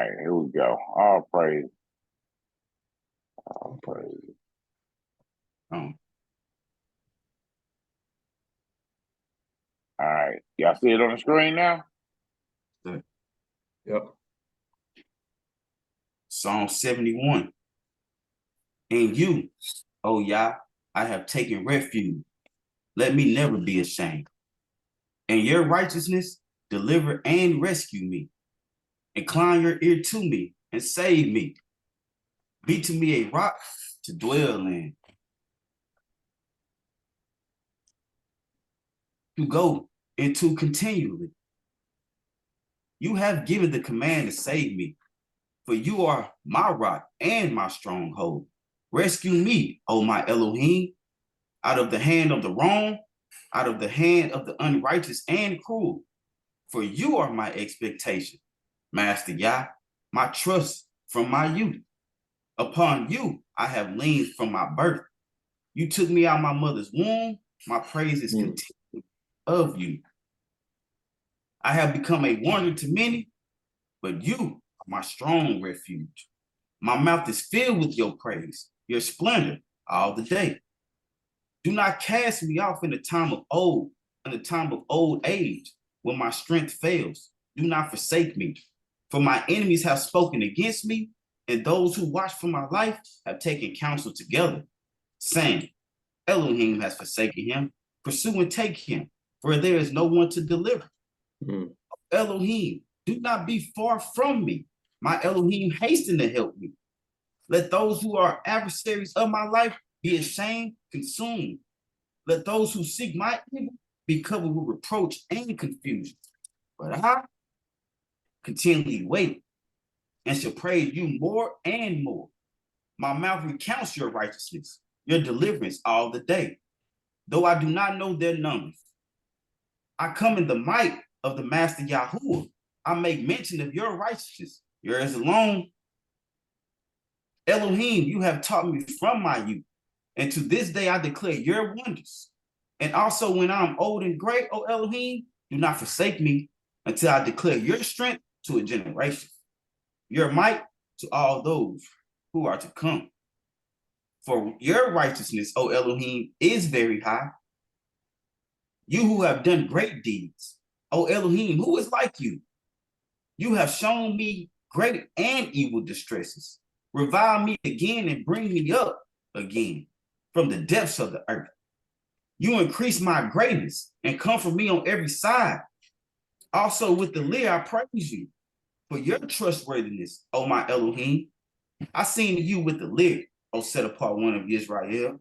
right, here we go. All praise. All praise. All right. Y'all see it on the screen now? Yep. Psalm 71. In you, O Yah, I have taken refuge. Let me never be ashamed. In your righteousness, deliver and rescue me. Incline your ear to me and save me. Be to me a rock to dwell in. To go into continually. You have given the command to save me, for you are my rock and my stronghold. Rescue me, O my Elohim, out of the hand of the wrong, out of the hand of the unrighteous and cruel. For you are my expectation, Master Yah, my trust from my youth. Upon you I have leaned from my birth. You took me out my mother's womb. My praise is continued of you. I have become a wonder to many, but you are my strong refuge. My mouth is filled with your praise, your splendor all the day. Do not cast me off in the time of old age, when my strength fails. Do not forsake me, for my enemies have spoken against me, and those who watch for my life have taken counsel together, saying, Elohim has forsaken him. Pursue and take him, for there is no one to deliver. Elohim, do not be far from me. My Elohim, hasten to help me. Let those who are adversaries of my life be ashamed, consumed. Let those who seek my evil be covered with reproach and confusion. But I continually wait and shall praise you more and more. My mouth recounts your righteousness, your deliverance all the day, though I do not know their numbers. I come in the might of the Master Yahuwah. I make mention of your righteousness, yours alone. Elohim, you have taught me from my youth, and to this day I declare your wonders. And also when I'm old and gray, O Elohim, do not forsake me until I declare your strength to a generation, your might to all those who are to come. For your righteousness, O Elohim, is very high. You who have done great deeds, O Elohim, who is like you? You have shown me great and evil distresses. Revive me again and bring me up again from the depths of the earth. You increase my greatness and comfort me on every side. Also with the lyre, I praise you for your trustworthiness, O my Elohim. I sing to you with the lyre, O set apart one of Israel.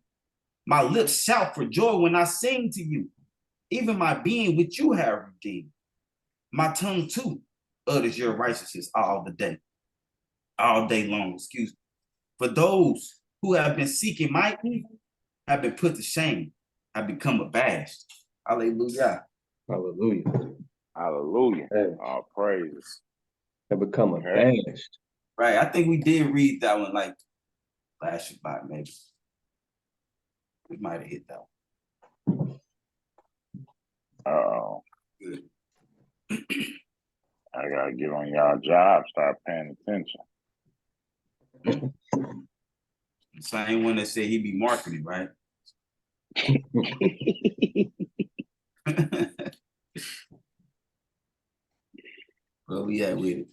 My lips shout for joy when I sing to you. Even my being which you have redeemed. My tongue too utters your righteousness all day long, excuse me. For those who have been seeking my evil have been put to shame, have become abashed. Hallelujah. Hallelujah. Hallelujah. Hey. All praises. Have become abashed. Right. I think we did read that one like last Shabbat, maybe. We might have hit that one. Uh-oh. Good. I gotta get on y'all job, start paying attention. The same one that said he be marketing, right? Where we at with it?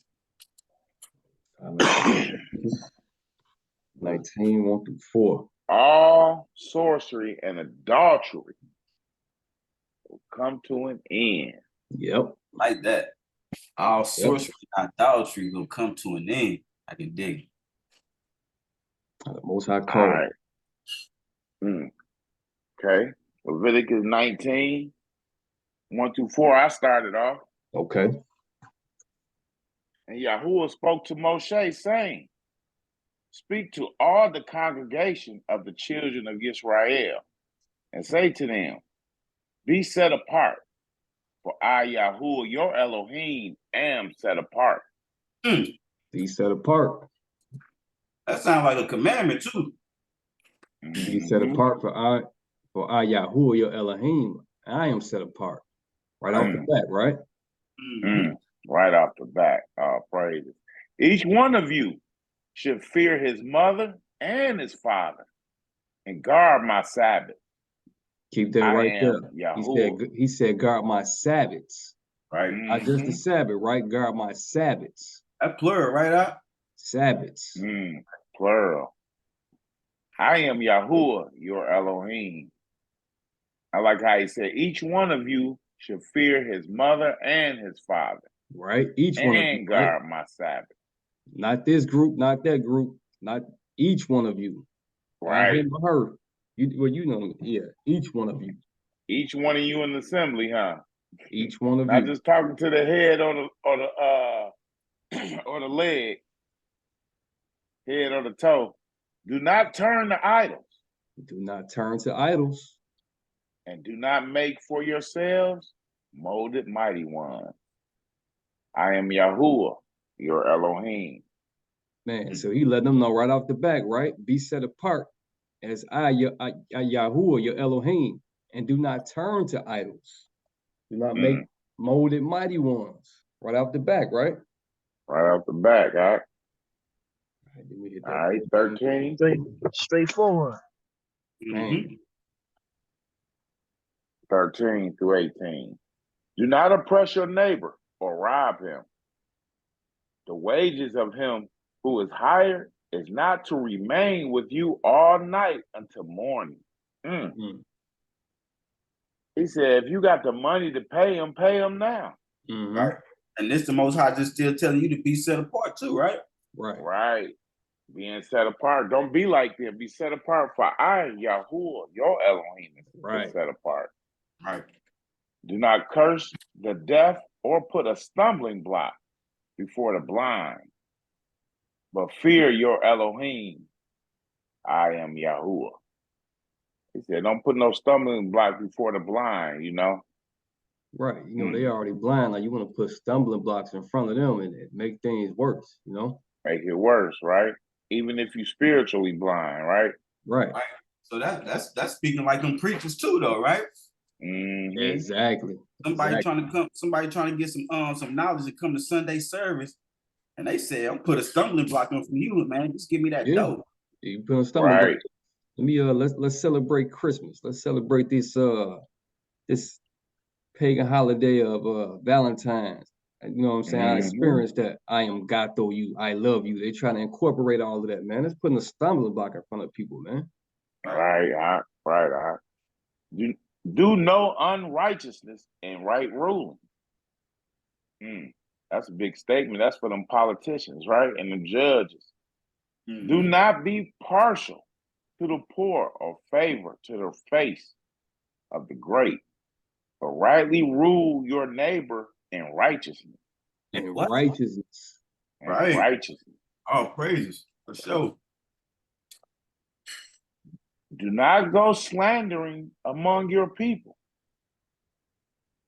19, 1 through 4. All sorcery and adultery will come to an end. Yep. Like that. All sorcery and idolatry will come to an end. I can dig it. The Most High All call. right. Okay. Leviticus 19, 1 through 4. I started off. Okay. And Yahuwah spoke to Moshe, saying, speak to all the congregation of the children of Israel, and say to them, be set apart, for I, Yahuwah, your Elohim, am set apart. Be set apart. That sounds like a commandment too. Be set apart for I, Yahuwah, your Elohim. I am set apart. Right off the bat, right? Right off the bat, praises. Each one of you should fear his mother and his father and guard my Sabbath. Keep that I right there. am Yahuwah. He said, guard my Sabbaths. Right. Not just the Sabbath, right? Guard my Sabbaths. That plural, right out. Sabbaths. Plural. I am Yahuwah, your Elohim. I like how he said, each one of you should fear his mother and his father. Right? Each one of you. And guard my Sabbath. Not this group, not that group, not each one of you. Right. Not him or her. You know, yeah, each one of you. Each one of you in the assembly, huh? Each one of Not you. just talking to the head or the leg, head or the toe. Do not turn to idols. Do not turn to idols. And do not make for yourselves molded mighty ones. I am Yahuwah, your Elohim. Man, so he let them know right off the back, right? Be set apart as Yahuwah, your Elohim, and do not turn to idols. Do not make molded mighty ones. Right off the back, right? Right off the back, all right? All right, 13. Straightforward. Man. 13 through 18. Do not oppress your neighbor or rob him. The wages of him who is hired is not to remain with you all night until morning. He said, if you got the money to pay him now. Right. And this the Most High just still telling you to be set apart too, right? Right. Being set apart. Don't be like them. Be set apart for I, Yahuwah, your Elohim, is set apart. Right. Do not curse the deaf or put a stumbling block before the blind, but fear your Elohim. I am Yahuwah. He said, don't put no stumbling block before the blind, you know? Right. You know, they already blind. Like, you want to put stumbling blocks in front of them and make things worse, you know? Make it worse, right? Even if you spiritually blind, right? Right. So that's speaking like them preachers too, though, right? Exactly. Somebody trying to get some knowledge to come to Sunday service, and they say, "I'm put a stumbling block on from you, man. Just give me that dough." You put a stumbling block. Let me let's celebrate Christmas. Let's celebrate this this pagan holiday of Valentine's. You know what I'm saying? I experienced that. I am Gato you. I love you. They trying to incorporate all of that, man. It's putting a stumbling block in front of people, man. Right. Do no unrighteousness and right ruling. That's a big statement. That's for them politicians, right? And the judges. Do not be partial to the poor or favor to the face of the great, but rightly rule your neighbor in righteousness. Righteousness. Righteousness. Oh, praises. For sure. Do not go slandering among your people.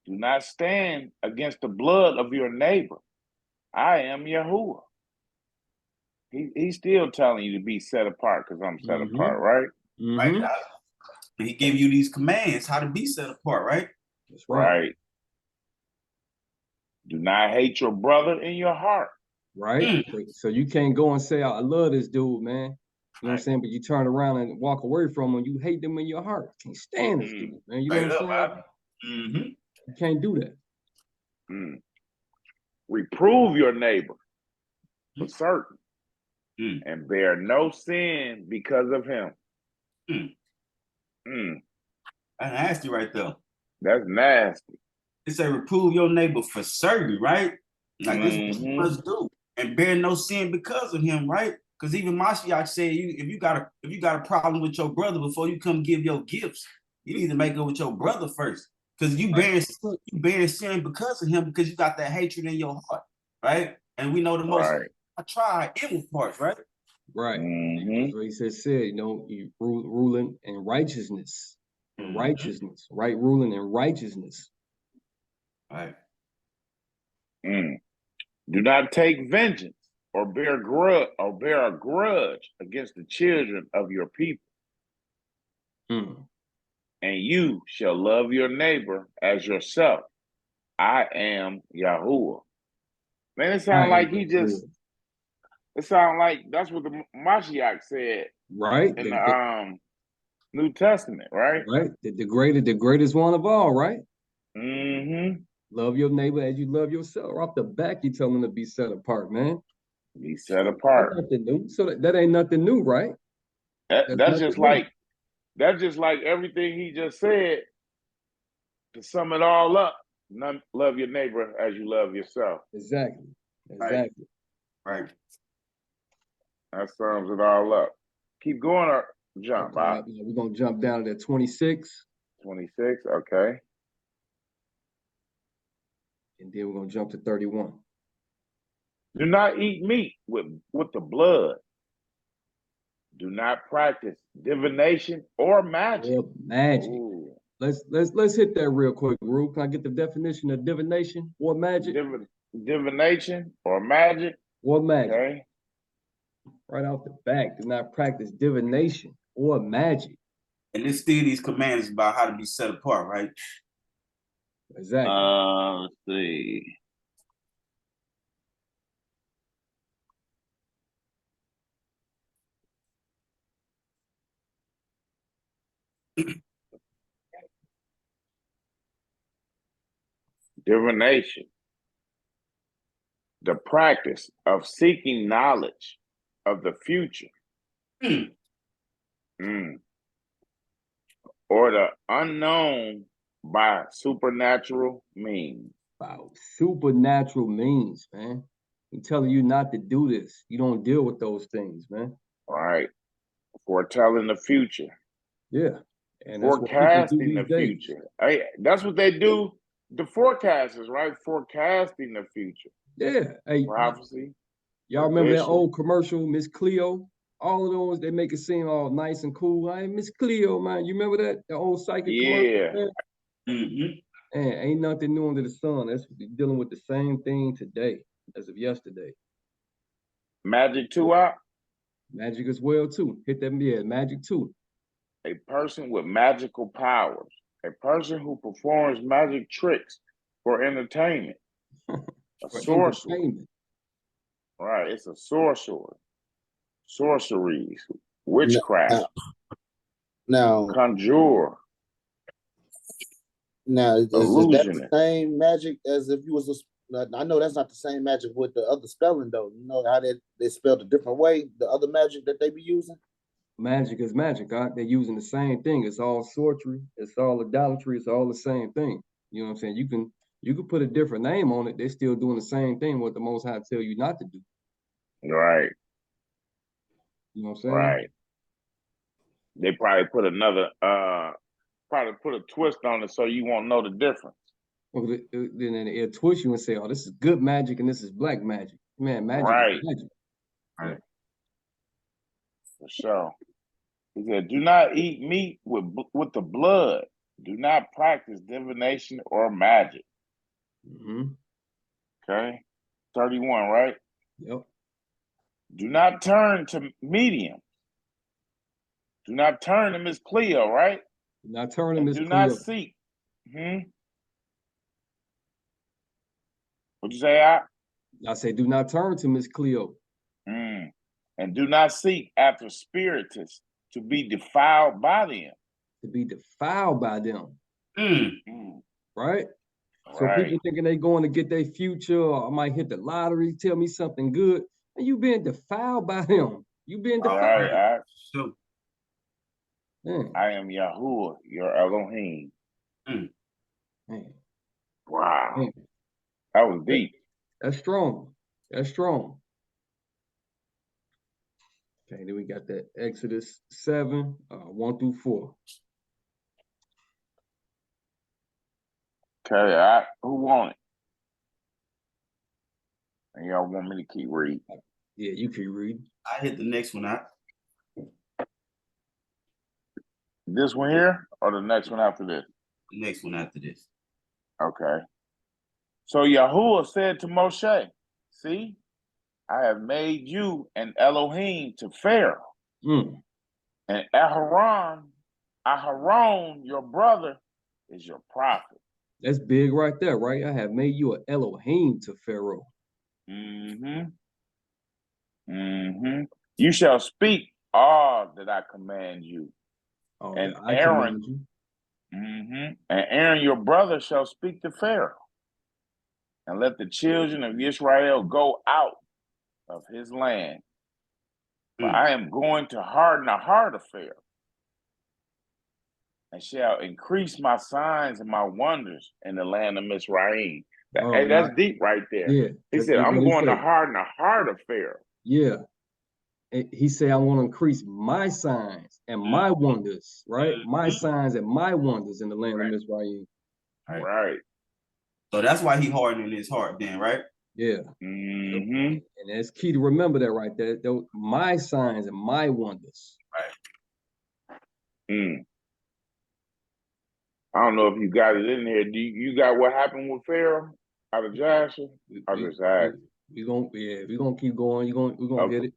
Do not stand against the blood of your neighbor. I am Yahuwah. He's still telling you to be set apart because I'm set apart, right? Right. He gave you these commands how to be set apart, right? That's right. Do not hate your brother in your heart. Right. So you can't go and say, I love this dude, man. You know what I'm saying? But you turn around and walk away from him. You hate them in your heart. Can't stand this dude, man. You know what I'm saying? You can't do that. Reprove your neighbor for certain and bear no sin because of him. That's nasty right there. That's nasty. It say reprove your neighbor for certain, right? Like this is what you must do. And bear no sin because of him, right? Because even Mashiach said, if you got a problem with your brother before you come give your gifts, you need to make it with your brother first. Because you bearing sin because of him, because you got that hatred in your heart, right? And we know the most I try inward parts, right? Right. That's what he said, you know, you ruling in righteousness. Righteousness. Right ruling in righteousness. Right. Do not take vengeance or bear a grudge against the children of your people. And you shall love your neighbor as yourself. I am Yahuwah. Man, it sounds like he just It sounds like that's what the Mashiach said Right. in the New Testament, right? Right. The greatest one of all, right? Mm-hmm. Love your neighbor as you love yourself. Off the back, you tell them to be set apart, man. Be set apart. That's nothing new. So that ain't nothing new, right? That's just like everything he just said. To sum it all up, love your neighbor as you love yourself. Exactly. Right. That sums it all up. Keep going or jump. Okay, we're gonna jump down to 26. 26, okay. And then we're gonna jump to 31. Do not eat meat with the blood. Do not practice divination or magic. Or magic. Ooh. Let's hit that real quick, Rue. Can I get the definition of divination or magic? Divination or magic. Or magic. Okay. Right off the back, do not practice divination or magic. And there's still these commandments about how to be set apart, right? Exactly. Let's see. Divination. The practice of seeking knowledge of the future. Or the unknown by supernatural means. Wow, supernatural means, man. I'm telling you not to do this. You don't deal with those things, man. All right. Foretelling the future. Yeah. And that's forecasting the future. Hey, that's what they do. The forecasters, right? Forecasting the future. Yeah. Hey, prophecy. Y'all remember that old commercial, Miss Cleo? All of those, they make it seem all nice and cool. Hey, Miss Cleo, man. You remember that? The old psychic commercial? Mm-hmm. And ain't nothing new under the sun. That's dealing with the same thing today as of yesterday. Magic 2 out? Magic as well, too. Hit that, yeah, magic 2. A person with magical powers. A person who performs magic tricks for entertainment. A sorcerer. Right, it's a sorcerer. Sorceries. Witchcraft. Now, conjure. Now, is that the same magic as if you was I know that's not the same magic with the other spelling, though. You know how they spelled a different way, the other magic that they be using? Magic is magic. They're using the same thing. It's all sorcery. It's all idolatry. It's all the same thing. You know what I'm saying? You can put a different name on it. They're still doing the same thing what the Most High tell you not to do. Right. You know what I'm saying? Right. They probably put a twist on it so you won't know the difference. Well, then it'll twist you and say, "Oh, this is good magic and this is black magic." Man, magic is magic. Right. For sure. He said, "Do not eat meat with the blood. Do not practice divination or magic." Mm-hmm. Okay. 31, right? Yep. Do not turn to mediums. Do not turn to Miss Cleo, right? Do not turn to Miss Cleo. Do not seek. What'd you say, I say, do not turn to Miss Cleo. And do not seek after spiritists to be defiled by them. To be defiled by them. Right? So people thinking they going to get their future, or I might hit the lottery, tell me something good. And you being defiled by them. You being defiled. All right. I am Yahuwah, your Elohim. Man. Wow. Man. That was deep. That's strong. That's strong. Okay, then we got that Exodus 7, 1 through 4. Okay, who want it? And y'all want me to keep reading? Yeah, you keep reading. I hit the next one out. This one here or the next one after this? The next one after this. Okay. So Yahuwah said to Moshe, "See, I have made you an Elohim to Pharaoh. And Aharon, your brother, is your prophet." That's big right there, right? I have made you an Elohim to Pharaoh. You shall speak all that I command you. Oh, And I Aaron, command you. and Aaron your brother shall speak to Pharaoh. And let the children of Israel go out of his land. For I am going to harden the heart of Pharaoh, and shall increase my signs and my wonders in the land of Mizraim. Hey, that's deep right there. Yeah. He said, I'm going to harden the heart of Pharaoh. Yeah. He said, I want to increase my signs and my wonders, right? My signs and my wonders in the land of Mizraim. Right. So that's why he hardened his heart then, right? Yeah. And that's key to remember that right there. My signs and my wonders. Right. I don't know if you got it in here. Do you got what happened with Pharaoh out of Joshua? I just asked. We're gonna keep going. We're gonna get it.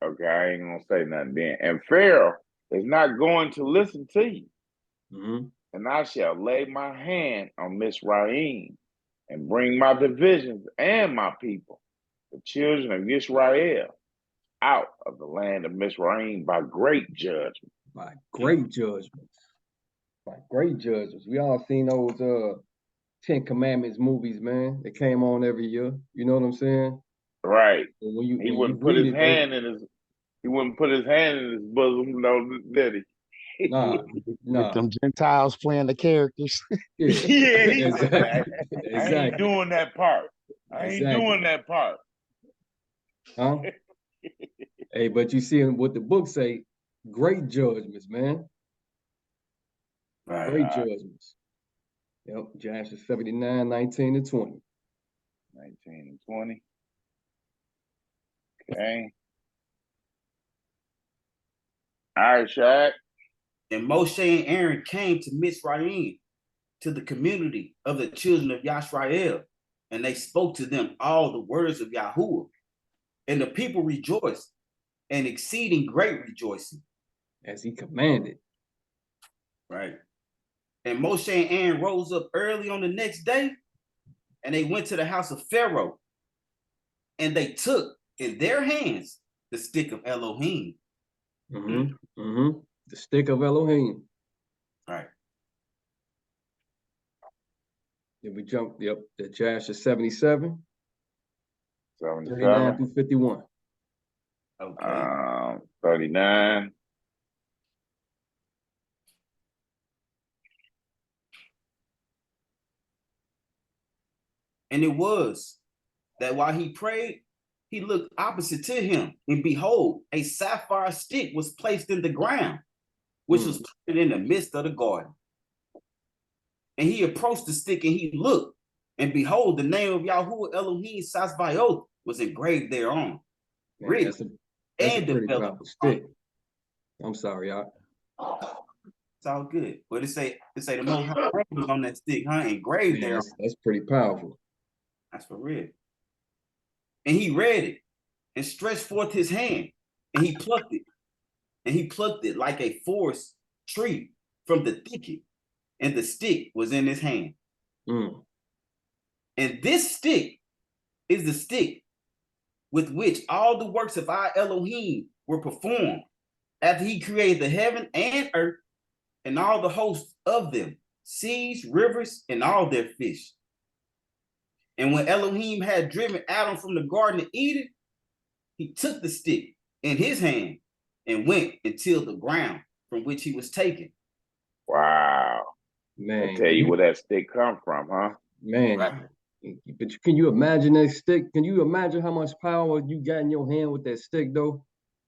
Okay, I ain't gonna say nothing then. And Pharaoh is not going to listen to you. And I shall lay my hand on Mizraim and bring my divisions and my people, the children of Israel, out of the land of Mizraim by great judgment. By great judgments. By great judgments. We all seen those 10 Commandments movies, man. They came on every year. You know what I'm saying? Right. When you, he wouldn't put his hand in his bosom, no, did he? Nah. With them Gentiles playing the characters. Yeah, he exactly. I ain't doing that part. I ain't doing that part. Huh? Hey, but you see what the book say, great judgments, man. Great judgments. Yep, Joshua 79, 19 and 20. 19 and 20. Okay. All right, Shaq. And Moshe and Aaron came to Mizraim, to the community of the children of Yisrael, and they spoke to them all the words of Yahuwah. And the people rejoiced, and exceeding great rejoicing. As he commanded. Right. And Moshe and Aaron rose up early on the next day, and they went to the house of Pharaoh, and they took in their hands the stick of Elohim. The stick of Elohim. Right. Then we jump to Joshua 77. 39 through 51. Okay. 39. And it was that while he prayed, he looked opposite to him, and behold, a sapphire stick was placed in the ground, which was planted in the midst of the garden. And he approached the stick, and he looked, and behold, the name of Yahuwah Elohim Sasbaoth was engraved thereon. Man, that's a pretty powerful stick. I'm sorry, y'all. It's all good. But it say the Most High was on that stick, huh? Engraved there. That's pretty powerful. That's for real. And he read it and stretched forth his hand, and he plucked it. And he plucked it like a forest tree from the thicket, and the stick was in his hand. And this stick is the stick with which all the works of our Elohim were performed after he created the heaven and earth and all the hosts of them, seas, rivers, and all their fish. And when Elohim had driven Adam from the Garden of Eden, he took the stick in his hand and went and tilled the ground from which he was taken. Wow. Man. I tell you where that stick come from, huh? Man. Right. But can you imagine that stick? Can you imagine how much power you got in your hand with that stick, though?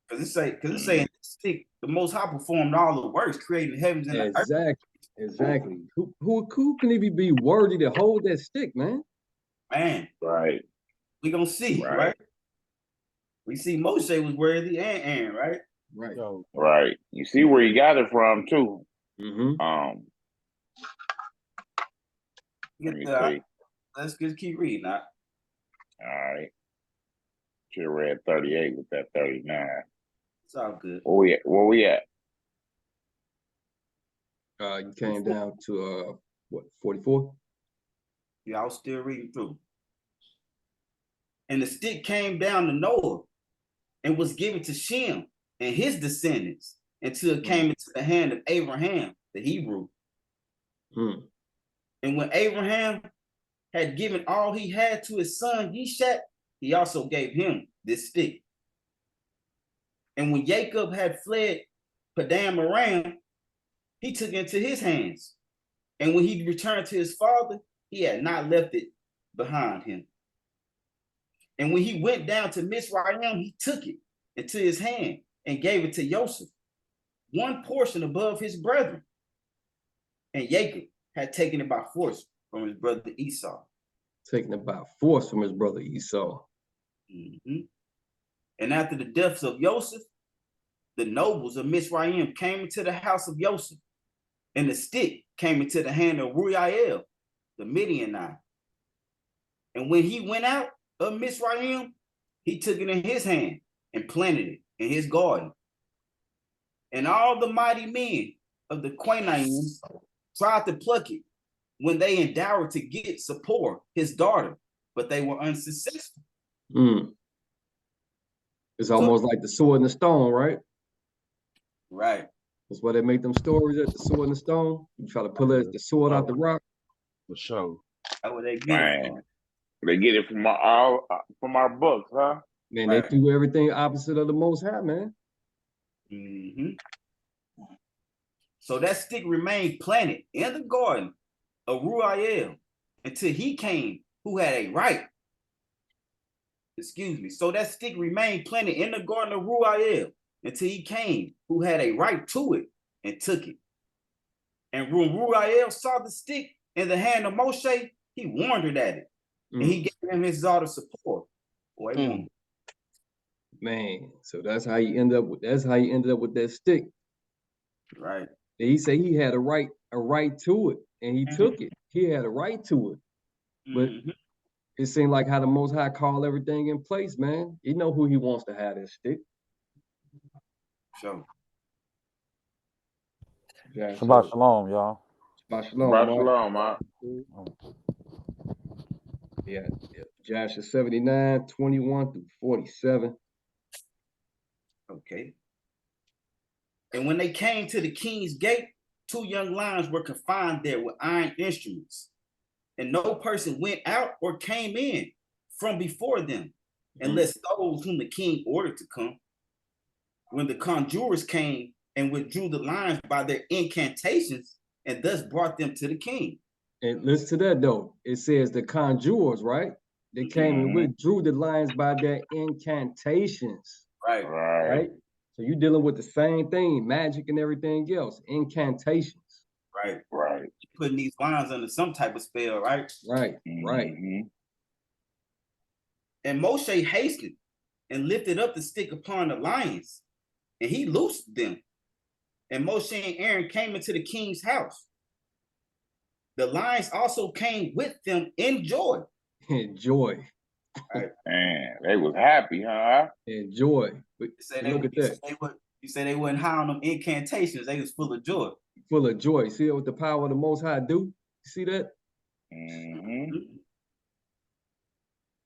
Because it's saying stick, the Most High performed all the works, creating the heavens and the earth. Exactly. Who can even be worthy to hold that stick, man? Man. Right. We gonna see, right? We see Moshe was worthy and Aaron, right? Right. Right. You see where he got it from too. Let me see. Let's just keep reading. All right. Should have read 38 with that 39. It's all good. Where we at? You came down to what, 44? Yeah, I was still reading through. And the stick came down to Noah, and was given to Shem and his descendants until it came into the hand of Abraham, the Hebrew. And when Abraham had given all he had to his son Yishak, he also gave him this stick. And when Jacob had fled Padan Aram, he took it into his hands. And when he returned to his father, he had not left it behind him. And when he went down to Mizraim, he took it into his hand and gave it to Joseph, one portion above his brethren. And Jacob had taken it by force from his brother Esau. Taken it by force from his brother Esau. And after the deaths of Joseph, the nobles of Mizraim came into the house of Joseph, and the stick came into the hand of Ruiel, the Midianite. And when he went out of Mizraim, he took it in his hand and planted it in his garden. And all the mighty men of the Canaanites tried to pluck it when they endeavored to get Zipporah, his daughter, but they were unsuccessful. It's almost like the sword and the stone, right? Right. That's why they make them stories at the sword and the stone. You try to pull the sword out the rock. For sure. That's what they get it from. They get it from our books, huh? Man, they do everything opposite of the Most High, man. So that stick remained planted in the garden of Ruiel until he came who had a right. So that stick remained planted in the garden of Ruiel until he came who had a right to it and took it. And when Ruiel saw the stick in the hand of Moshe, he wondered at it. And he gave him his daughter support. Man, so that's how he ended up with that stick. Right. He said he had a right to it, and he took it. He had a right to it. But it seemed like how the Most High called everything in place, man. He know who he wants to have that stick. Sure. Shabbat shalom, y'all. Shabbat shalom, Mark. Yeah. Joshua 79, 21 through 47. Okay. And when they came to the king's gate, 2 young lions were confined there with iron instruments. And no person went out or came in from before them, unless those whom the king ordered to come. When the conjurers came and withdrew the lions by their incantations, and thus brought them to the king. And listen to that, though. It says the conjurers, right? They came and withdrew the lions by their incantations. Right. So you're dealing with the same thing, magic and everything else, incantations. Right. Putting these lions under some type of spell, right? Right. And Moshe hastened and lifted up the stick upon the lions, and he loosed them. And Moshe and Aaron came into the king's house. The lions also came with them in joy. In joy. Right. Man, they was happy, huh? In joy. Look at that. You say they wasn't high on them incantations. They was full of joy. Full of joy. See what the power of the Most High do? You see that?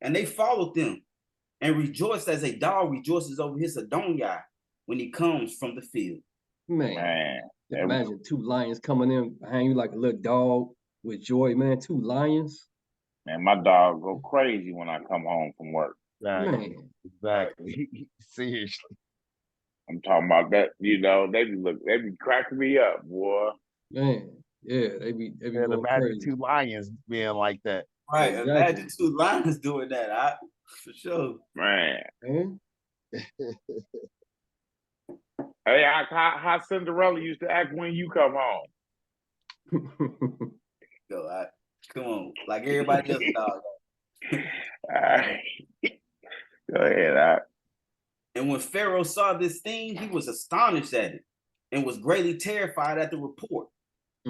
And they followed them and rejoiced as a dog rejoices over his Adonai when he comes from the field. Man. Imagine 2 lions coming in behind you like a little dog with joy, man. 2 lions. Man, my dog go crazy when I come home from work. Exactly. Seriously. I'm talking about that, they be cracking me up, boy. Man, yeah, they be going imagine crazy. 2 lions being like that. Right, exactly. Imagine 2 lions doing that, for sure. Man. Hey, how Cinderella used to act when you come home. Come on, like everybody else, dog. Go ahead, And when Pharaoh saw this thing, he was astonished at it and was greatly terrified at the report.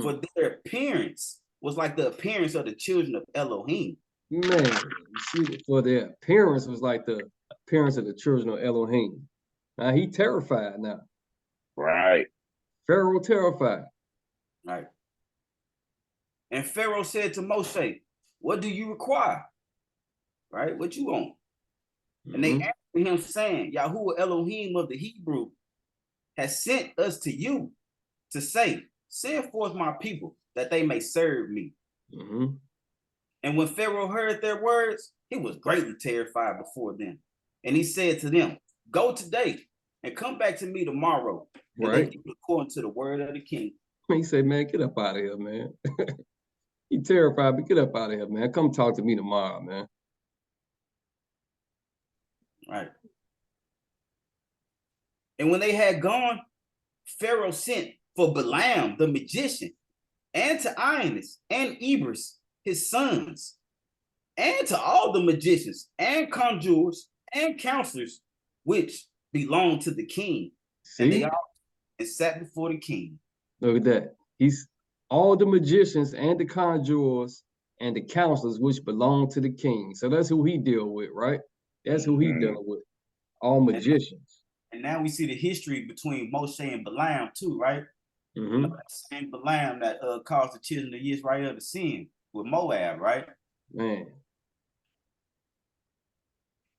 For their appearance was like the appearance of the children of Elohim. Man, you see, for their appearance was like the appearance of the children of Elohim. Now he terrified now. Right. Pharaoh terrified. Right. And Pharaoh said to Moshe, "What do you require? Right? What you want?" And they answered him saying, Yahuwah Elohim of the Hebrew has sent us to you to say, send forth my people that they may serve me. Mm-hmm. And when Pharaoh heard their words, he was greatly terrified before them. And he said to them, go today and come back to me tomorrow. And they did according to the word of the king. He said, man, get up out of here, man. He terrified, but get up out of here, man. Come talk to me tomorrow, man. Right. And when they had gone, Pharaoh sent for Balaam, the magician, and to Ionis and Ebers, his sons, and to all the magicians and conjurers and counselors, which belonged to the king. See? And they all sat before the king. Look at that. He's all the magicians and the conjurers and the counselors which belong to the king. So that's who he deal with, right? That's who he dealing with. All magicians. And now we see the history between Moshe and Balaam too, right? Mm-hmm. You know, that same Balaam that caused the children of Israel to sin with Moab, right? Man.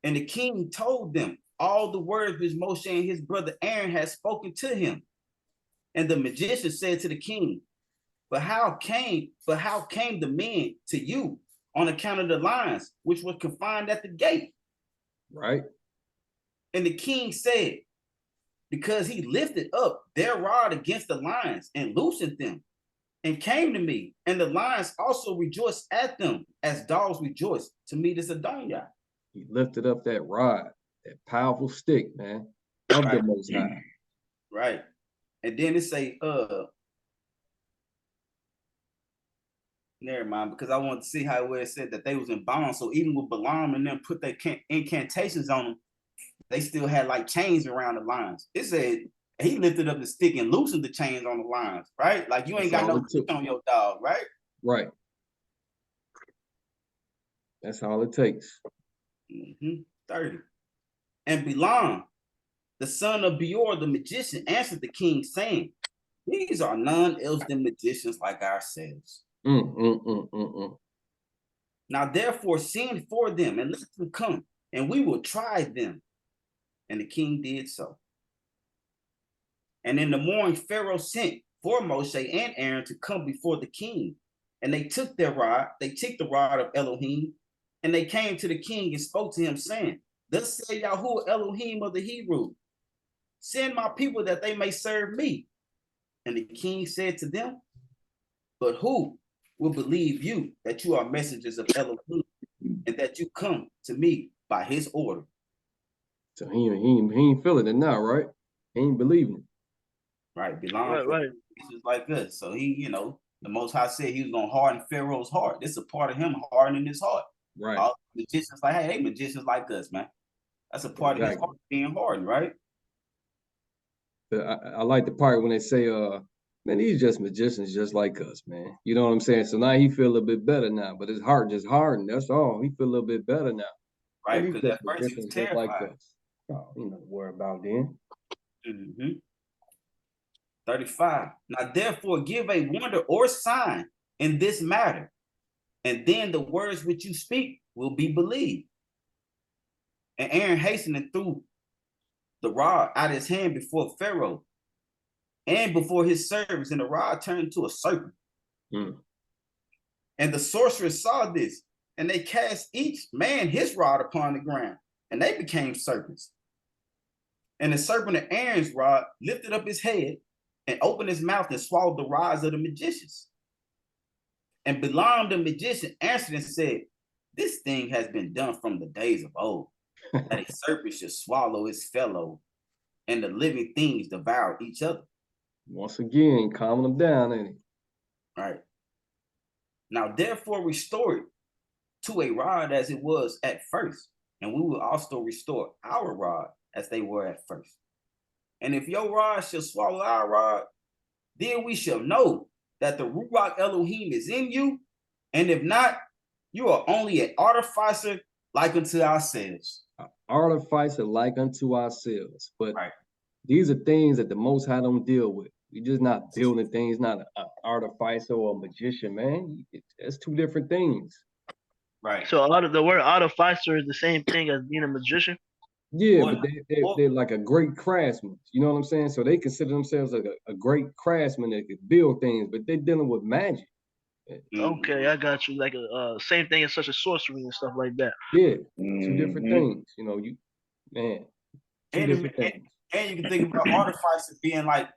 And the king told them all the words which Moshe and his brother Aaron had spoken to him. And the magician said to the king, But how came the men to you on account of the lions which were confined at the gate? Right. And the king said, because he lifted up their rod against the lions and loosened them and came to me. And the lions also rejoiced at them as dogs rejoice to meet his Adonai. He lifted up that rod, that powerful stick, man, of the Most High. Right. And then it say, never mind, because I wanted to see how it said that they was in bonds. So even with Balaam and them put their incantations on them, they still had like chains around the lions. It said he lifted up the stick and loosened the chains on the lions, right? Like you ain't got no grip on your dog, right? Right. That's all it takes. 30. And Balaam, the son of Beor, the magician, answered the king, saying, these are none else than magicians like ourselves. Now therefore send for them and let them come, and we will try them. And the king did so. And in the morning, Pharaoh sent for Moshe and Aaron to come before the king. And they took the rod of Elohim, and they came to the king and spoke to him, saying, thus say Yahuwah Elohim of the Hebrew, send my people that they may serve me. And the king said to them, but who will believe you that you are messengers of Elohim, and that you come to me by his order? So he ain't feeling it now, right? He ain't believing it. Right, right. Just like us. So he, you know, the Most High said he was gonna harden Pharaoh's heart. This is a part of him hardening his heart. Right. All magicians like, hey, they magicians like us, man. That's a part of his heart being hardened, right? I like the part when they say, man, these just magicians just like us, man. You know what I'm saying? So now he feel a little bit better now, but his heart just hardened. That's all. He feel a little bit better now. Right, because at first he was terrified. Just like us. Oh, you know what about then. 35. Now therefore give a wonder or sign in this matter, and then the words which you speak will be believed. And Aaron hastened and threw the rod out of his hand before Pharaoh and before his servants, and the rod turned into a serpent. And the sorcerers saw this, and they cast each man his rod upon the ground, and they became serpents. And the serpent of Aaron's rod lifted up his head and opened his mouth and swallowed the rods of the magicians. And Balaam the magician answered and said, this thing has been done from the days of old, that a serpent should swallow its fellow, and the living things devour each other. Once again, calming them down, ain't he? Right. Now therefore restore it to a rod as it was at first, and we will also restore our rod as they were at first. And if your rod shall swallow our rod, then we shall know that the Ruach Elohim is in you, and if not, you are only an artificer like unto ourselves. An artificer like unto ourselves. But these are things that the Most High don't deal with. We're just not building things, not an artificer or a magician, man. That's two different things. Right. So the word artificer is the same thing as being a magician? Yeah, Or, but they're like a great craftsman. You know what I'm saying? So they consider themselves like a great craftsman that could build things, but they're dealing with magic. Okay, I got you. Like a same thing as such as sorcery and stuff like that. Yeah, two different things. You know, two different things. And you can think about artificers being like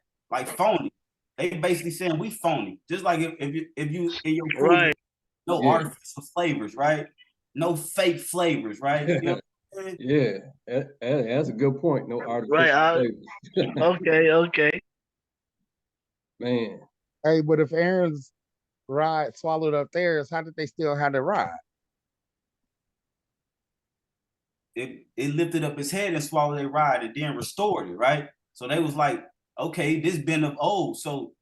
phony. They basically saying we phony. Just like if you in your food, Right. no artificial flavors, right? No fake flavors, right? You know what I'm saying? Yeah, that's a good point. No artificial Right. flavors. Okay. Man. Hey, but if Aaron's rod swallowed up theirs, how did they still have the rod? It lifted up his head and swallowed their rod and then restored it, right? So they was like, okay, this been of old. So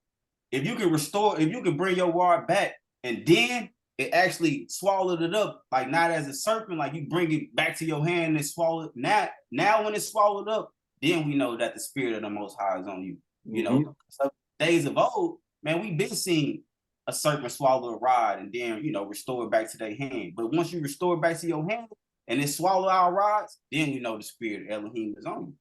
if you can bring your rod back and then it actually swallowed it up, like not as a serpent, like you bring it back to your hand and swallow it. Now when it's swallowed up, then we know that the spirit of the Most High is on you. You know, so days of old, man, we've been seeing a serpent swallow a rod and then, restore it back to their hand. But once you restore it back to your hand and it swallow our rods, then we know the spirit of Elohim is on you.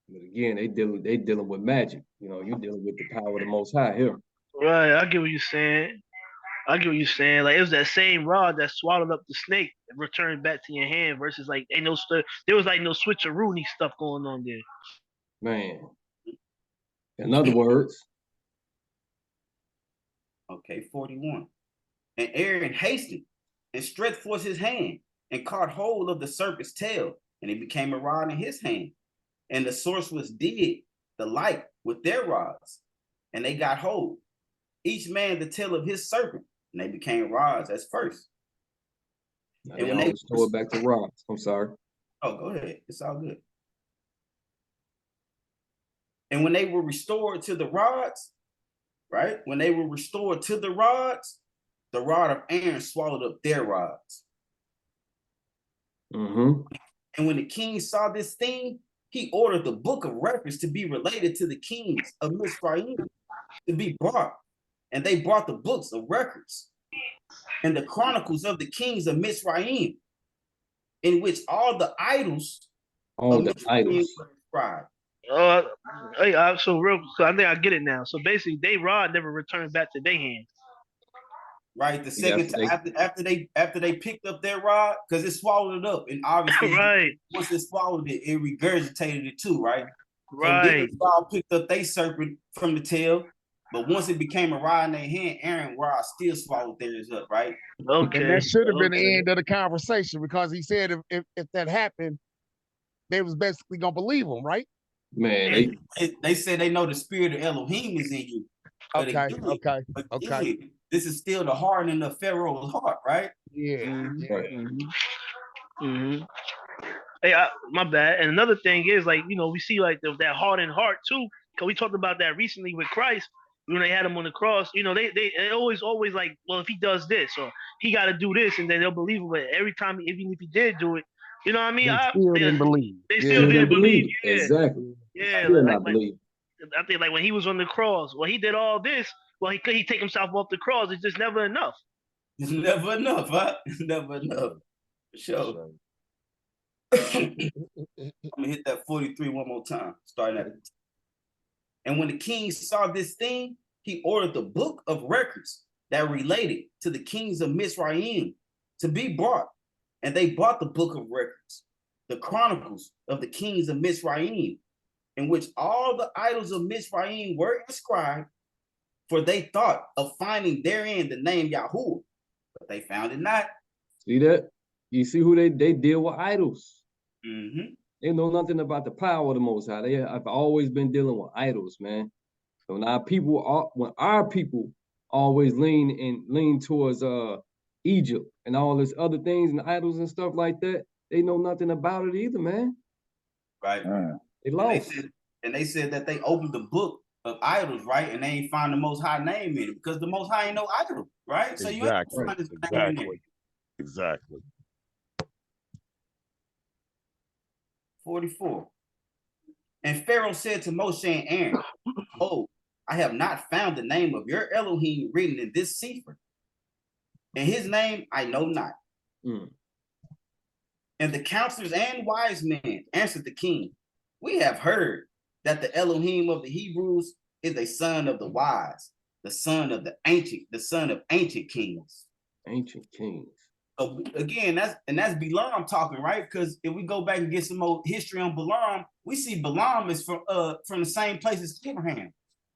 But again, they dealing with magic. You know, you dealing with the power of the Most High here. Right. I get what you're saying. Like it was that same rod that swallowed up the snake and returned back to your hand versus like there was like no switcheroony stuff going on there. Man. In other words. Okay, 41. And Aaron hastened and stretched forth his hand and caught hold of the serpent's tail, and it became a rod in his hand. And the sorcerers did the like with their rods, and they got hold, each man the tail of his serpent, and they became rods as first. Now and when they restore back to rods. I'm sorry. Oh, go ahead. It's all good. And when they were restored to the rods, right? When they were restored to the rods, the rod of Aaron swallowed up their rods. And when the king saw this thing, he ordered the book of records to be related to the kings of Mizraim to be brought. And they brought the books of records and the chronicles of the kings of Mizraim, in which all the idols were inscribed. So I think I get it now. So basically, they rod never returned back to their hands. Right. The second time after they picked up their rod, because it swallowed it up, and obviously once it swallowed it, it regurgitated it too, right? Right. So then picked up their serpent from the tail, but once it became a rod in their hand, Aaron's rod still swallowed theirs up, right? Okay. And that should have been the end of the conversation, because he said if that happened, they was basically gonna believe him, right? Man, they said they know the spirit of Elohim is in you. But Okay. This is still the hardening of Pharaoh's heart, right? Yeah. Hey, my bad. And another thing is, like, we see like that hardened heart too, because we talked about that recently with Christ when they had him on the cross. They always like, well, if he does this or he got to do this, and then they'll believe him. But every time, even if he did do it, you know what I mean? They still didn't believe. They still didn't believe. Yeah. Exactly. Yeah. Believe. I think like when he was on the cross, well, he did all this. Well, he take himself off the cross. It's just never enough. It's never enough, huh? Never enough. For sure. I'm gonna hit that 43 one more time, starting at it. And when the king saw this thing, he ordered the book of records that related to the kings of Mizraim to be brought. And they brought the book of records, the chronicles of the kings of Mizraim, in which all the idols of Mizraim were inscribed, for they thought of finding therein the name Yahuwah, but they found it not. See that? You see who they deal with idols. Mm-hmm. They know nothing about the power of the Most High. They have always been dealing with idols, man. So when our people always lean towards Egypt and all this other things and idols and stuff like that, they know nothing about it either, man. Right. They lost. And they said that they opened the book of idols, right? And they ain't find the Most High name in it, because the Most High ain't no idol, right? So you ain't find his name in there. Exactly. 44. And Pharaoh said to Moshe and Aaron, "Oh, I have not found the name of your Elohim written in this sefer, and his name I know not." And the counselors and wise men answered the king, we have heard that the Elohim of the Hebrews is a son of the wise, the son of ancient kings. Ancient kings. So again, that's Balaam talking, right? Because if we go back and get some more history on Balaam, we see Balaam is from the same place as Abraham,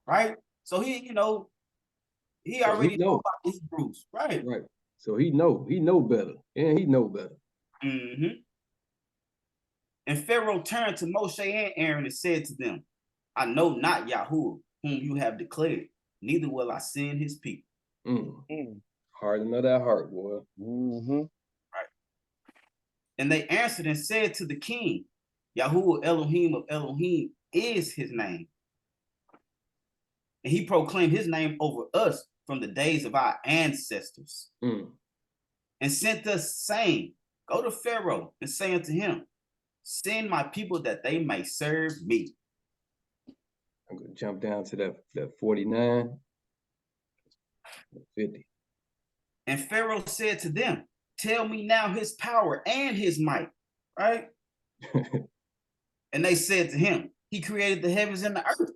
right? So he already know about the Hebrews, right? Right. So he know better. And he know better. Mm-hmm. And Pharaoh turned to Moshe and Aaron and said to them, I know not Yahuwah, whom you have declared, neither will I send his people. Harden of that heart, boy. Right. And they answered and said to the king, Yahuwah Elohim of Elohim is his name. And he proclaimed his name over us from the days of our ancestors. And sent us, saying, go to Pharaoh and say unto him, send my people that they may serve me. I'm going to jump down to that 49, 50. And Pharaoh said to them, tell me now his power and his might, right? And they said to him, he created the heavens and the earth,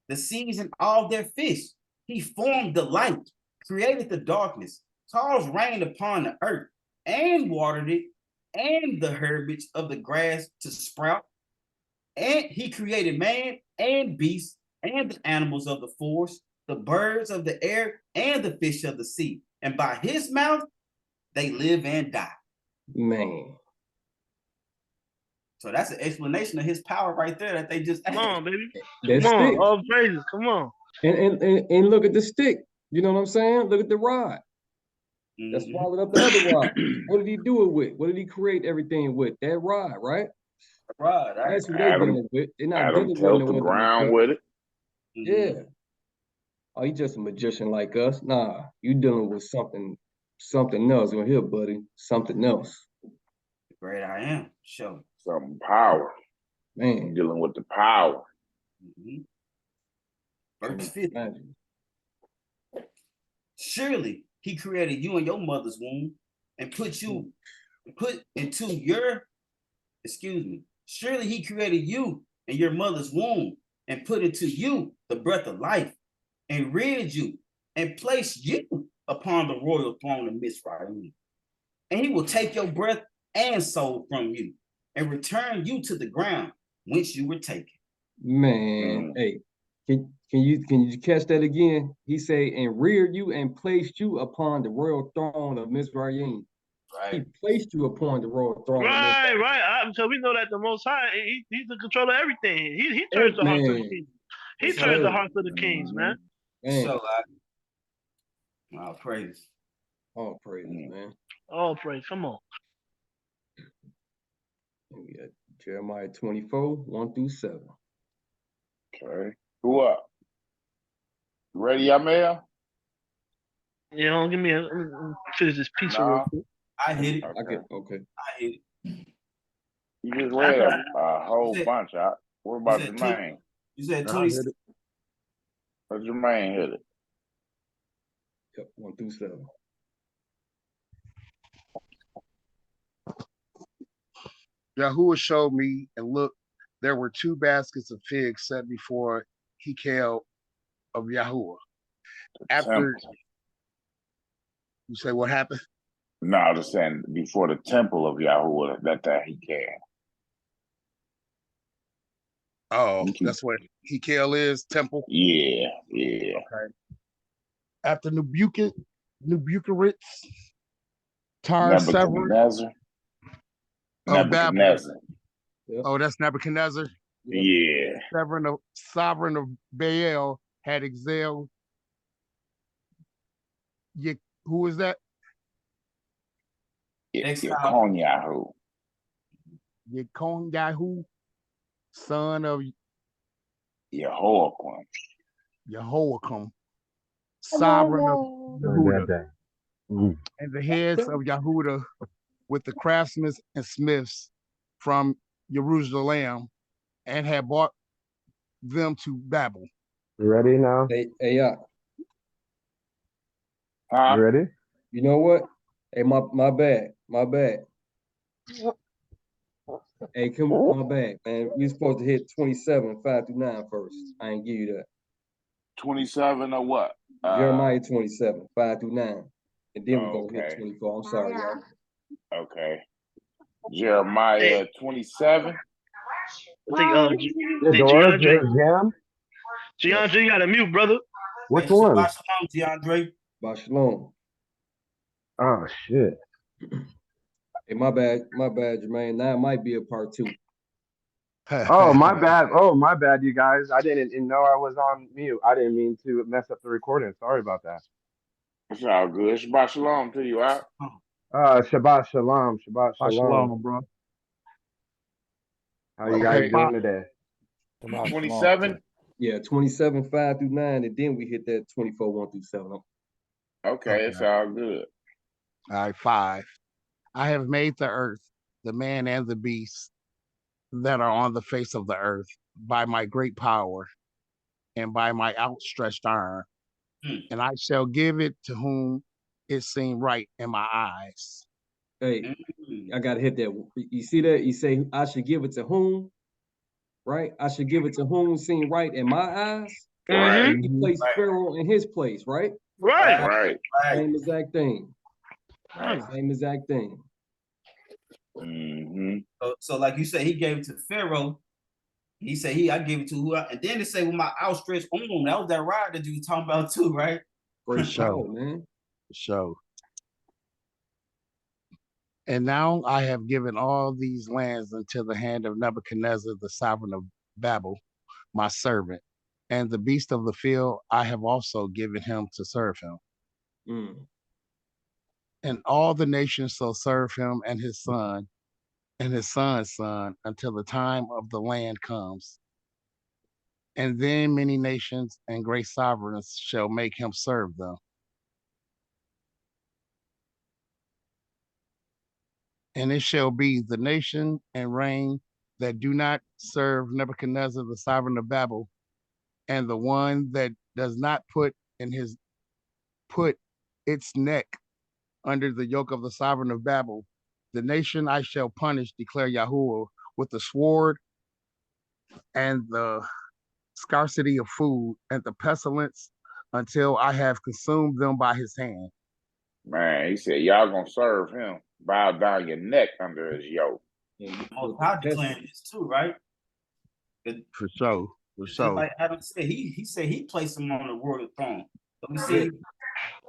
the seas and all their fish. He formed the light, created the darkness, caused rain upon the earth, and watered it, and the herbage of the grass to sprout. And he created man and beast, and the animals of the forest, the birds of the air, and the fish of the sea. And by his mouth, they live and die. Man. So that's an explanation of his power right there that they just Come on, baby. That Come stick. on, all praises. Come on. And look at the stick. You know what I'm saying? Look at the rod. That swallowed up the other rod. What did he do it with? What did he create everything with? That rod, right? Right. That's what they're dealing with. They're not Adam dealing tilled with the ground with it. Yeah. Oh, you just a magician like us? Nah, you dealing with something else. You're here, buddy. Something else. Great I am. Show. Some power. Man. Dealing with the power. Verse 50. Surely he created you in your mother's womb and surely he created you in your mother's womb and put into you the breath of life and reared you and placed you upon the royal throne of Mizraim. And he will take your breath and soul from you and return you to the ground whence you were taken. Man, hey, can you catch that again? He say, and reared you and placed you upon the royal throne of Mizraim. Right. He placed you upon the royal throne. Right. So we know that the Most High, he's the controller of everything. He turns the hearts of the kings. He turns the hearts of the kings, man. So all praise. All praise, man. All praise. Come on. We got Jeremiah 24, 1 through 7. Okay. Who up? Ready, Yamel? Yeah, give me finish this piece real quick. I hit it. Okay. I hit it. You just read a whole bunch out. What about Jermaine? You said 20. But Jermaine hit it. Yep, 1 through 7. Yahuwah showed me, and look, there were 2 baskets of figs set before Hekel of Yahuwah. After you say what happened? No, I was saying before the temple of Yahuwah that he can. Oh, that's what Hekel is, temple? Yeah. Okay. After Nebuchadnezzar, Nebuchadnezzar. Babylon. Oh, that's Nebuchadnezzar? Yeah. Sovereign of Baal had exiled. Who is that? Yekon Yahu, son of Jehoiakim, sovereign of Yehuda, and the heads of Yehuda with the craftsmen and smiths from Jerusalem, and had brought them to Babel. You ready now? Hey, You ready? You know what? Hey, my bad. Hey, come on, my bad, man. We supposed to hit 27, 5 through 9 first. I ain't give you that. 27 or what? Jeremiah 27, 5 through 9. And then we're gonna hit Okay. 24. I'm sorry, y'all. Okay. Jeremiah 27. I think Jam? DeAndre, you got a mute, brother. Which Hey, one? Shabbat shalom, DeAndre. Shalom. Oh shit. Hey, my bad, Jermaine. Now it might be a part 2. Oh my bad, you guys. I didn't know I was on mute. I didn't mean to mess up the recording. Sorry about that. It's all good. Shabbat shalom to you, out. Shabbat shalom. Shabbat shalom. Shalom, bro. How you guys doing today? 27? Yeah, 27, 5 through 9, and then we hit that 24, 1 through 7. Okay, it's all good. All right, 5. I have made the earth, the man and the beast that are on the face of the earth by my great power and by my outstretched arm, and I shall give it to whom it seemed right in my eyes. Hey, I gotta hit that. You see that? You say I should give it to whom? Right? I should give it to whom seemed right in my eyes. Right. He placed Pharaoh in his place, right? Right. Same exact thing. Right. Same exact thing. Mm-hmm. So like you said, he gave it to Pharaoh. He said, I gave it to who? And then they say, with my outstretched arm, that was that rod that you was talking about too, right? Great show, man. Show. And now I have given all these lands into the hand of Nebuchadnezzar, the sovereign of Babel, my servant, and the beast of the field I have also given him to serve him. And all the nations shall serve him and his son and his son's son until the time of the land comes. And then many nations and great sovereigns shall make him serve them. And it shall be the nation and reign that do not serve Nebuchadnezzar, the sovereign of Babel, and the one that does not put its neck under the yoke of the sovereign of Babel, the nation I shall punish, declare Yahuwah, with the sword and the scarcity of food and the pestilence until I have consumed them by his hand. Man, he said, y'all gonna serve him. Bow down your neck under his yoke. Most High declaring this too, right? For sure. Like Adam said, he said he placed him on the royal throne. So we see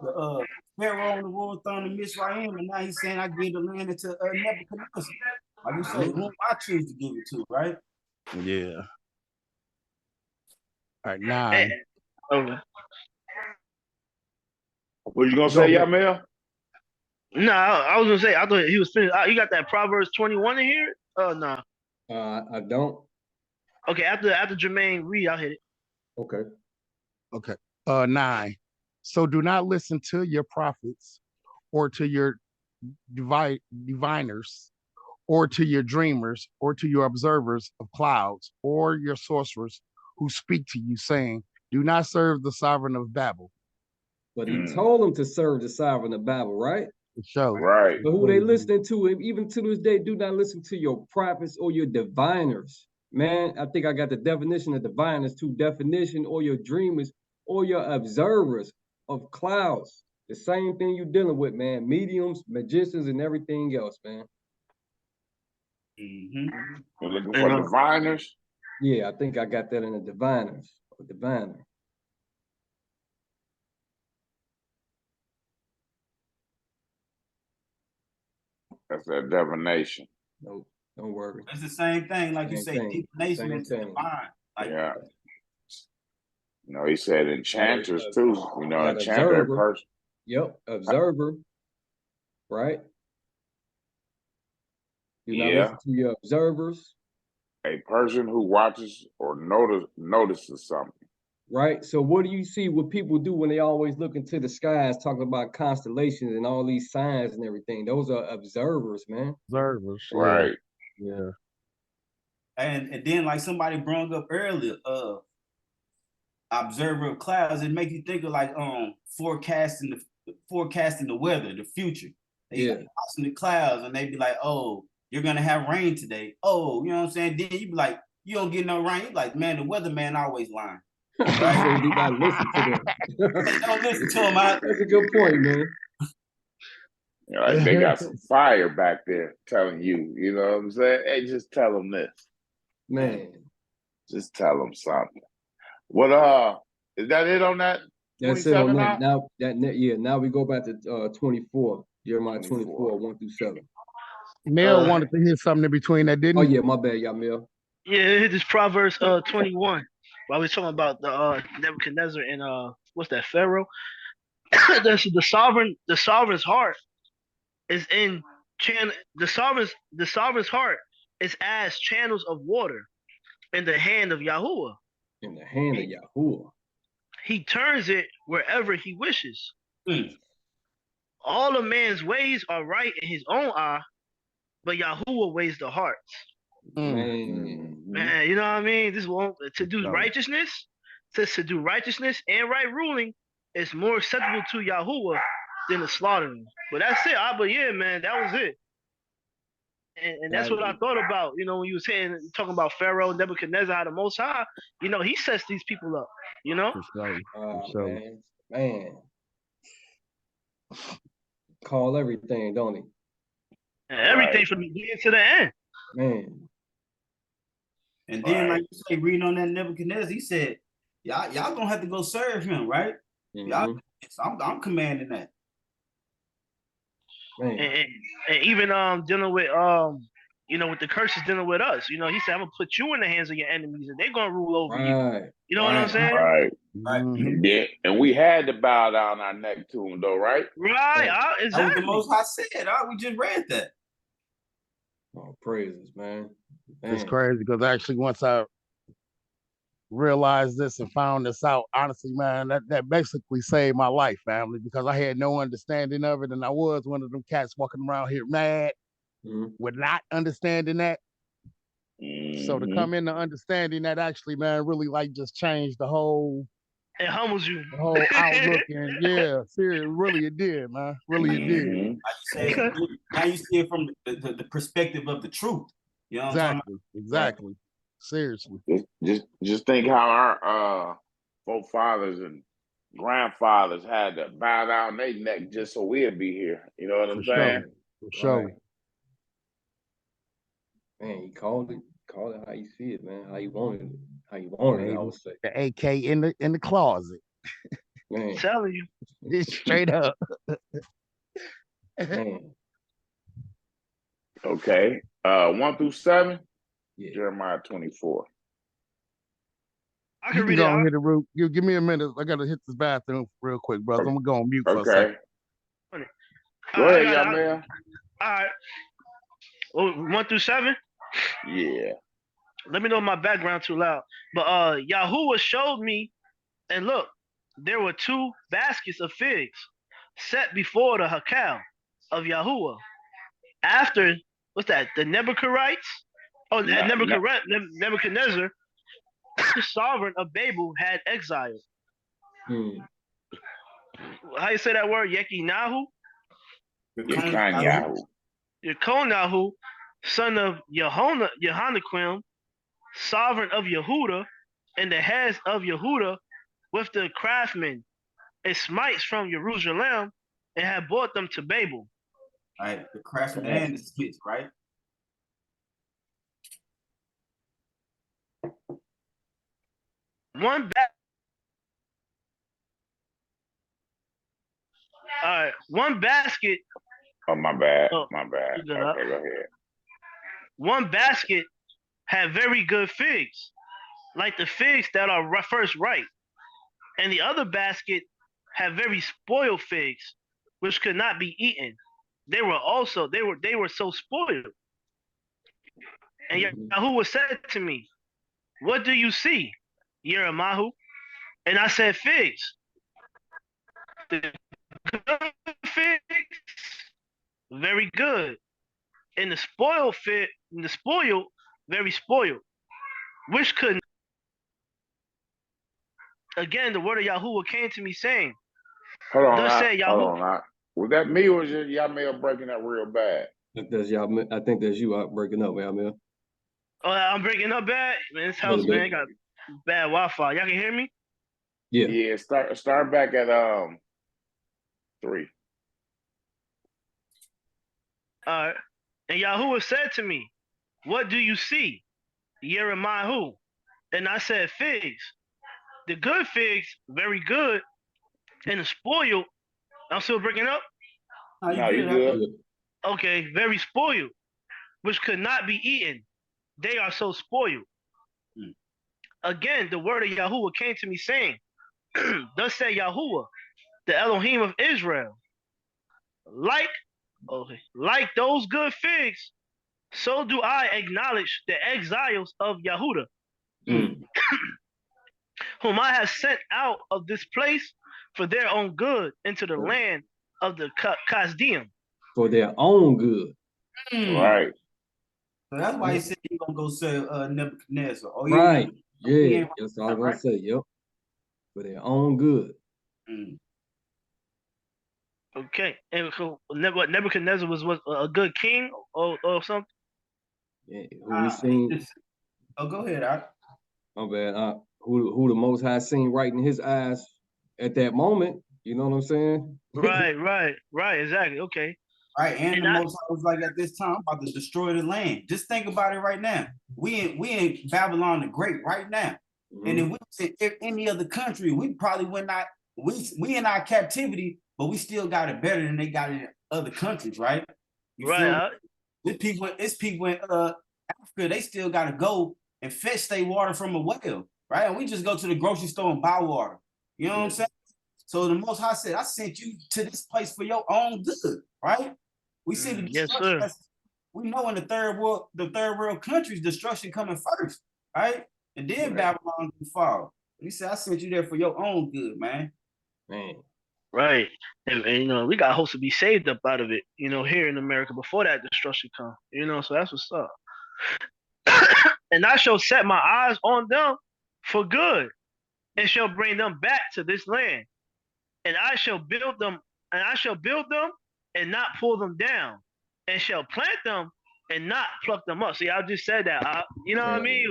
the Pharaoh on the royal throne in Mizraim, and now he's saying I give the land into Nebuchadnezzar. Like you say, whom I choose to give it to, right? Yeah. All right, 9. Okay. What you gonna say, Yamel? No, I was gonna say I thought he was finished. You got that Proverbs 21 in here? Oh no. I don't. Okay, after Jermaine read, I'll hit it. Okay. 9. So do not listen to your prophets or to your diviners or to your dreamers or to your observers of clouds or your sorcerers who speak to you saying, do not serve the sovereign of Babel. But he told them to serve the sovereign of Babel, right? Right. But who they listening to, even to this day, do not listen to your prophets or your diviners. Man, I think I got the definition of diviners too. Definition, or your dreamers or your observers of clouds. The same thing you're dealing with, man. Mediums, magicians, and everything else, man. You're looking for diviners? Yeah, I think I got that in the diviners. Or diviner. That's that divination. Nope, don't worry. It's the same thing, like you say, divination is divine. Like, yeah. You know, he said enchanters too. You know, enchanter person. Yep, observer. Right? Do not listen to your observers. A person who watches or notices something. Right. So what do you see what people do when they always look into the skies, talking about constellations and all these signs and everything? Those are observers, man. Observers. Right. Yeah. And then like somebody brought up earlier, observer of clouds, it makes you think of like forecasting the weather, the future. They watching the clouds and they be like, oh, you're gonna have rain today. Oh, you know what I'm saying? Then you be like, you don't get no rain. You be like, man, the weatherman always lying. Right? So you gotta listen to them. Don't listen to him out. That's a good point, man. You know, like they got some fire back there telling you, you know what I'm saying? Hey, just tell them this. Man. Just tell them something. What is that it on that? That's it on that. Now we go back to 24. Jeremiah 24, 1 through 7. Mel wanted to hear something in between that, didn't he? Oh yeah, my bad, y'all, Mel. Yeah, this Proverbs 21. While we're talking about the Nebuchadnezzar and what's that, Pharaoh? the sovereign's heart is in the sovereign's heart is as channels of water in the hand of Yahuwah. In the hand of Yahuwah. He turns it wherever he wishes. All a man's ways are right in his own eye, but Yahuwah weighs the hearts. Man, you know what I mean? This won't to do righteousness, to do righteousness and right ruling is more acceptable to Yahuwah than the slaughtering. But that's it. But yeah, man, that was it. And that's what I thought about, you know, when you were talking about Pharaoh, Nebuchadnezzar, how the Most High, you know, he sets these people up, you know? Man. Call everything, don't he? And everything from the beginning to the end. Man. And then, like you say, reading on that Nebuchadnezzar, he said, y'all gonna have to go serve him, right? Y'all, I'm commanding that. And even dealing with you know, with the curses dealing with us, you know, he said, I'm gonna put you in the hands of your enemies and they're gonna rule over you. You know what I'm saying? Right. Yeah, and we had to bow down our neck to him, though, right? Right. Exactly. That was the Most High said. We just read that. Oh, praises, man. It's crazy because actually once I realized this and found this out, honestly, man, that basically saved my life, family, because I had no understanding of it, and I was one of them cats walking around here mad with not understanding that. So to come into understanding that, actually, man, really like just changed the whole. It humbles you. The whole outlook, and yeah, seriously, really it did, man. Really it did. Like you say, now you see it from the perspective of the truth. You know what I'm talking about? Exactly. Seriously. Just think how our forefathers and grandfathers had to bow down their neck just so we'd be here. You know what I'm saying? For sure. Man, he called it how you see it, man. How you wanted it. How you wanted it, I would say. The AK in the closet. Man. I'm telling you. It's straight up. Man. Okay. 1 through 7. Yeah. Jeremiah 24. I can read it. Hit the root. Give me a minute. I gotta hit this bathroom real quick, bro. I'm gonna go on mute for a second. Go ahead, y'all, man. All right. Well, 1 through 7? Yeah. Let me know if my background too loud. But Yahuwah showed me, and look, there were 2 baskets of figs set before the Hakal of Yahuwah. After, what's that, the Nebuchadnezzar? Oh, Nebuchadnezzar, the sovereign of Babel, had exiled. How you say that word? Yekinahu? Yekonahu, son of Yehonaquim, sovereign of Yehuda, and the heads of Yehuda with the craftsmen and smites from Jerusalem, and had brought them to Babel. All right, the craftsmen and the smiths, right? One basket. Oh, my bad. My bad. Okay, go ahead. One basket had very good figs, like the figs that are first ripe, and the other basket had very spoiled figs, which could not be eaten. They were so spoiled. And Yahuwah said to me, "What do you see, Yeremahu?" And I said, "Figs." The good figs, very good. And the spoiled very spoiled. Which could again the word of Yahuwah came to me saying, Hold on. Was that me or was y'all may have breaking up real bad? That's y'all. I think that's you out breaking up, man. Oh, I'm breaking up bad. Man, this house, man, got bad Wi-Fi. Y'all can hear me? Yeah. Yeah. Start back at 3. All right. And Yahuwah said to me, "What do you see, Yeremiah?" And I said, "Figs. The good figs, very good, and the spoiled." I'm still breaking up. No, you good. Okay, very spoiled, which could not be eaten. They are so spoiled. Again, the word of Yahuwah came to me saying, "Thus said Yahuwah, the Elohim of Israel, like those good figs, so do I acknowledge the exiles of Yahudah, whom I have sent out of this place for their own good into the land of the Kasdim." For their own good. Right. So that's why he said he's gonna go serve Nebuchadnezzar. Oh, right. Yeah. That's all I was gonna say. Yep. For their own good. Okay. And so Nebuchadnezzar was a good king or something? Yeah. Who we seen? Oh, go ahead. My bad. Who the Most High seen right in his eyes at that moment? You know what I'm saying? Right. Exactly. Okay. Right, and the Most High was like, at this time, I'm about to destroy the land. Just think about it right now. We in Babylon the Great right now, and if we was in any other country, we probably would not. We in our captivity, but we still got it better than they got it in other countries, right? You feel? It's people in Africa. They still got to go and fetch their water from a well, right? And we just go to the grocery store and buy water. You know what I'm saying? So the Most High said, "I sent you to this place for your own good," right? We see the destruction. Yes, we know in the third world countries, destruction coming first, right? And then Babylon will fall. He said, "I sent you there for your own good, man." Right. And you know, we got hopes to be saved up out of it, you know, here in America before that destruction comes. You know, so that's what's up. And I shall set my eyes on them for good, and shall bring them back to this land. And I shall build them, and not pull them down, and shall plant them and not pluck them up. See, I just said that. You know what I mean?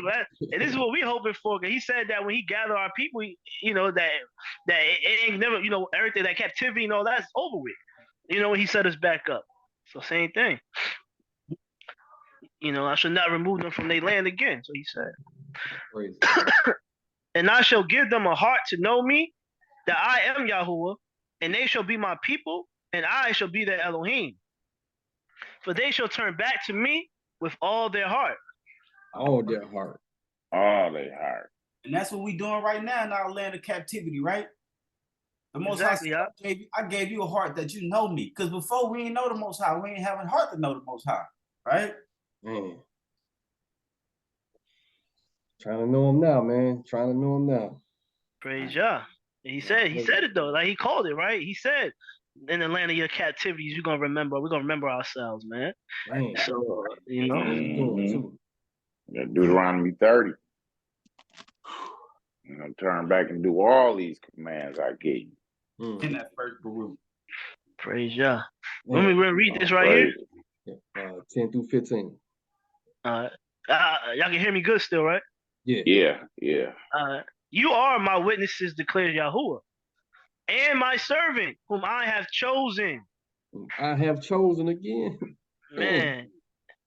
And this is what we hoping for. Cause he said that when he gathered our people, you know, that it ain't never, you know, everything, that captivity and all that's over with. You know, when he set us back up. So same thing. You know, I should not remove them from their land again. So he said. And I shall give them a heart to know me, that I am Yahuwah, and they shall be my people, and I shall be their Elohim. For they shall turn back to me with all their heart. All their heart. All their heart. And that's what we doing right now in our land of captivity, right? The Most High said, I gave you a heart that you know me. Because before we didn't know the Most High, we ain't having heart to know the Most High, right? Trying to know him now, man. Trying to know him now. Praise Yah. He said it though. Like he called it, right? He said, in the land of your captivities, we're gonna remember ourselves, man. So you know. Deuteronomy 30. You know, turn back and do all these commands I gave you. In that first Baruch. Praise Yah. Let me read this right here. 10 through 15. Y'all can hear me good still, right? Yeah. You are my witnesses, declares Yahuwah, and my servant, whom I have chosen. I have chosen again. Man,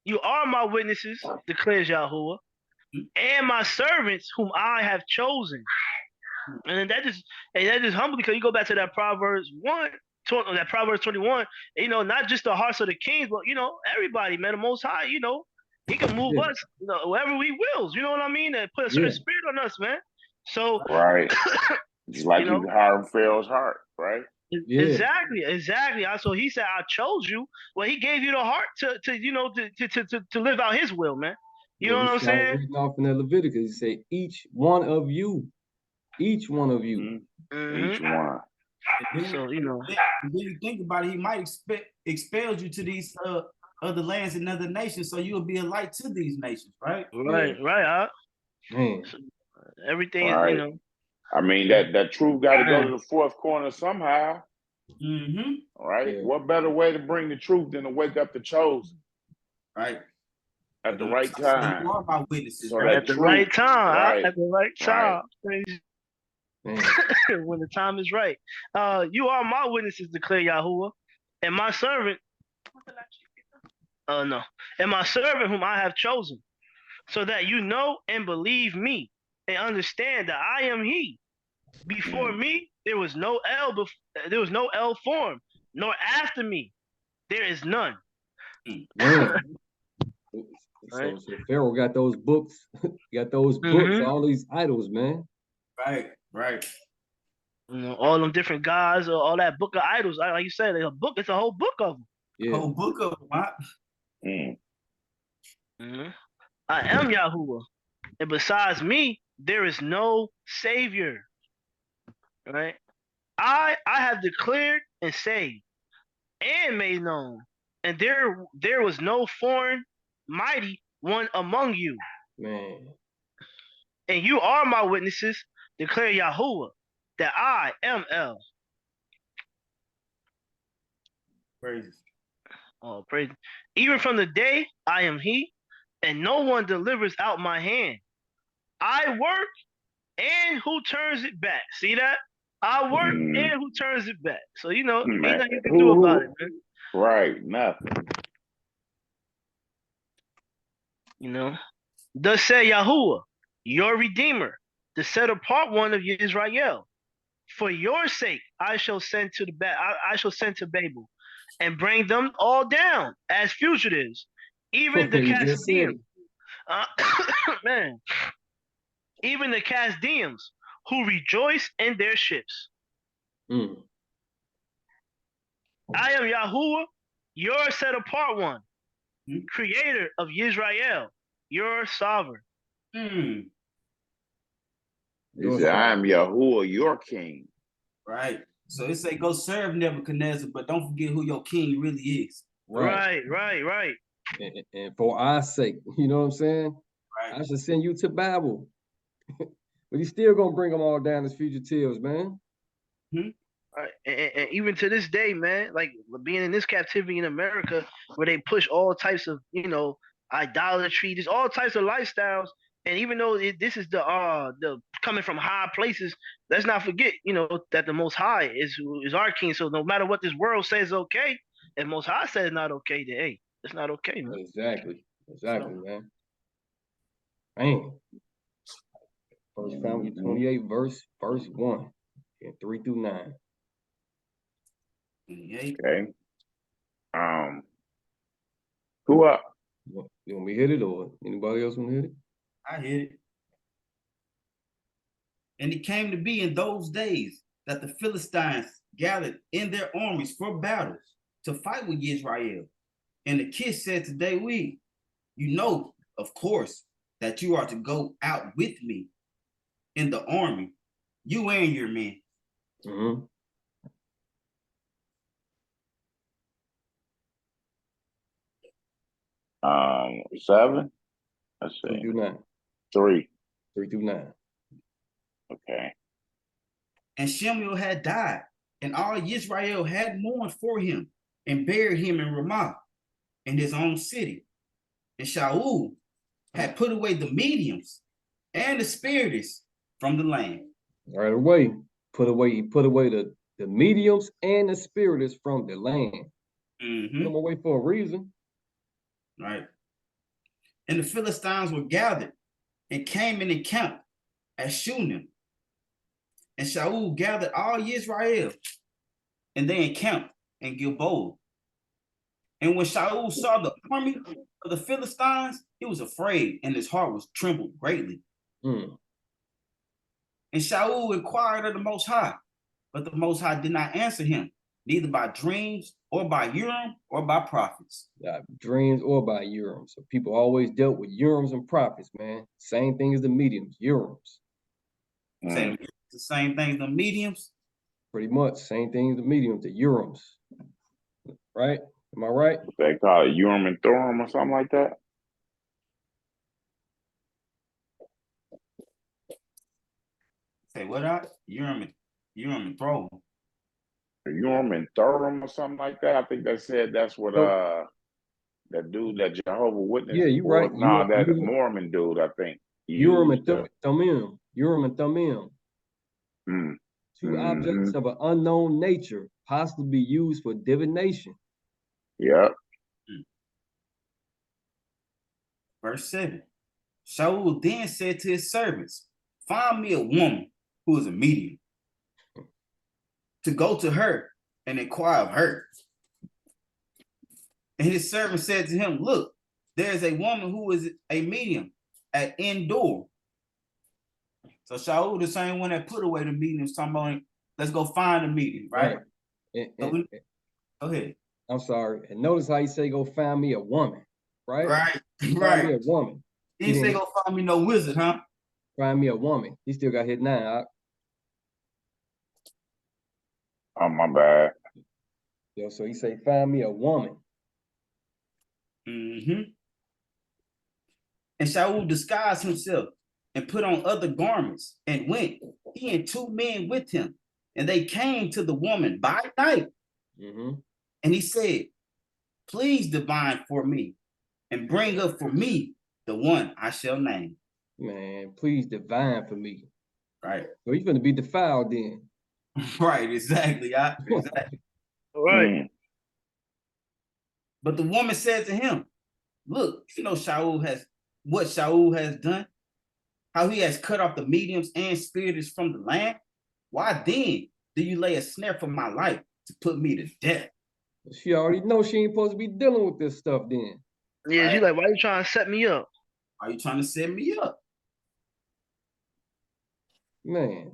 you are my witnesses, declares Yahuwah, and my servants, whom I have chosen. And that is humble, because you go back to that Proverbs 21, you know, not just the hearts of the kings, but, you know, everybody, man, the Most High, you know, he can move us, you know, wherever he wills, you know what I mean? And put a certain spirit on us, man. So, right. Just like you harden Pharaoh's heart, right? Exactly. So he said, I chose you. Well, he gave you the heart to you know, to live out his will, man. You know what I'm saying? Reading off in the Leviticus, he said, each one of you. Each one. So, you know, when you think about it, he might expel you to these other lands and other nations, so you'll be a light to these nations, right? Right. So everything is, you know. I mean, that truth got to go to the fourth corner somehow. Right? What better way to bring the truth than to wake up the chosen? Right. At the right So you time. are my witnesses, So right? At the right time. Right. At the right time. Man. When the time is right. You are my witnesses, declare Yahuwah, and my servant. No. And my servant whom I have chosen, so that you know and believe me, and understand that I am he. Before me, there was no L form, nor after me, there is none. Man. Right. So Pharaoh got those books, books, all these idols, man. Right. You know, all them different gods, or all that book of idols. Like you said, a book. It's a whole book of them. Yeah. Whole book of them. I am Yahuwah, and besides me, there is no savior. Right. I have declared and saved and made known, and there was no foreign mighty one among you. Man. And you are my witnesses, declare Yahuwah, that I am El. Praise. Oh, praise. Even from the day I am he, and no one delivers out my hand. I work, and who turns it back? See that? I work, and who turns it back? So, ain't nothing you can do about it, man. Right, nothing. Thus say Yahuwah, your Redeemer, the set apart one of Israel. For your sake, I shall send to Babel, and bring them all down as fugitives, even the Chaldeans. Man, even the Chaldeans who rejoice in their ships. I am Yahuwah, your set apart one, creator of Israel, your sovereign. He said, I am Yahuwah, your king. Right. So it say go serve Nebuchadnezzar, but don't forget who your king really is. Right. And for our sake, you know what I'm saying? Right. I should send you to Babel. But he's still gonna bring them all down as fugitives, man. And even to this day, man, like being in this captivity in America, where they push all types of, idolatry, there's all types of lifestyles. And even though this is the coming from high places, let's not forget, that the Most High is our King. So no matter what this world says, okay, if Most High says not okay, then hey, it's not okay, man. Exactly, man. Man. First Family 28, verse 1, and 3 through 9. Okay. Who up? You want me to hit it, or anybody else want to hit it? I hit it. And it came to be in those days that the Philistines gathered in their armies for battles to fight with Israel. And the kid said to David, you know, of course, that you are to go out with me in the army, you and your men. 7. Let's see. 3 through 9. 3 through 9. Okay. And Shemuel had died, and all Israel had mourned for him and buried him in Ramah, in his own city. And Shaul had put away the mediums and the spiritists from the land. Right away, he put away the mediums and the spiritists from the land. Put them away for a reason. Right. And the Philistines were gathered and came in and camped at Shunem. And Shaul gathered all Israel, and they encamped in Gilboa. And when Shaul saw the army of the Philistines, he was afraid, and his heart was trembled greatly. And Shaul inquired of the Most High, but the Most High did not answer him, neither by dreams or by Urim or by prophets. Dreams or by Urim. So people always dealt with Urims and prophets, man. Same thing as the mediums, Urims. Same, the same thing as the mediums? Pretty much, same thing as the mediums, the Urims. Right? Am I right? They call it Urim and Thummim or something like that? Say what out? Urim and Thummim. Urim and Thummim or something like that. I think they said that's what That dude, that Jehovah Witness, Yeah, you or right. no, that Mormon dude, I think. Urim Used and Thummim. Urim and Thummim. Two objects of an unknown nature, possibly used for divination. Yep. Verse 7. Shaul then said to his servants, find me a woman who is a medium, to go to her and inquire of her. And his servant said to him, look, there is a woman who is a medium at Endor. So Shaul, the same one that put away the medium, talking about, let's go find a medium, right? Go ahead. I'm sorry. And notice how he say, go find me a woman, right? Right. Find me a woman. He didn't say go find me no wizard, huh? Find me a woman. He still got hit 9. Oh, my bad. Yo, so he say, find me a woman. And Shaul disguised himself and put on other garments and went, he and 2 men with him. And they came to the woman by night. And he said, please divine for me and bring up for me the one I shall name. Man, please divine for me. Right. So he's going to be defiled then. Right, exactly. Exactly. Right. But the woman said to him, look, you know what Shaul has done, how he has cut off the mediums and spirits from the land. Why then do you lay a snare for my life to put me to death? She already knows she ain't supposed to be dealing with this stuff then. Yeah, she's like, why are you trying to set me up? Why are you trying to set me up? Man.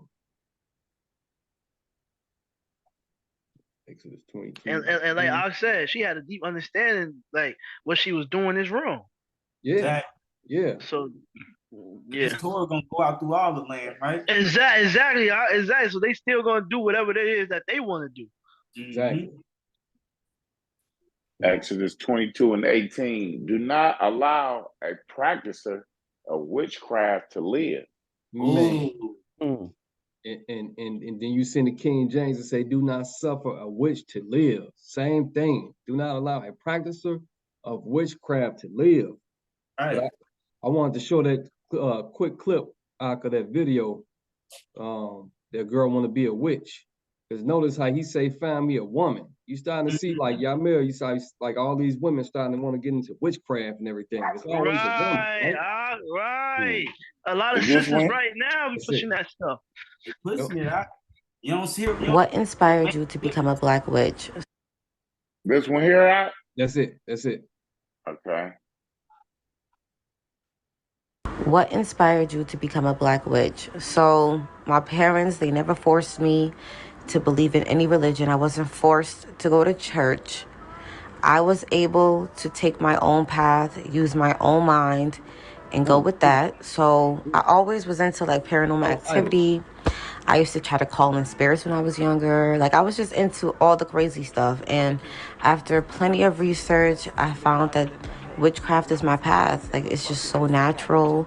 Exodus 22. And like I said, she had a deep understanding, like what she was doing is wrong. Yeah. Exactly. Yeah. So yeah, this Torah gonna go out through all the land, right? Exactly. So they still gonna do whatever it is that they want to do. Exactly. Exodus 22:18. Do not allow a practicer of witchcraft to live. Man. And then you send the King James and say, do not suffer a witch to live. Same thing. Do not allow a practicer of witchcraft to live. Right. I wanted to show that quick clip out of that video. That girl want to be a witch. Because notice how he say, find me a woman. You starting to see like Yamil, you saw like all these women starting to want to get into witchcraft and everything. It's always a woman, right? Right. A lot of sisters right now be pushing that stuff. Pushing it out. You don't see her. What inspired you to become a black witch? This one here, out? That's it. Okay. What inspired you to become a black witch? So my parents, they never forced me to believe in any religion. I wasn't forced to go to church. I was able to take my own path, use my own mind, and go with that. So I always was into like paranormal activity. I used to try to call in spirits when I was younger. Like I was just into all the crazy stuff. And after plenty of research, I found that witchcraft is my path. Like it's just so natural.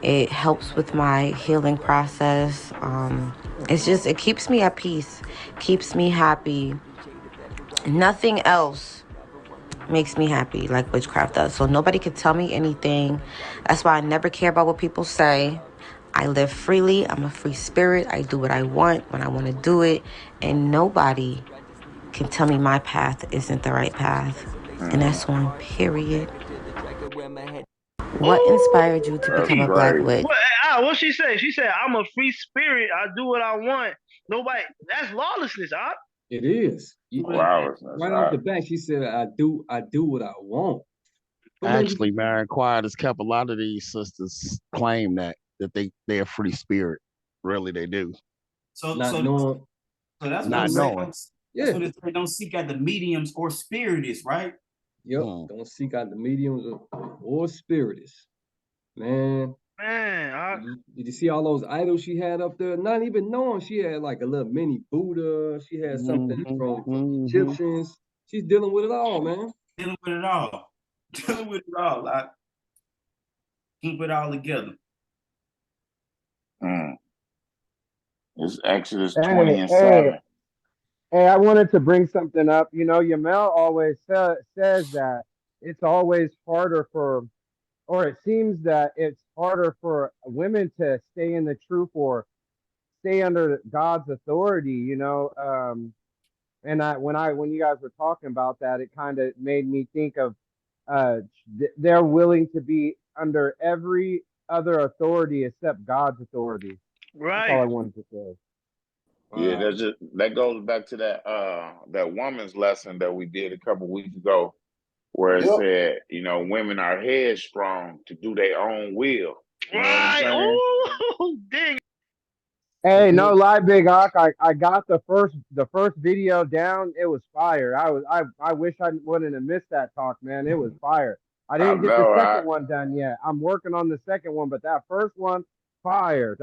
It helps with my healing process. It keeps me at peace, keeps me happy. Nothing else makes me happy like witchcraft does. So nobody can tell me anything. That's why I never care about what people say. I live freely. I'm a free spirit. I do what I want when I want to do it. And nobody can tell me my path isn't the right path. And that's one, period. What inspired you to become a black witch? What she say? She said, I'm a free spirit. I do what I want. Nobody, that's lawlessness, huh? It is. Right off the bat, she said, I do what I want. But actually, man, quiet as kept. A lot of these sisters claim that they're a free spirit. Really, they do. So that's not knowing. Yeah. So they don't seek out the mediums or spiritists, right? Yep. Don't seek out the mediums or spiritists. Man. Did you see all those idols she had up there? Not even knowing she had like a little mini Buddha. She had something from Egyptians. She's dealing with it all, man. Dealing with it all. Like keep it all together. It's Exodus 20:7. Hey, I wanted to bring something up. You know, Yamel always says that it's always harder for, or it seems that it's harder for women to stay in the truth or stay under God's authority, you know. And when you guys were talking about that, it kind of made me think of they're willing to be under every other authority except God's authority. Right. That's all I wanted to say. Yeah, that goes back to that woman's lesson that we did a couple weeks ago, where it said, you know, women are headstrong to do their own will. You know what I'm saying? Oh, dang. Hey, no lie, Big Ock. I got the first video down. It was fire. I wish I wouldn't have missed that talk, man. It was fire. I didn't get the second one done yet. I'm working on the second one, but that first one, fire.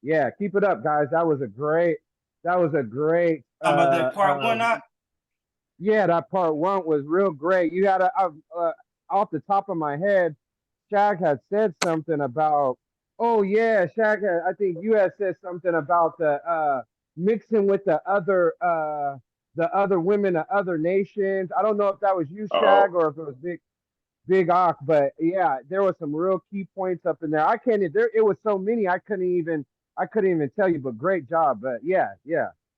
Yeah, keep it up, guys. That was a great. How about that part one? Yeah, that part one was real great. You had off the top of my head, Shaq had said something about. Oh yeah, Shaq. I think you had said something about the mixing with the other women of other nations. I don't know if that was you, Shaq, or if it was Big Ock, but yeah, there was some real key points up in there. It was so many I couldn't even tell you, but great job. But yeah,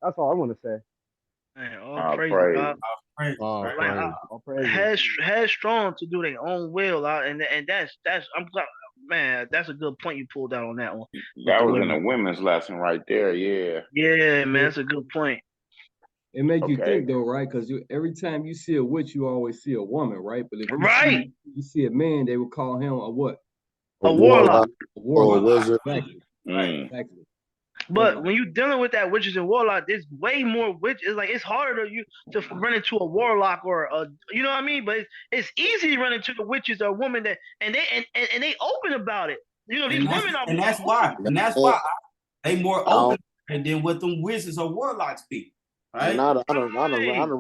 that's all I want to say. Man, all praise. All praise. Headstrong to do their own will, and that's I'm glad, man. That's a good point you pulled out on that one. That was in the women's lesson right there. Yeah. Yeah, man, that's a good point. It makes you think though, right? Because every time you see a witch, you always see a woman, right? But if you see a man, they would call him a what? A warlock. Or a wizard. Exactly. Exactly. But when you're dealing with that witches and warlock, there's way more witches. Like it's harder to run into a warlock or a, you know what I mean? But it's easy to run into the witches or a woman that and they open about it. You know, these women are, and that's why they more open than what them wizards or warlocks be. Right? And I done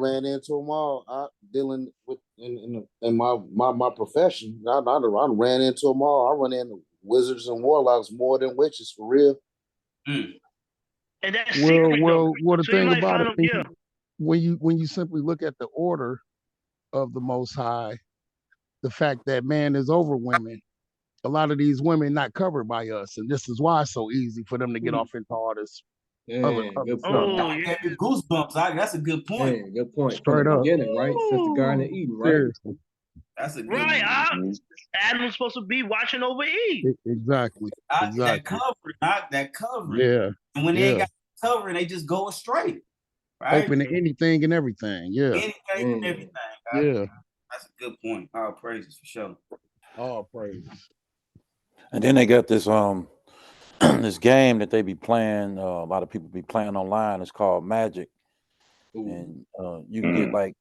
ran into them all. Dealing with in my profession. I done ran into them all. I run into wizards and warlocks more than witches, for real. And that's well, the so thing about it, when you simply look at the order of the Most High, the fact that man is over women, a lot of these women not covered by us, and this is why it's so easy for them to get off into all this. Good point. Goosebumps. That's a good point. Man, good point. Straight up. Beginning, right? Since the Garden of Eden, right? Seriously. That's a good right. Adam's supposed to be watching over Eve. Exactly. That covering. Yeah. And when they ain't got covering, they just go astray. Right? Open to anything and everything. Yeah. Anything and everything. Yeah. That's a good point. All praises for sure. All praises. And then they got this this game that they be playing. A lot of people be playing online. It's called Magic. Ooh. And you can get like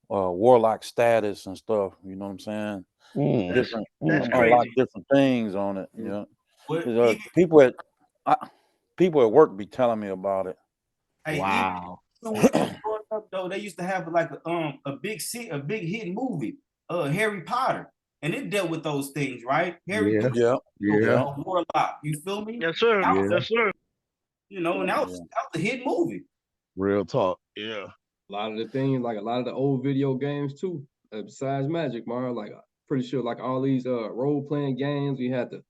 warlock status and stuff. You know what I'm saying? Different, that's a lot of different things on it. You know, people at work be telling me about it. Hey, wow. Though they used to have like a big hit movie, Harry Potter, and it dealt with those things, right? Harry Potter, warlock. You feel me? Yes, sir. Yes, sir. You know, and that was a hit movie. Real talk. Yeah. A lot of the things, like a lot of the old video games too, besides Magic, Mario, like pretty sure like all these role-playing games, you had to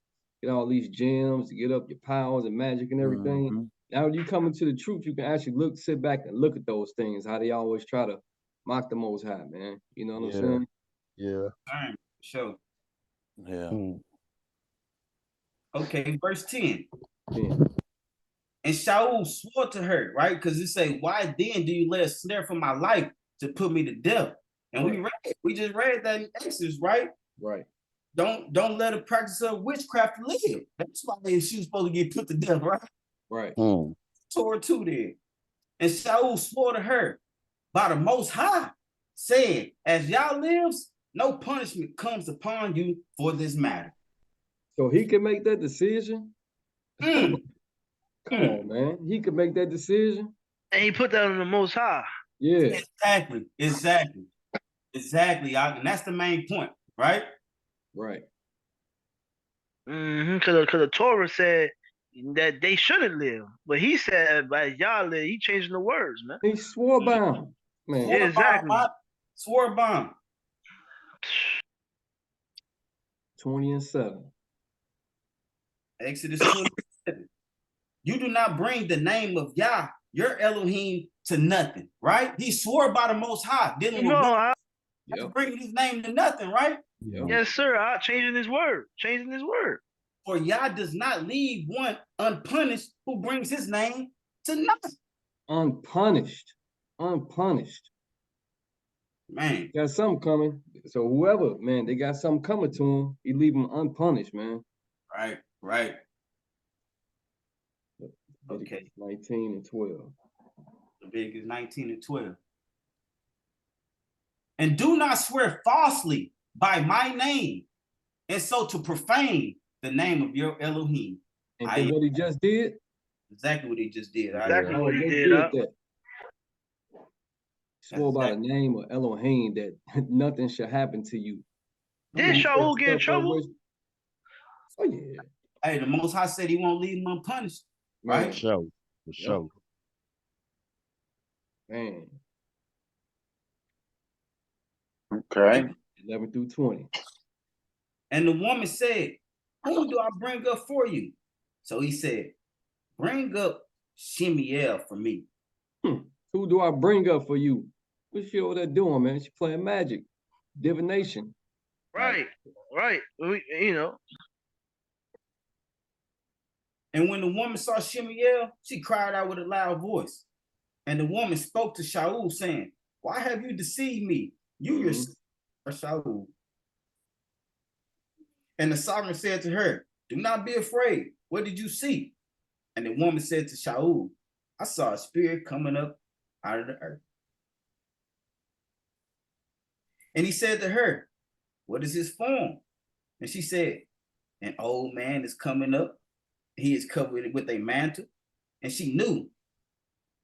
get all these gems to get up your powers and magic and everything. Mm-hmm. Now when you come into the truth, you can actually sit back and look at those things, how they always try to mock the Most High, man. You know what I'm saying? Yeah. Sure. Yeah. Okay, verse 10. And Shaul swore to her, right? Because it say, why then do you lay a snare for my life to put me to death? And we just read that in Exodus, right? Right. Don't let a practice of witchcraft live. That's why she was supposed to get put to death, right? Right. Torah 2 there. And Shaul swore to her by the Most High, saying, as Yah lives, no punishment comes upon you for this matter. So he can make that decision? Come on, man. He could make that decision. And he put that on the Most High. Yeah. Exactly. And that's the main point, right? Right. Because the Torah said that they shouldn't live. But he said, by Yah live, he changing the words, man. He swore by him. Man. Yeah, exactly. Swore by him. 20:7. Exodus 27. You do not bring the name of Yah, your Elohim, to nothing, right? He swore by the Most High, dealing with women. Yep. Bringing his name to nothing, right? Yep. Yes, sir. Changing his word. Changing his word. For Yah does not leave one unpunished who brings his name to nothing. Unpunished. Unpunished. Man. Got something coming. So whoever, man, they got something coming to him. He leave him unpunished, man. Right, right. Okay. 19 and 12. Leviticus 19 and 12. And do not swear falsely by my name, and so to profane the name of your Elohim. And then what he just did? Exactly what he just did. Exactly what he did. That. Swore by the name of Elohim that nothing shall happen to you. Did Shaul get in trouble? Oh yeah. Hey, the Most High said he won't leave him unpunished. Right? For sure. Man. Okay. 11 through 20. And the woman said, whom do I bring up for you? So he said, bring up Shemiel for me. Who do I bring up for you? What's she over there doing, man? She playing magic, divination. Right. You know. And when the woman saw Shemiel, she cried out with a loud voice. And the woman spoke to Shaul, saying, why have you deceived me? You yourself are Shaul. And the sovereign said to her, do not be afraid. What did you see? And the woman said to Shaul, I saw a spirit coming up out of the earth. And he said to her, what is his form? And she said, an old man is coming up. He is covered with a mantle. And she knew,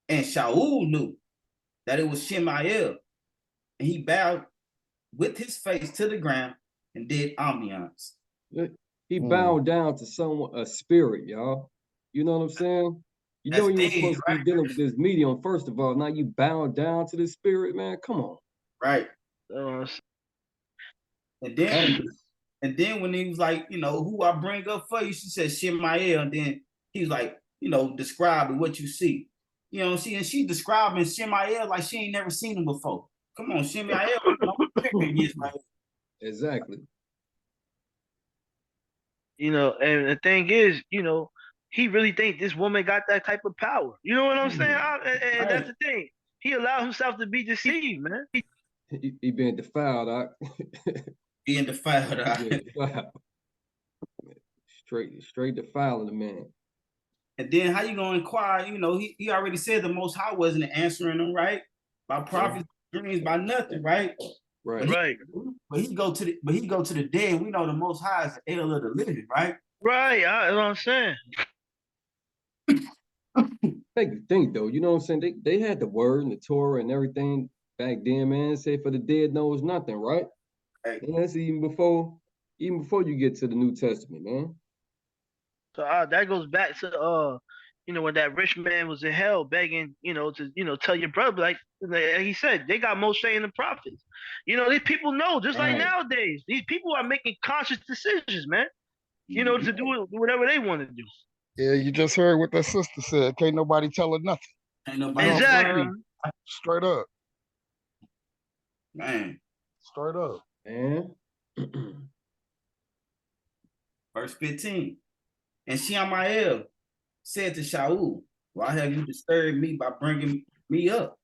and Shaul knew that it was Shemiel. And he bowed with his face to the ground and did ambiance. He bowed down to someone, a spirit, y'all. You know what I'm saying? You know you're supposed to be dealing with this medium, first of all. Now you bow down to this spirit, man. Come on. Right. And then when he was like, you know, who I bring up for you, she said Shemiel. And then he was like, you know, describe what you see. You know, and she describing Shemiel like she ain't never seen him before. Come on, Shemiel. Exactly. You know, and the thing is, you know, he really think this woman got that type of power. You know what I'm saying? And that's the thing. He allowed himself to be deceived, man. He being defiled, Being defiled, Straight defiling the man. And then how you gonna inquire? You know, he already said the Most High wasn't answering them, right? By prophets, dreams, by nothing, right? Right. But he go to the dead. We know the Most High is the El of the living, right? Right. That's what I'm saying. Think though, you know what I'm saying? They had the word and the Torah and everything back then, man. Say for the dead knows nothing, right? And that's even before you get to the New Testament, man. So that goes back to you know, when that rich man was in hell begging, you know, to, you know, tell your brother, like he said, they got Moshe and the prophets. You know, these people know, just like nowadays, these people are making conscious decisions, man. You know, to do whatever they want to do. Yeah, you just heard what that sister said. Can't nobody tell her nothing. Ain't nobody exactly. Straight up. Man. Straight up. Man. Verse 15. And Shemiel said to Shaul, why have you disturbed me by bringing me up?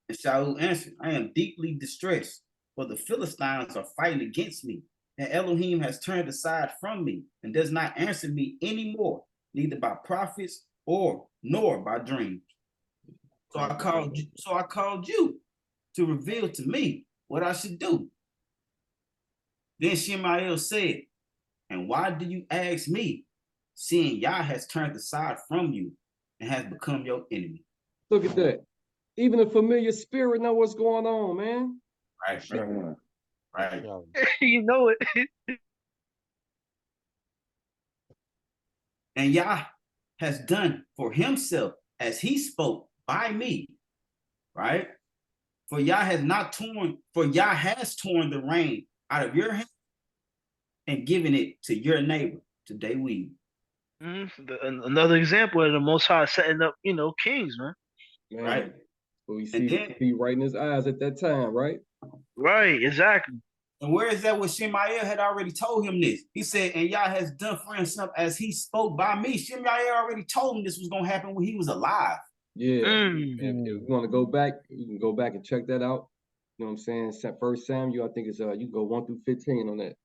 And Shaul answered, I am deeply distressed, for the Philistines are fighting against me, and Elohim has turned aside from me and does not answer me anymore, neither by prophets nor by dreams. So I called you to reveal to me what I should do. Then Shemiel said, and why do you ask me, seeing Yah has turned aside from you and has become your enemy? Look at that. Even a familiar spirit know what's going on, man. Right. You know it. And Yah has done for himself as he spoke by me, right? For Yah has torn the rain out of your hand and given it to your neighbor. Today we. Another example of the Most High setting up, kings, man. Right. But we see right in his eyes at that time, right? Right, exactly. And where is that what Shemaiah had already told him this? He said, and Yah has done for himself as he spoke by me. Shemaiah already told him this was going to happen when he was alive. Yeah. If you want to go back, you can go back and check that out. You know what I'm saying? First Samuel, I think it's you can go 1 through 15 on that.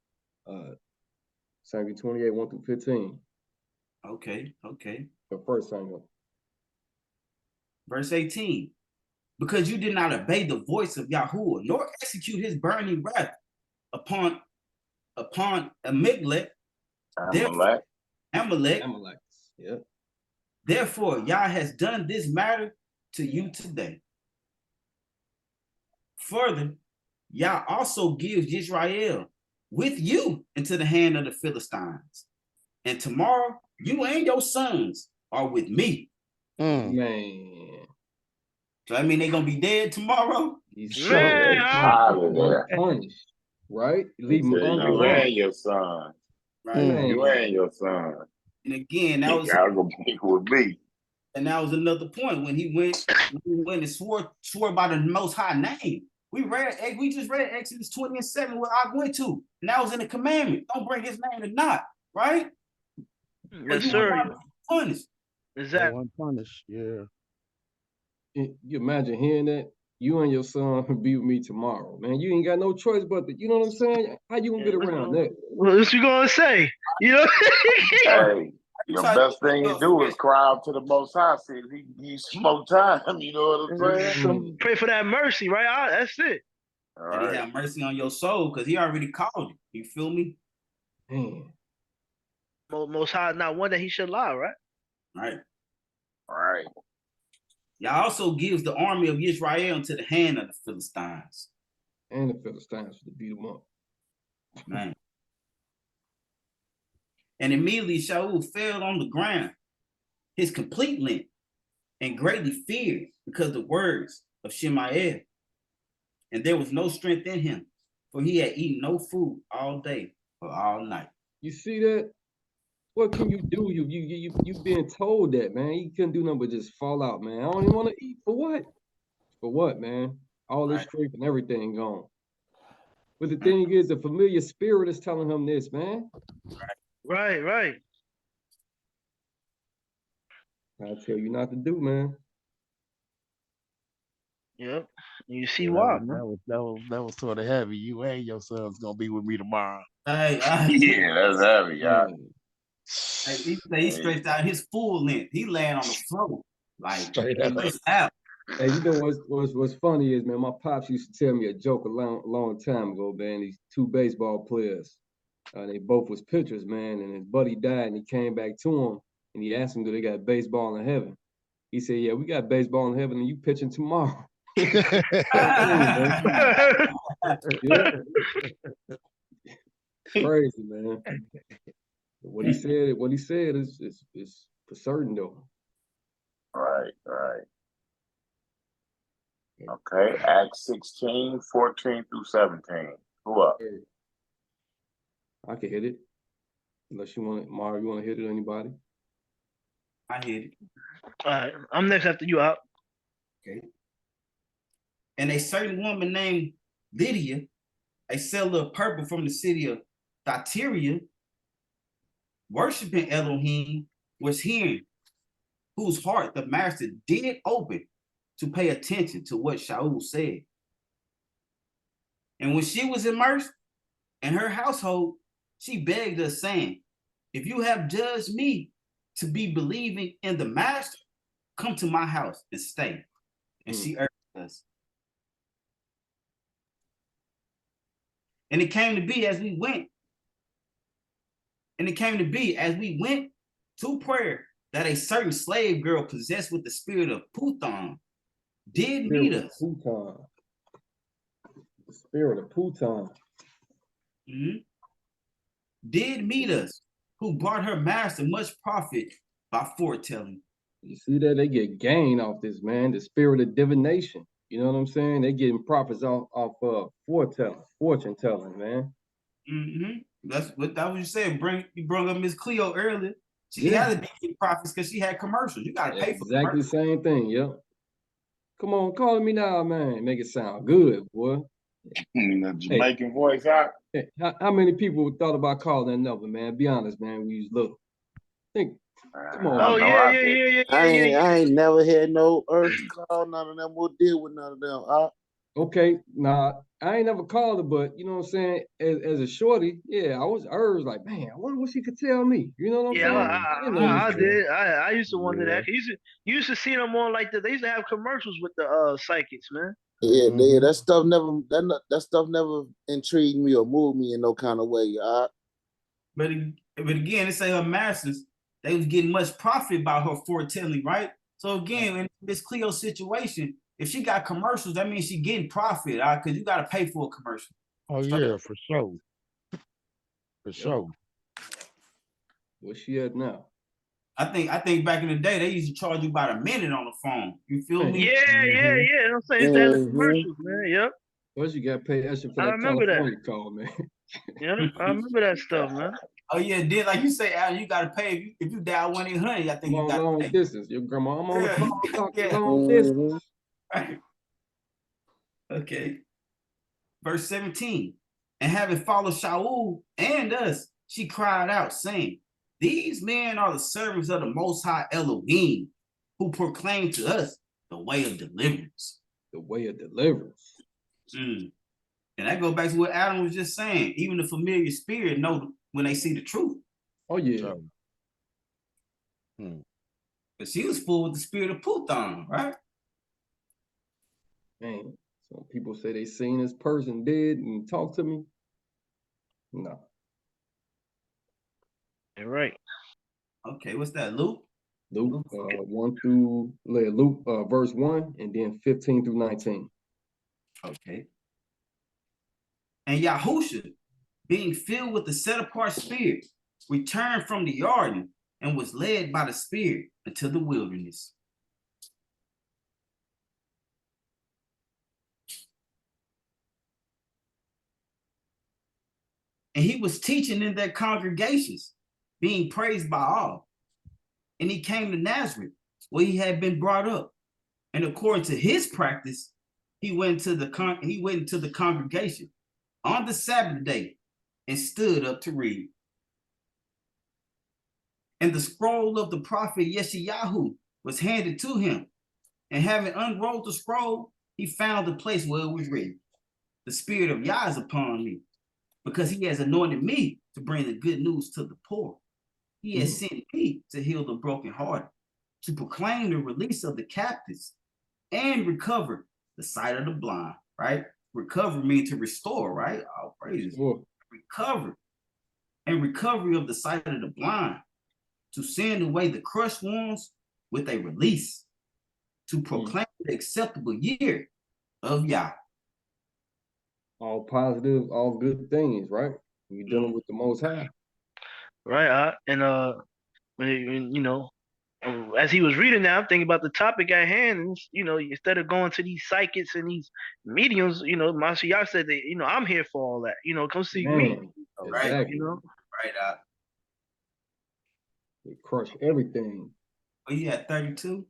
Samuel 28, 1 through 15. Okay. The first Samuel. Verse 18. Because you did not obey the voice of Yahuwah, nor execute his burning wrath upon Amalek. Yep. Therefore, Yah has done this matter to you today. Further, Yah also gives Israel with you into the hand of the Philistines. And tomorrow, you and your sons are with me. Man. So I mean they're gonna be dead tomorrow. Punished, right? Leave them you and your son. Right. You and your son. And again, that was y'all gonna pick with me. And that was another point when he went and swore by the Most High name. We just read Exodus 20 and 7 where I went to, and that was in the commandment. Don't bring his name to naught, right? Yes, sir. Punished. Exactly. Unpunished, yeah. You imagine hearing that? You and your son be with me tomorrow, man. You ain't got no choice but to, you know what I'm saying? How you gonna get around that? What you gonna say? Hey, the best thing to do is cry out to the Most High. See, he smoke time. You know what I'm saying? Pray for that mercy, right? That's it. All right. And he have mercy on your soul because he already called you. You feel me? Man. Most High, not one that he should lie, right? Right. Yah also gives the army of Israel into the hand of the Philistines. And the Philistines to beat them up. Man. And immediately Shaul fell on the ground, his complete length, and greatly feared because of the words of Shemaiah. And there was no strength in him, for he had eaten no food all day or all night. You see that? What can you do? You being told that, man. You couldn't do nothing but just fall out, man. I don't even want to eat. For what? For what, man? All this strength and everything gone. But the thing is, the familiar spirit is telling him this, man. Right. I tell you not to do, man. Yep. You see why, man. That was sort of heavy. You and your son's gonna be with me tomorrow. Yeah, that's heavy, y'all. He stretched out his full length. He laying on the floor like out. Hey, you know what's funny is, man, my pops used to tell me a joke a long time ago, man. These two baseball players, they both was pitchers, man, and his buddy died, and he came back to him, and he asked him, do they got baseball in heaven? He said, yeah, we got baseball in heaven, and you pitching tomorrow. Yeah. Crazy, man. What he said is for certain though. Right. Okay, Acts 16, 14 through 17. Who up? I can hit it. Unless you want it, Mario, you want to hit it, anybody? I hit it. All right, I'm next after you out. Okay. And a certain woman named Lydia, a seller of purple from the city of Thyatira, worshiping Elohim, was hearing, whose heart the master did open to pay attention to what Shaul said. And when she was immersed in her household, she begged us, saying, if you have judged me to be believing in the master, come to my house and stay. And she urged us. And it came to be as we went to prayer that a certain slave girl possessed with the spirit of Putan did meet us. The spirit of Putan. Did meet us, who brought her master much profit by foretelling. You see that? They get gain off this, man. The spirit of divination. You know what I'm saying? They getting profits off fortune telling, man. That's what you said. You brought up Miss Cleo earlier. She Yeah. had to be getting profits because she had commercials. You got to pay for Exactly commercials. same thing. Yep. Come on, call me now, man. Make it sound good, boy. The Jamaican voice out. Hey, how many people thought about calling that number, man? Be honest, man. We was little. Come on. Oh Man. yeah. I ain't never had no urge to call none of them or deal with none of them. Okay, nah, I ain't never called her, but you know what I'm saying? As a shorty, yeah, I was urged like, man, I wonder what she could tell me. You know what I'm Yeah, saying? I didn't know I this shit. did. I used to wonder Yeah. that. You used to see them on like they used to have commercials with the psychics, man. Yeah, that stuff never intrigued me or moved me in no kind of way. But again, they say her masters, they was getting much profit by her foretelling, right? So again, in this Cleo situation, if she got commercials, that means she getting profit, because you got to pay for a commercial. Oh yeah, for sure. For sure. Where's she at now? I think back in the day they used to charge you about a minute on the phone. You feel me? Yeah. I'm saying it's the commercials, man. Yep. Plus you got to pay extra for I that remember California call, man. Yeah, I remember that stuff, man. Oh yeah, then like you say, Al, you gotta pay if you dial 1-800. I think you got long to pay. distance. Your grandma, I'm on the call, doctor, Yeah. long distance. Right. Okay. Verse 17. And having followed Shaul and us, she cried out, saying, these men are the servants of the Most High Elohim, who proclaim to us the way of deliverance. The way of deliverance. And that goes back to what Adam was just saying. Even the familiar spirit know when they see the truth. Oh yeah. But she was full with the spirit of Puthon, right? Man, some people say they seen this person dead and talk to me. No. You're right. Okay, what's that, Luke? Luke verse 1 and then 15 through 19. Okay. And Yahusha, being filled with the set-apart spirit, returned from the Jordan and was led by the Spirit into the wilderness. And he was teaching in their congregations, being praised by all. And he came to Nazareth, where he had been brought up. And according to his practice, he went into the congregation on the Sabbath day and stood up to read. And the scroll of the prophet Yeshayahu was handed to him. And having unrolled the scroll, he found the place where it was written, the Spirit of Yah is upon me, because he has anointed me to bring the good news to the poor. He has sent me to heal the brokenhearted, to proclaim the release of the captives, and recover the sight of the blind, right? Recover means to restore, right? All praises. Recover. And recovery of the sight of the blind, to send away the crushed ones with a release, to proclaim the acceptable year of Yah. All positive, all good things, right? You're dealing with the Most High. Right. When you know, as he was reading that, I'm thinking about the topic at hand. And, you know, instead of going to these psychics and these mediums, you know, Mashiach said that, you know, I'm here for all that. You know, come seek me. Exactly. You know, right. They crush everything. Oh, you had 32?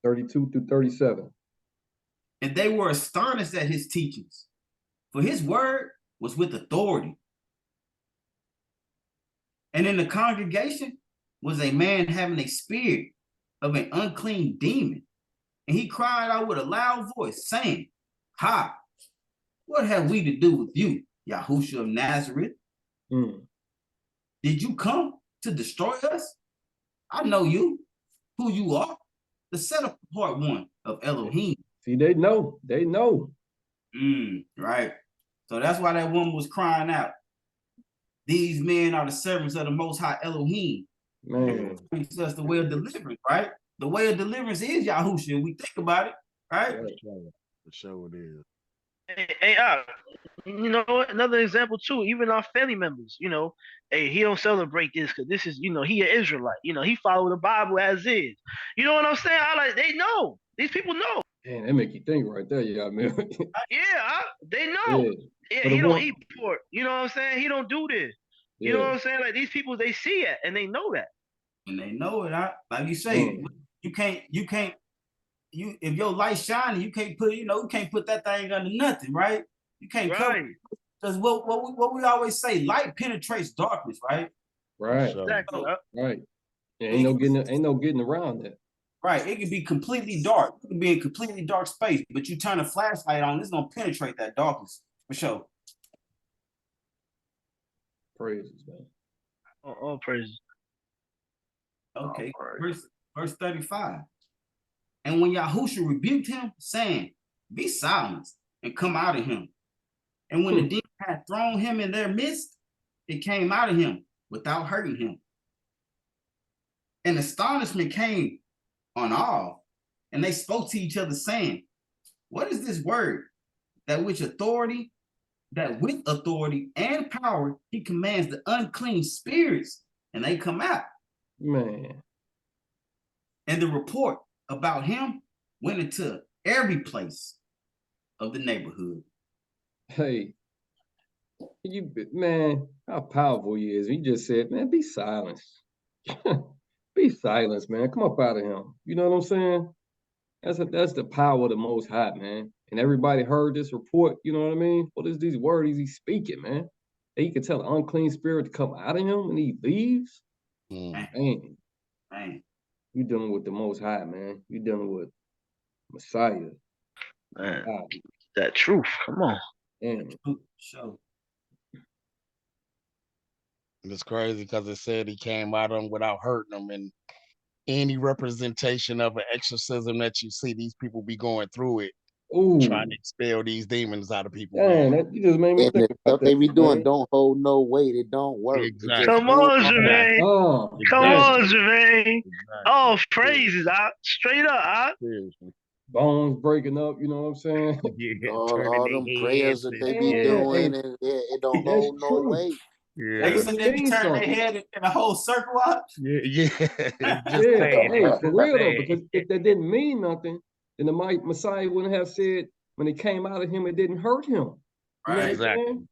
32 through 37. And they were astonished at his teachings, for his word was with authority. And in the congregation was a man having a spirit of an unclean demon. And he cried out with a loud voice, saying, Ha, what have we to do with you, Yahusha of Nazareth? Did you come to destroy us? I know you, who you are, the set-apart one of Elohim. See, they know. Right. So that's why that woman was crying out. These men are the servants of the Most High Elohim. Man. That's the way of deliverance, right? The way of deliverance is Yahusha. We think about it, right? For sure it is. Hey, you know, another example too. Even our family members, you know, hey, he don't celebrate this because this is, you know, he an Israelite. You know, he follow the Bible as is. You know what I'm saying? They know. These people know. Man, that make you think right there, yeah, man. They know. Yeah, But he it don't won't. eat pork. You know what I'm saying? He don't do this. You know Yeah, what I'm saying? Like these people, they see it and they know that. And they know it. Like you say, man. you can't if your light's shining, you can't put that thing under nothing, right? You can't cover Right. because what we always say, light penetrates darkness, right? Right, Exactly. So, right. Yeah, it ain't no getting around that. right. It can be completely dark. It can be in completely dark space, but you turn a flashlight on, it's gonna penetrate that darkness for sure. Praises, man. All praises. Okay, verse 35. And when Yahusha rebuked him, saying, "Be silent and come out of him." And when the demon had thrown him in their midst, it came out of him without hurting him. And astonishment came on all, and they spoke to each other, saying, "What is this word that with authority and power he commands the unclean spirits, and they come out?" Man. And the report about him went into every place of the neighborhood. Hey, man, how powerful he is. He just said, man, be silent. Be silent, man. Come up out of him. You know what I'm saying? That's the power of the Most High, man. And everybody heard this report. You know what I mean? What is these words he's speaking, man? That he can tell an unclean spirit to come out of him and he leaves. Man, you dealing with the Most High, man. You dealing with Messiah. Man, that truth. Come on. Man. Show. It's crazy because it said he came out of them without hurting them, and any representation of an exorcism that you see, these people be going through it, trying to expel these demons out of people, man. That, you just made me And think the about stuff they that, be doing man. don't hold no weight. It don't work. Exactly. Come on, Jermaine. Oh, Come on, exactly. Jermaine. Oh, praises. Straight up. Seriously. Bones breaking up, you know what I'm saying? Yeah, all them prayers that they be Yeah, doing, hey, and it don't that's hold no true. weight. They Hey, said let me they tell be you turning their something. head in a whole circle up. Yeah. Just Yeah, saying. hey, for real though, Saying. because if that didn't mean nothing, then the Messiah wouldn't have said when it came out of him, it didn't hurt him. You know what I'm saying?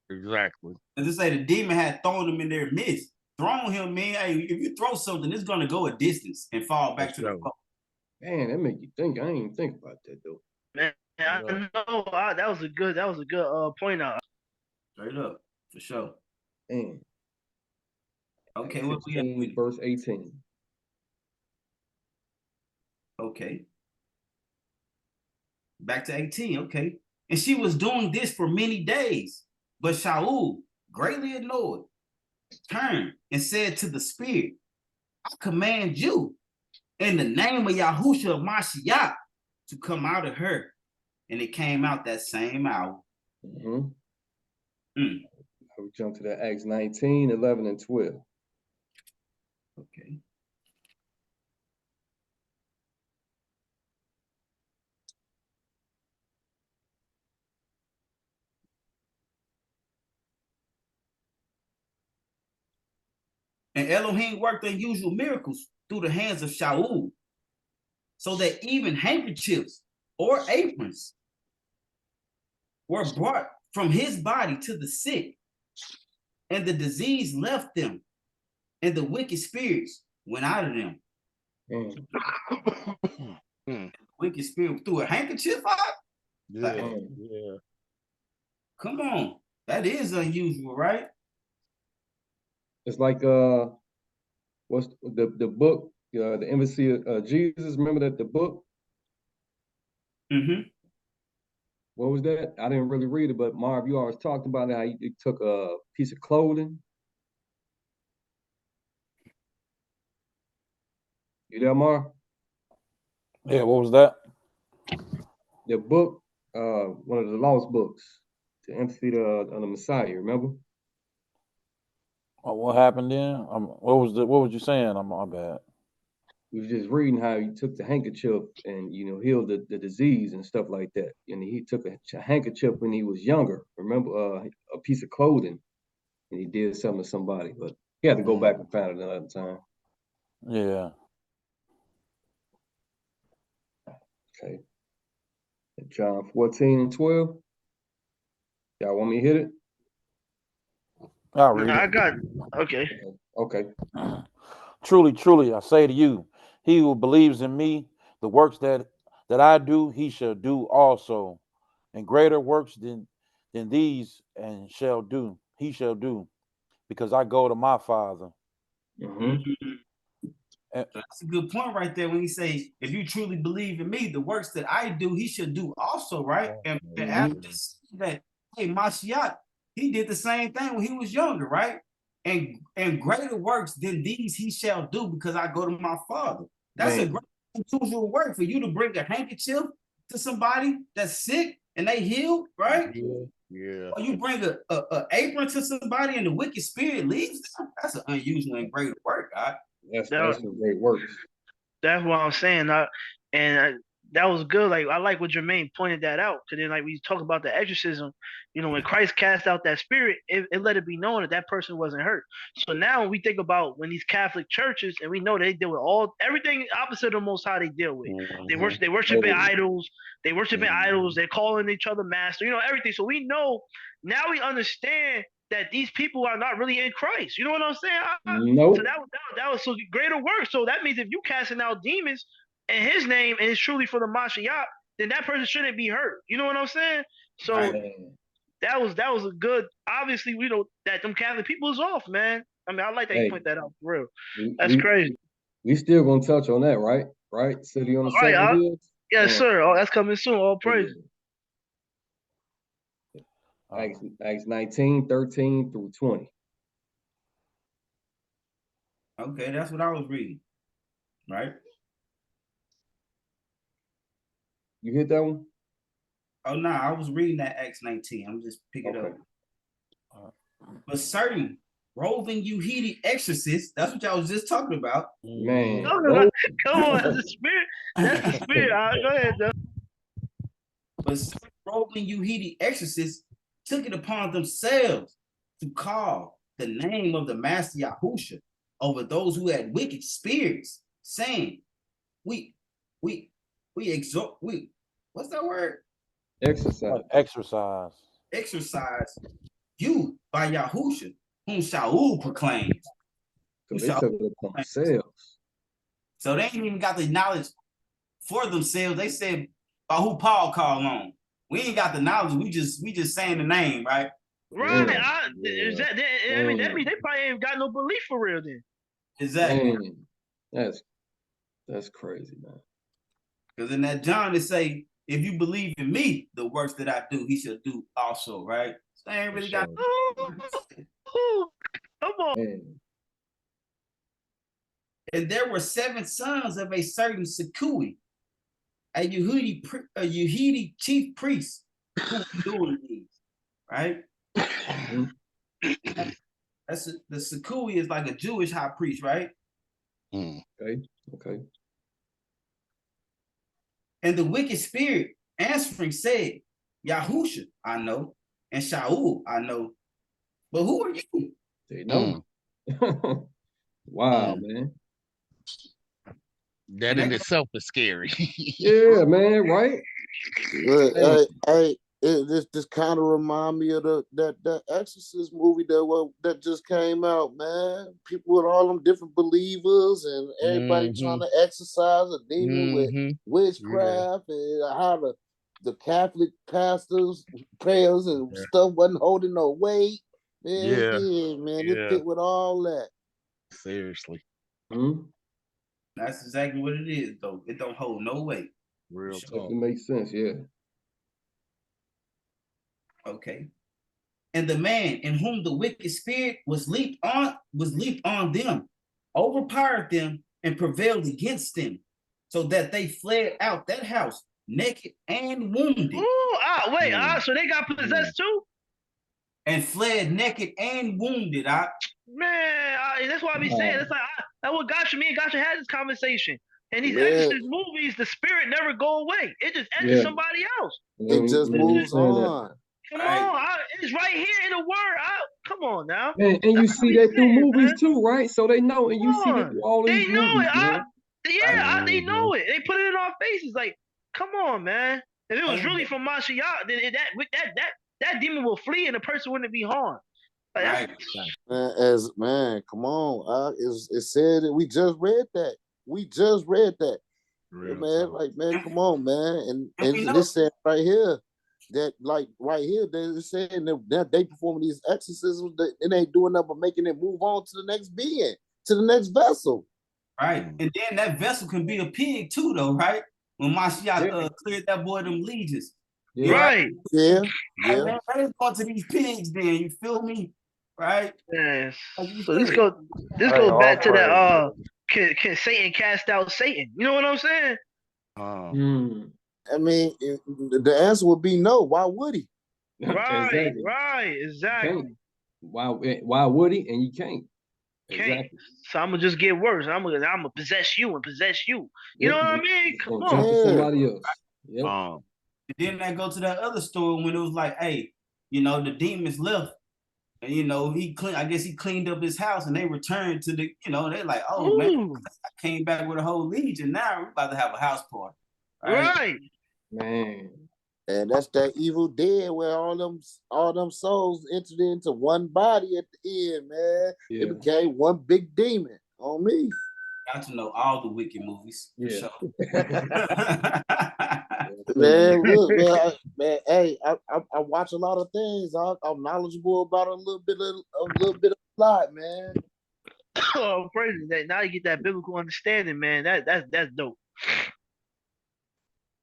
Exactly. As they say, the demon had thrown him in their midst. Thrown him, man. Hey, if you throw something, it's gonna go a distance and fall back to the floor. Man, that make you think. I ain't even think about that though. Man, I know. That was a good point out. Straight up, for sure. Man. Okay, what we have? Verse 18. Okay. Back to 18, okay. And she was doing this for many days. But Shaul, greatly annoyed, turned and said to the spirit, "I command you in the name of Yahushua of Mashiach to come out of her." And it came out that same hour. Mm-hmm. We jump to the Acts 19, 11, and 12. Okay. And Elohim worked unusual miracles through the hands of Shaul, so that even handkerchiefs or aprons were brought from his body to the sick, and the disease left them, and the wicked spirits went out of them. Wicked spirit threw a handkerchief out? Yeah. Come on. That is unusual, right? It's like what's the book, the Embassy of Jesus. Remember that the book? Mm-hmm. What was that? I didn't really read it, but Marv, you always talked about how you took a piece of clothing. You there, Marv? Yeah, what was that? The book, one of the lost books, the Embassy of the Messiah. Remember? Oh, what happened then? What was you saying? I'm my bad. We was just reading how he took the handkerchief and healed the disease and stuff like that. And he took a handkerchief when he was younger. Remember, a piece of clothing, and he did something to somebody. But he had to go back and find it another time. Yeah. Okay. John 14 and 12. Y'all want me to hit it? I'll read I it. got okay. Okay. Truly, truly, I say to you, he who believes in me, the works that I do, he shall do also, and greater works than these, and he shall do, because I go to my Father. That's a good point right there when he says, if you truly believe in me, the works that I do, he should do also, right? And after this, that, hey, Mashiach, he did the same thing when he was younger, right? And greater works than these he shall do, because I go to my Father. That's a great unusual work for you to bring a handkerchief to somebody that's sick and they heal, right? Yeah. Or you bring a apron to somebody and the wicked spirit leaves them. That's an unusual and great work, God. That's some great works. That's what I'm saying. That was good. Like I like what Jermaine pointed that out. Because then, like we talk about the exorcism, you know, when Christ cast out that spirit, it let it be known that that person wasn't hurt. So now when we think about when these Catholic churches, and we know they deal with everything opposite of the Most High they deal with. They worshiping idols. They worshiping idols. They're calling each other master. You know, everything. So we know now, we understand that these people are not really in Christ. You know what I'm saying? Nope. So that was so greater work. So that means if you casting out demons in his name and it's truly for the Mashiach, then that person shouldn't be hurt. You know what I'm saying? So that was a good. Obviously, we know that them Catholic people is off, man. I mean, I like that you point that out for real. That's crazy. We still gonna touch on that, right? Right? City on the seven hills. Yes, sir. Oh, that's coming soon. All praise. Acts 19, 13 through 20. Okay, that's what I was reading. Right? You hit that one? Oh, no, I was reading that Acts 19. I'm just picking it up. But certain roving Yehudi exorcists, that's what y'all was just talking about. Man. Come on, that's the spirit. That's the spirit. All right, go ahead, though. But certain roving Yehudi exorcists took it upon themselves to call the name of the Master Yahusha over those who had wicked spirits, saying, we exhort, what's that word? Exercise you by Yahusha, whom Shaul proclaims. So they took it upon themselves. So they ain't even got the knowledge for themselves. They said by who Paul called on. We ain't got the knowledge. We just saying the name, right? Right. I mean, that means they probably ain't got no belief for real then. Exactly. Man. That's crazy, man. Because in that John, it say, if you believe in me, the works that I do, he shall do also, right? So they ain't really got. Come on. Man. And there were 7 sons of a certain Sekui, a Yehudi chief priest, who were doing these, right? That's the Sekui is like a Jewish high priest, right? Okay. And the wicked spirit answering said, Yahusha, I know, and Shaul, I know, but who are you? They know. Wow, man. That in itself is scary. Yeah, man, right? This kind of remind me of that Exorcist movie that just came out, man. People with all them different believers and everybody trying to exorcise a demon with witchcraft and how the Catholic pastors' prayers and stuff wasn't holding no weight. Man, it fit with all that. Seriously. That's exactly what it is, though. It don't hold no weight. Real talk. It makes sense, yeah. Okay. And the man in whom the wicked spirit was leaped on them, overpowered them, and prevailed against them, so that they fled out that house naked and wounded. So they got possessed too? And fled naked and wounded. Man, that's what I be saying. It's like that's what me and Gotcha had this conversation. And these Exorcist movies, the spirit never go away. It just enters somebody else. It just moves on. Come on, it's right here in the word. Come on now. And you see that through movies too, right? So they know, and you see it through all these movies, man. They know it. They put it in our faces. Like, come on, man. If it was really from Mashiach, then that demon will flee and the person wouldn't be harmed. Like, Right. Man, come on. It said that we just read that. We just read that. Real man, talk. like, man, come on, man. And we And know- this said right here that, like, right here, they're saying that they performing these exorcisms, it ain't doing nothing but making it move on to the next being, to the next vessel. Right. And then that vessel can be a pig too, though, right? When Mashiach cleared that boy them legions. Yeah. Right. Yeah. Like, man, let us go to these pigs then, you feel me? Right? Yes. Like you So this said. goes back to that can Satan cast out Satan? You know what I'm saying? I mean, the answer would be no. Why would he? Right, exactly. Why would he? And you can't. Exactly. So I'm gonna just get worse. I'm gonna possess you and possess you. You know what I mean? Come on. Jump to somebody else. Yep. And then that go to that other story when it was like, hey, you know, the demons left. And you know, I guess he cleaned up his house and they returned to the, you know, they like, oh man, I came back with a whole legion. Now we're about to have a house party. Right. Man. And that's that evil dead where all them souls entered into one body at the end, man. Yeah. It became one big demon on me. Got to know all the wicked movies. For sure. Man, look, man, hey, I watch a lot of things. I'm knowledgeable about a little bit of a lot, man. Oh, crazy! That now you get that biblical understanding, man. That's dope.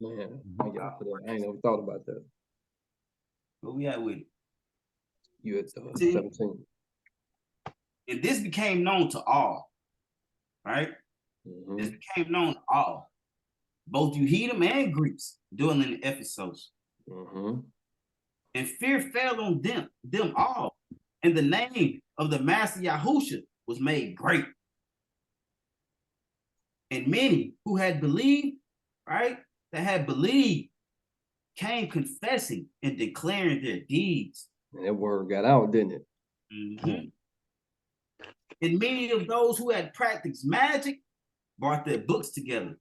Man, thank y'all for that. I ain't never thought about that. Where we at with it? You at 17. And this became known to all, right? Mm-hmm. This became known to all, both Yuhidim and Greeks, dwelling in Ephesus. Mm-hmm. And fear fell on them all. And the name of the Master Yahusha was made great. And many who had believed, right, that had believed, came confessing and declaring their deeds. And that word got out, didn't it? Mm-hmm. And many of those who had practiced magic brought their books together,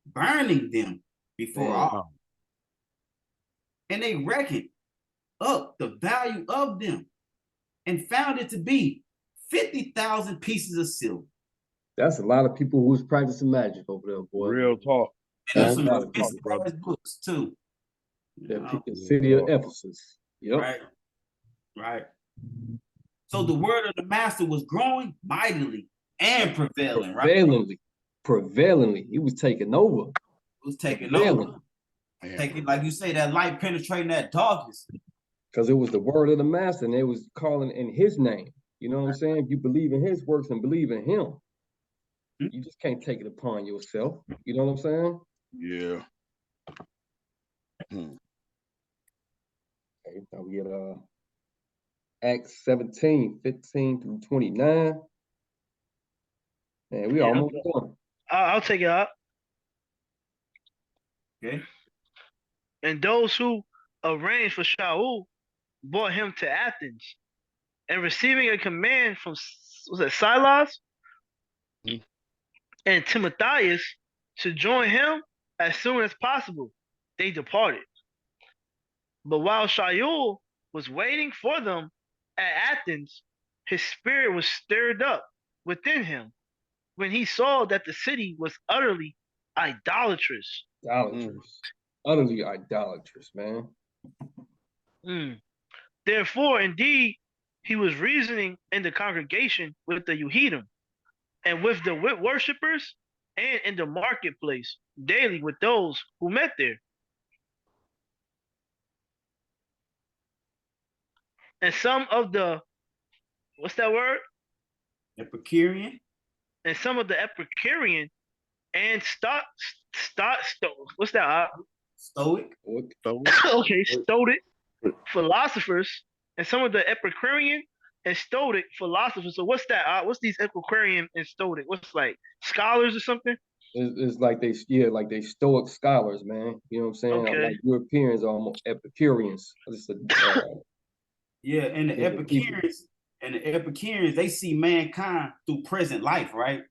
burning them before all. And they reckoned up the value of them and found it to be 50,000 pieces of silver. That's a lot of people who was practicing magic over there, boy. Real talk. And there's some expensive books too. That the city of Ephesus. Yep. Right. So the word of the master was growing mightily and prevailing, right? Prevailingly. He was taking over. It was taking over. Taking, like you say, that light penetrating that darkness. Because it was the word of the master, and they was calling in his name. You know what I'm saying? If you believe in his works and believe in him, you just can't take it upon yourself. You know what I'm saying? Yeah. Okay, now we get Acts 17, 15 through 29. And we almost done. I'll take it up. Okay. And those who arranged for Shaul brought him to Athens, and receiving a command from Silas and Timotheus to join him as soon as possible, they departed. But while Shaul was waiting for them at Athens, his spirit was stirred up within him when he saw that the city was utterly idolatrous. Utterly idolatrous, man. Therefore, indeed, he was reasoning in the congregation with the Yuhidim and with the worshippers, and in the marketplace daily with those who met there. And some of the, what's that word? Epicurean. And some of the Epicurean and what's that? Stoic. Okay, Stoic philosophers, and some of the Epicurean and Stoic philosophers. So what's that? What's these Epicurean and Stoic? What's like scholars or something? It's like they Stoic scholars, man. You know what I'm saying? Okay. Like Europeans are almost Epicureans. Yeah, and the Epicureans, they see mankind through present life, right?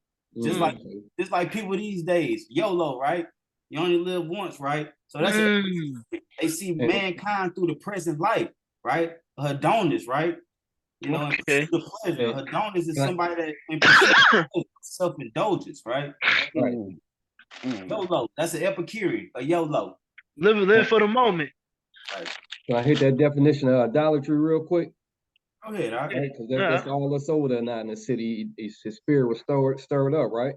Just like people these days, YOLO, right? You only live once, right? So that's they see mankind through the present life, right? Hedonist, right? You know, in pursuit of pleasure. Hedonist is somebody that in pursuit of self-indulgence, right? Right. YOLO. That's an Epicurean, a YOLO. Live for the moment. Right. Can I hit that definition of idolatry real quick? Go ahead, all right? Because that's all that's over there now in the city. His spirit was stirred up, right?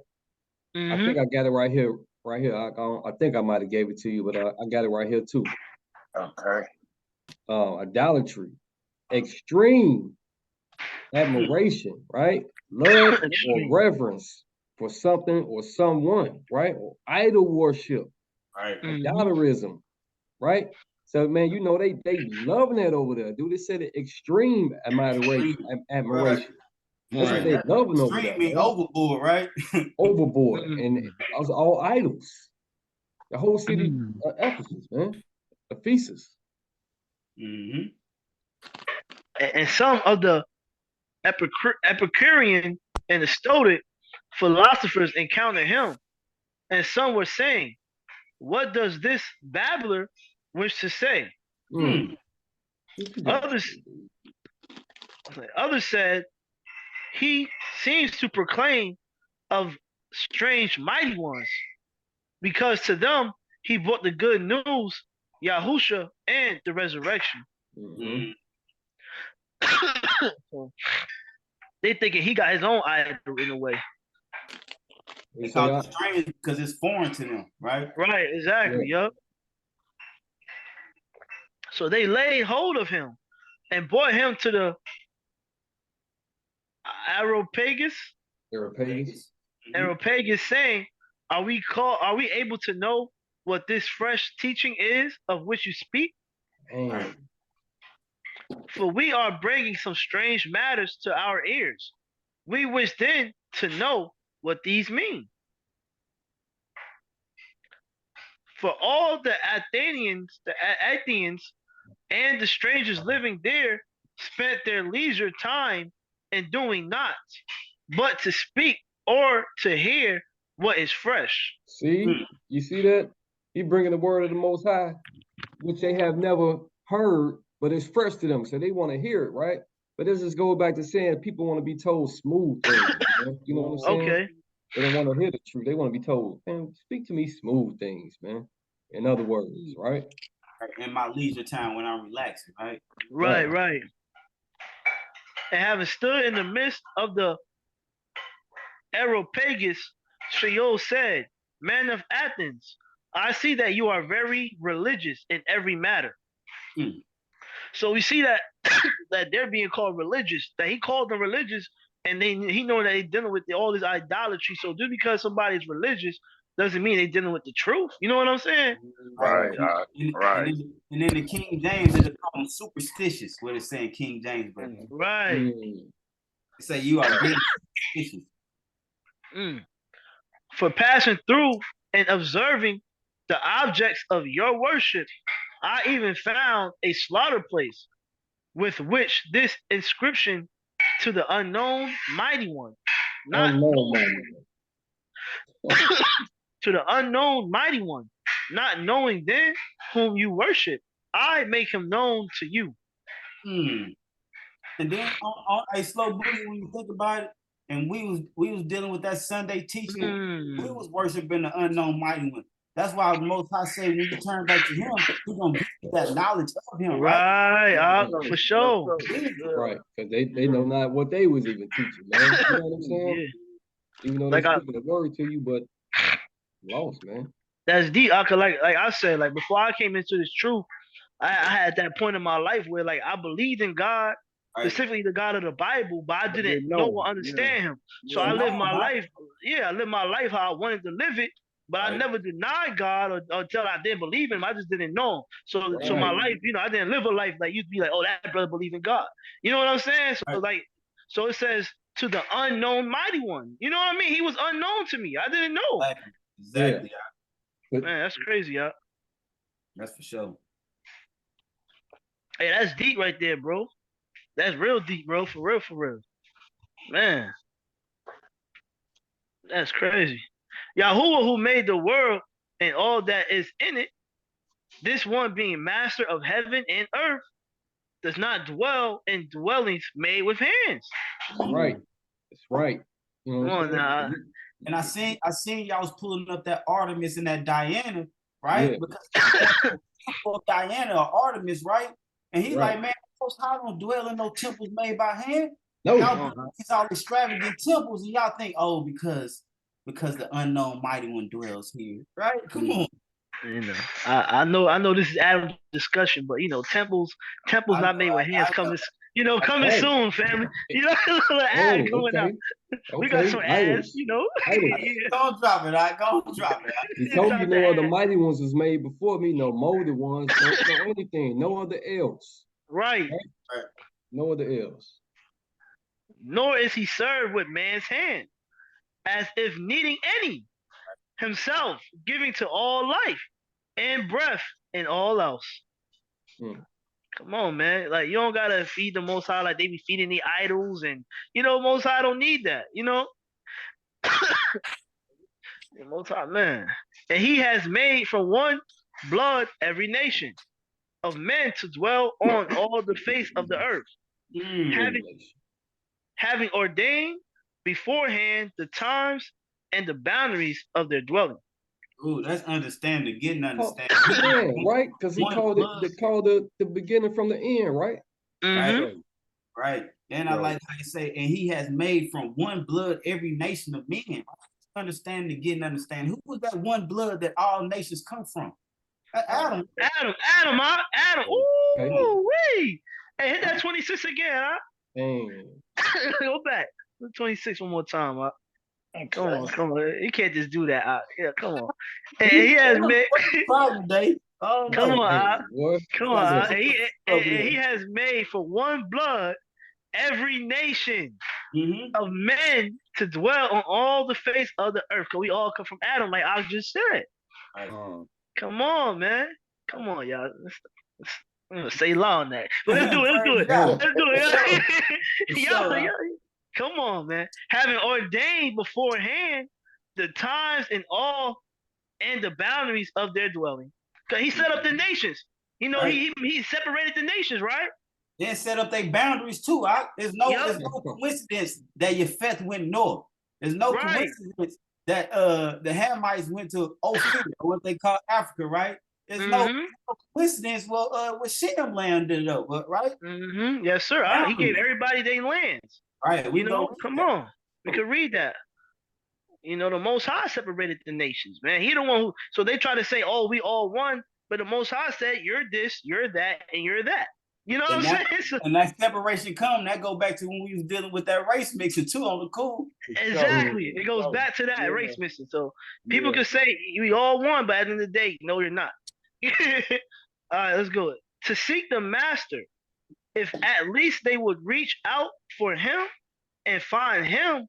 I think I got it right here. Right here. I think I might have gave it to you, but I got it right here too. Okay. Idolatry, extreme admiration, right? Love or reverence for something or someone, right? Or idol worship, right? Idolatrism, right? So man, you know they loving that over there, dude. They said it extreme admiration. That's what they loving over there. Man. Overboard, right? Overboard, and also all idols. The whole city of Ephesus, man, Ephesus. And some of the Epicurean and the Stoic philosophers encountered him, and some were saying, "What does this babbler wish to say?" Others said, "He seems to proclaim of strange mighty ones, because to them he brought the good news, Yahusha, and the resurrection." They thinking he got his own idol in a way. They call it strange because it's foreign to them, right? Right, exactly. Yup. So they laid hold of him and brought him to the Areopagus, saying, "Are we able to know what this fresh teaching is of which you speak? For we are bringing some strange matters to our ears. We wish then to know what these mean." For all the Athenians, and the strangers living there spent their leisure time in doing naught, but to speak or to hear what is fresh. See, you see that? He bringing the word of the Most High, which they have never heard, but it's fresh to them, so they want to hear it, right? But this just goes back to saying people want to be told smooth things. You know what I'm saying? Okay. They don't want to hear the truth. They want to be told, man, speak to me smooth things, man. In other words, right? In my leisure time when I'm relaxing, right? Right. And having stood in the midst of the Areopagus, Sheol said, "Men of Athens, I see that you are very religious in every matter." So we see that that they're being called religious, that he called them religious, and he know that they're dealing with all this idolatry. So just because somebody's religious doesn't mean they're dealing with the truth. You know what I'm saying? Right. And then the King James, they call them superstitious, what it's saying King James, but right. They say you are very superstitious. For passing through and observing the objects of your worship, I even found a slaughter place with which this inscription to the unknown mighty one, to the unknown mighty one, not knowing then whom you worship, I make him known to you. And then on a slow booty, when you think about it, and we was dealing with that Sunday teaching, we was worshiping the unknown mighty one. That's why the Most High say when you turn back to him, he's gonna give you that knowledge of him, right? For sure. Right, because they know not what they was even teaching, man. You know what I'm saying? Even though they're speaking the word to you, but lost, man. That's deep. I could like I said, like before I came into this truth, I had that point in my life where like I believed in God, specifically the God of the Bible, but I didn't know or understand him. So I lived my life. I lived my life how I wanted to live it, but I never denied God or until I didn't believe in him. I just didn't know him. So my life, I didn't live a life that you'd be like, oh, that brother believe in God. You know what I'm saying? So it says to the unknown mighty one. You know what I mean? He was unknown to me. I didn't know. Exactly. Man, that's crazy, y'all. That's for sure. Hey, that's deep right there, bro. That's real deep, bro. For real. Man. That's crazy. Yahuwah, who made the world and all that is in it, this one being master of heaven and earth does not dwell in dwellings made with hands. That's right. That's right. You know Come what I'm on now. saying? And I seen y'all was pulling up that Artemis and that Diana, right? Yeah. Because for Diana or Artemis, right? And he's Right. like, man, Most High don't dwell in no temples made by hand. No. Y'all these all extravagant temples, and y'all think, oh, because the unknown mighty one dwells here, right? Come on. You know, I know this is Adam's discussion, but you know, temples not made with hands coming soon, family. You know, ad coming out. We got some ads, you know. Don't drop it, I go drop it. He told you no other mighty ones was made before me, no molded ones, no anything, no other else. Right. No other else. Nor is he served with man's hand, as if needing any, himself giving to all life and breath and all else. Come on, man. Like, you don't gotta feed the Most High like they be feeding the idols, and you know, Most High don't need that, you know. The Most High, man. And he has made from one blood every nation of men to dwell on all the face of the earth, having ordained beforehand the times and the boundaries of their dwelling. Ooh, that's understanding, getting understanding. Yeah, right? Because he called it the beginning from the end, right? Right. Then I like how you say, and he has made from one blood every nation of men. Understanding, getting understanding. Who was that one blood that all nations come from? Adam. Ooh, wee. Hey, hit that 26 again, huh? Go back. 26 one more time, huh? Come on. You can't just do that. Yeah, come on. And he has made. Come on. And he has made for one blood every nation of men to dwell on all the face of the earth. Because we all come from Adam, like I just said. Come on, man. Come on, y'all. I'm gonna say law on that. But let's do it. Y'all. Come on, man. Having ordained beforehand the times and all and the boundaries of their dwelling. Because he set up the nations. You know, he separated the nations, right? Then set up their boundaries too. There's no coincidence that Yefeth went north. There's no coincidence that the Hamites went to Ophir, or what they call Africa, right? There's no coincidence with Shem landed up, right? Yes, sir. He gave everybody their lands. Right. You know, come on. We could read that. You know, the Most High separated the nations, man. He the one who. So they try to say, "Oh, we all one," but the Most High said, "You're this, you're that, and you're that." You know what I'm saying? And that separation that go back to when we was dealing with that race mixture too on the cool. Exactly. It goes back to that race mixture. So people can say we all one, but at the end of the day, no, you're not. All right, let's go. To seek the master, if at least they would reach out for him and find him,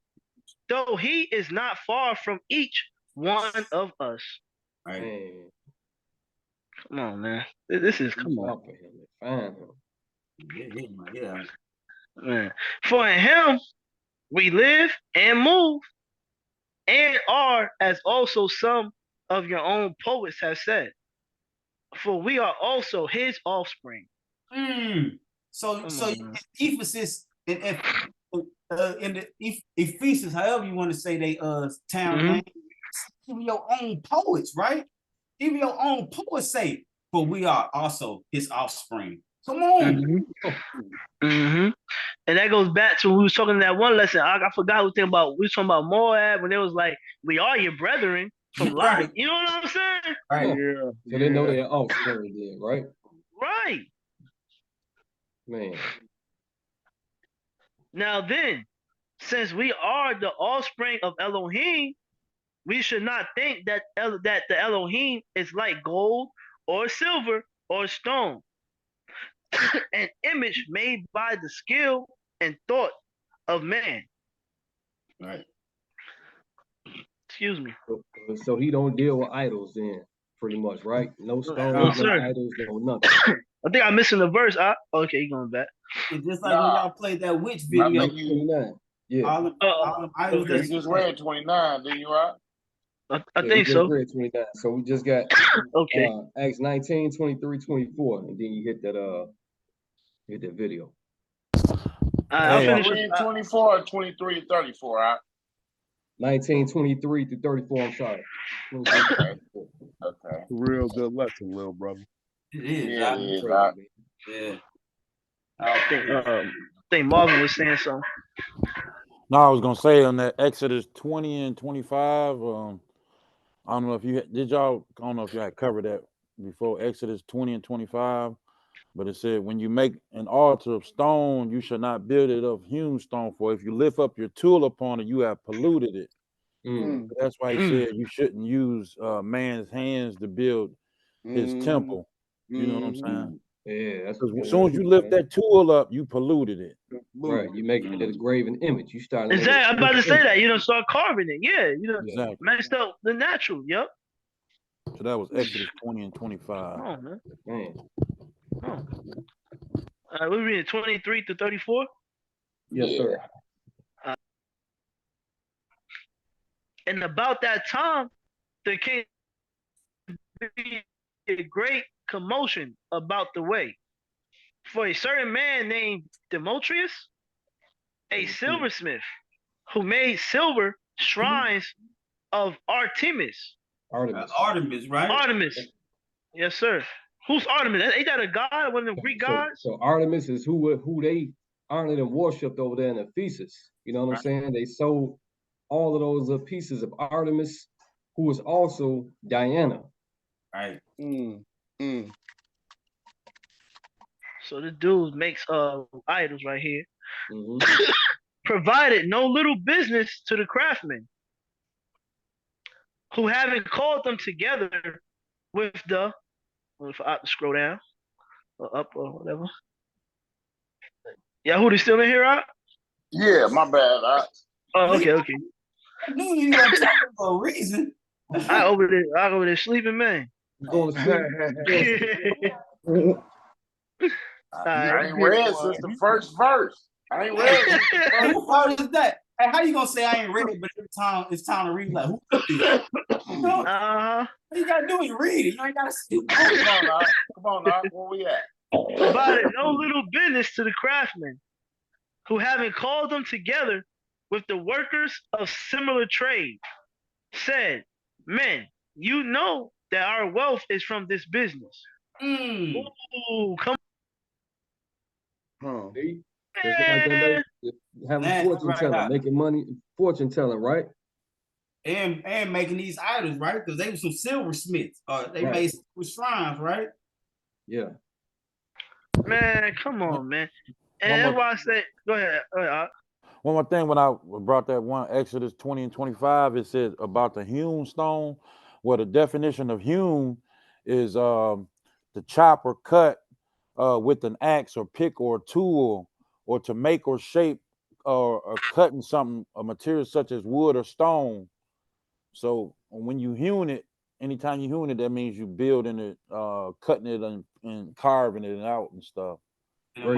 though he is not far from each one of us. Right. Come on, man. This is come on. Find him. Yeah. Man. For in him we live and move and are, as also some of your own poets have said. For we are also his offspring. So Ephesus in the Ephesus, however you want to say they town name, even your own poets, right? Even your own poets say, "For we are also his offspring." Come on. And that goes back to when we was talking that one lesson. I forgot what thing about. We was talking about Moab when it was like, "We are your brethren from Lot." You know what I'm saying? Right. Yeah. So they know they're offspring then, right? Right. Man. Now then, since we are the offspring of Elohim, we should not think that the Elohim is like gold or silver or stone, an image made by the skill and thought of man. Right. Excuse me. So he don't deal with idols then, pretty much, right? No stones, no idols, no nothing. I think I'm missing the verse. Okay, you're going back. It's just like when y'all played that witch video. 29. Yeah. All them idols you just read 29, didn't you, right? I think we just so. read 29. So we just got Okay. Acts 19, 23, 24, and then you hit that video. I'll Hey, finish. Read 24, 23, 34. 19, 23 through 34. I'm sorry. 23, Okay. 34. Okay. Real good lesson, little brother. It is. Yeah, it is. Yeah. I think Marvin was saying something. No, I was gonna say on that Exodus 20 and 25. I don't know if you did y'all. I don't know if you had covered that before Exodus 20 and 25, but it said, "When you make an altar of stone, you shall not build it of hewn stone. For if you lift up your tool upon it, you have polluted it." That's why he said you shouldn't use man's hands to build his temple. You know what I'm saying? Yeah, that's Because what as soon as you lift that tool up, you polluted it. right. You make it a graven image. You start making Exactly. I'm about to say that. You know, start carving it. Yeah. You know, Exactly. messed up the natural. Yep. So that was Exodus 20 and 25. Come on, man. Man. We're reading 23 to 34. Yes, sir. And about that time, there came a great commotion about the way. For a certain man named Demetrius, a silversmith, who made silver shrines of Artemis. Artemis, right? Artemis. Yes, sir. Who's Artemis? Ain't that a god? One of the Greek gods? So Artemis is who they honored and worshipped over there in Ephesus. You know what I'm saying? They sold all of those pieces of Artemis, who was also Diana. Right. So the dude makes idols right here. Provided no little business to the craftsmen, who having called them together with the, if I scroll down or up or whatever. Yahoo, still in here, right? Yeah, my bad. Oh, okay. I knew you were talking for a reason. I over there sleeping, man. Going to sleep. I ain't read since the first verse. I ain't read since the first Who fault is that? Hey, how you gonna say I ain't read it, but every time it's time to read, like, who put this? What you gotta do is read it. You ain't gotta see. Come on now. Where we at? Provided no little business to the craftsmen, who having called them together with the workers of similar trade, said, "Men, you know that our wealth is from this business." Ooh, come on. Just like that, having fortune telling, making money, fortune telling, right? And making these idols, right? Because they were some silversmiths. They made shrines, right? Yeah. Man, come on, man. And that's why I say, go ahead. One more thing, when I brought that one Exodus 20 and 25, it said about the hewn stone. Well, the definition of hewn is to chop or cut with an axe or pick or tool, or to make or shape or cutting something, a material such as wood or stone. So when you hewn it, anytime you hewn it, that means you building it, cutting it and carving it out and stuff. And the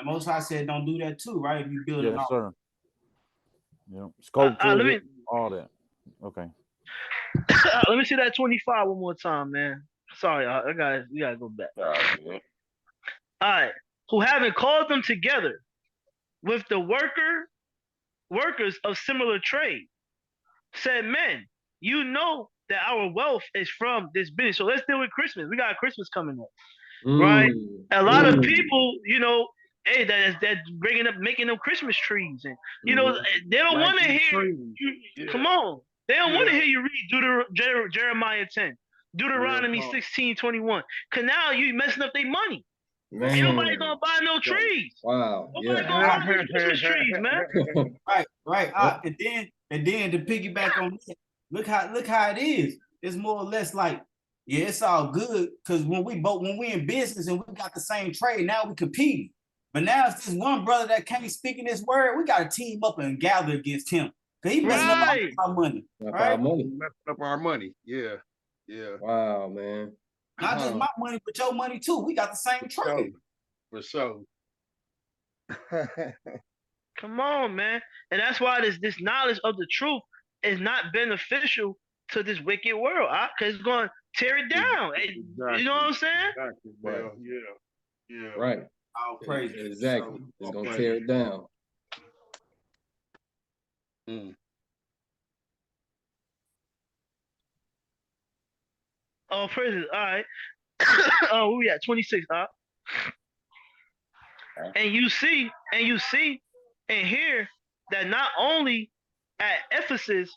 Most High said, don't do that too, right? If you build it Yes, out. sir. Yeah, sculptures, all that. Okay. Let me see that 25 one more time, man. Sorry, we gotta go back. All right. Who having called them together with the workers of similar trade, said, "Men, you know that our wealth is from this business." So let's deal with Christmas. We got Christmas coming up, right? A lot of people, you know, hey, that's making them Christmas trees, and you know, they don't want to hear you. Come on, they don't want to hear you read Jeremiah 10, Deuteronomy 16:21, because now you messing up their money. Ain't nobody gonna buy no trees. Wow. Nobody gonna buy these Christmas trees, man. Right. And then to piggyback on that, look how it is. It's more or less like, yeah, it's all good, because when we in business and we got the same trade, now we compete. But now it's this one brother that can't speak in this word, we gotta team up and gather against him. Cause he messing up our money. Right? Messing up our money. Yeah. Wow, man. Not just my money, but your money too. We got the same trade. For sure. Come on, man. And that's why this knowledge of the truth is not beneficial to this wicked world, because it's going to tear it down. Exactly. You know what I'm saying? Exactly, Right. Bill. Yeah. Right. All praise. Exactly. So, It's gonna tear it down. Oh, praises. All right. Oh, where we at? 26, And you see and hear that not only at Ephesus,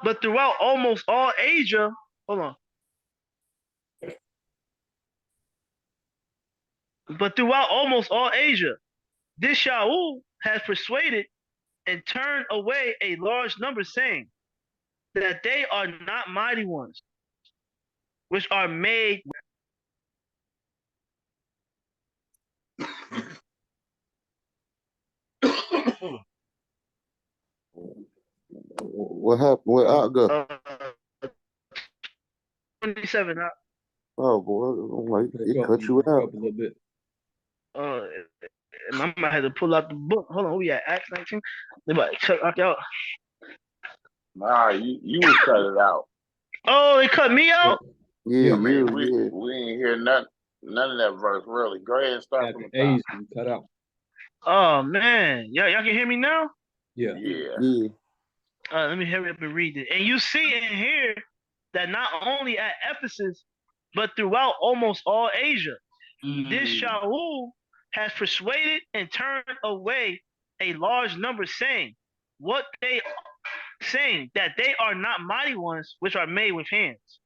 but throughout almost all Asia. Hold on. But throughout almost all Asia, this Shaul has persuaded and turned away a large number, saying that they are not mighty ones, which are made. What happened? Where I go? 27. Oh boy, I'm like it cut you out a little bit. I might have to pull out the book. Hold on, we at Acts 19. They might check out. Nah, you was cut it out. Oh, they cut me out? Yeah, we ain't hear none of that verse really. Go ahead and start from the top. A's cut out. Oh man, y'all can hear me now? Yeah. Let me hurry up and read it. And you see and hear that not only at Ephesus, but throughout almost all Asia, this Shaul has persuaded and turned away a large number, saying that they are not mighty ones which are made with hands.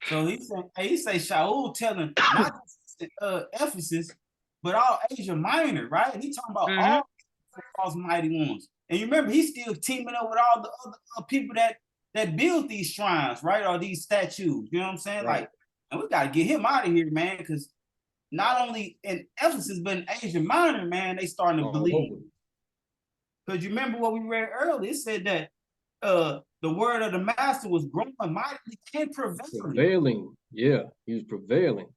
So he say Shaul telling not just Ephesus, but all Asia Minor, right? And he talking about all false mighty ones. And you remember, he's still teaming up with all the other people that build these shrines, right? Or these statues. You know what I'm saying? Right. Like, and we got to get him out of here, man, because not only in Ephesus, but in Asia Minor, man, they starting to believe. Because you remember what we read earlier, it said that the word of the master was growing mightily and prevailing. Yeah, he was prevailing.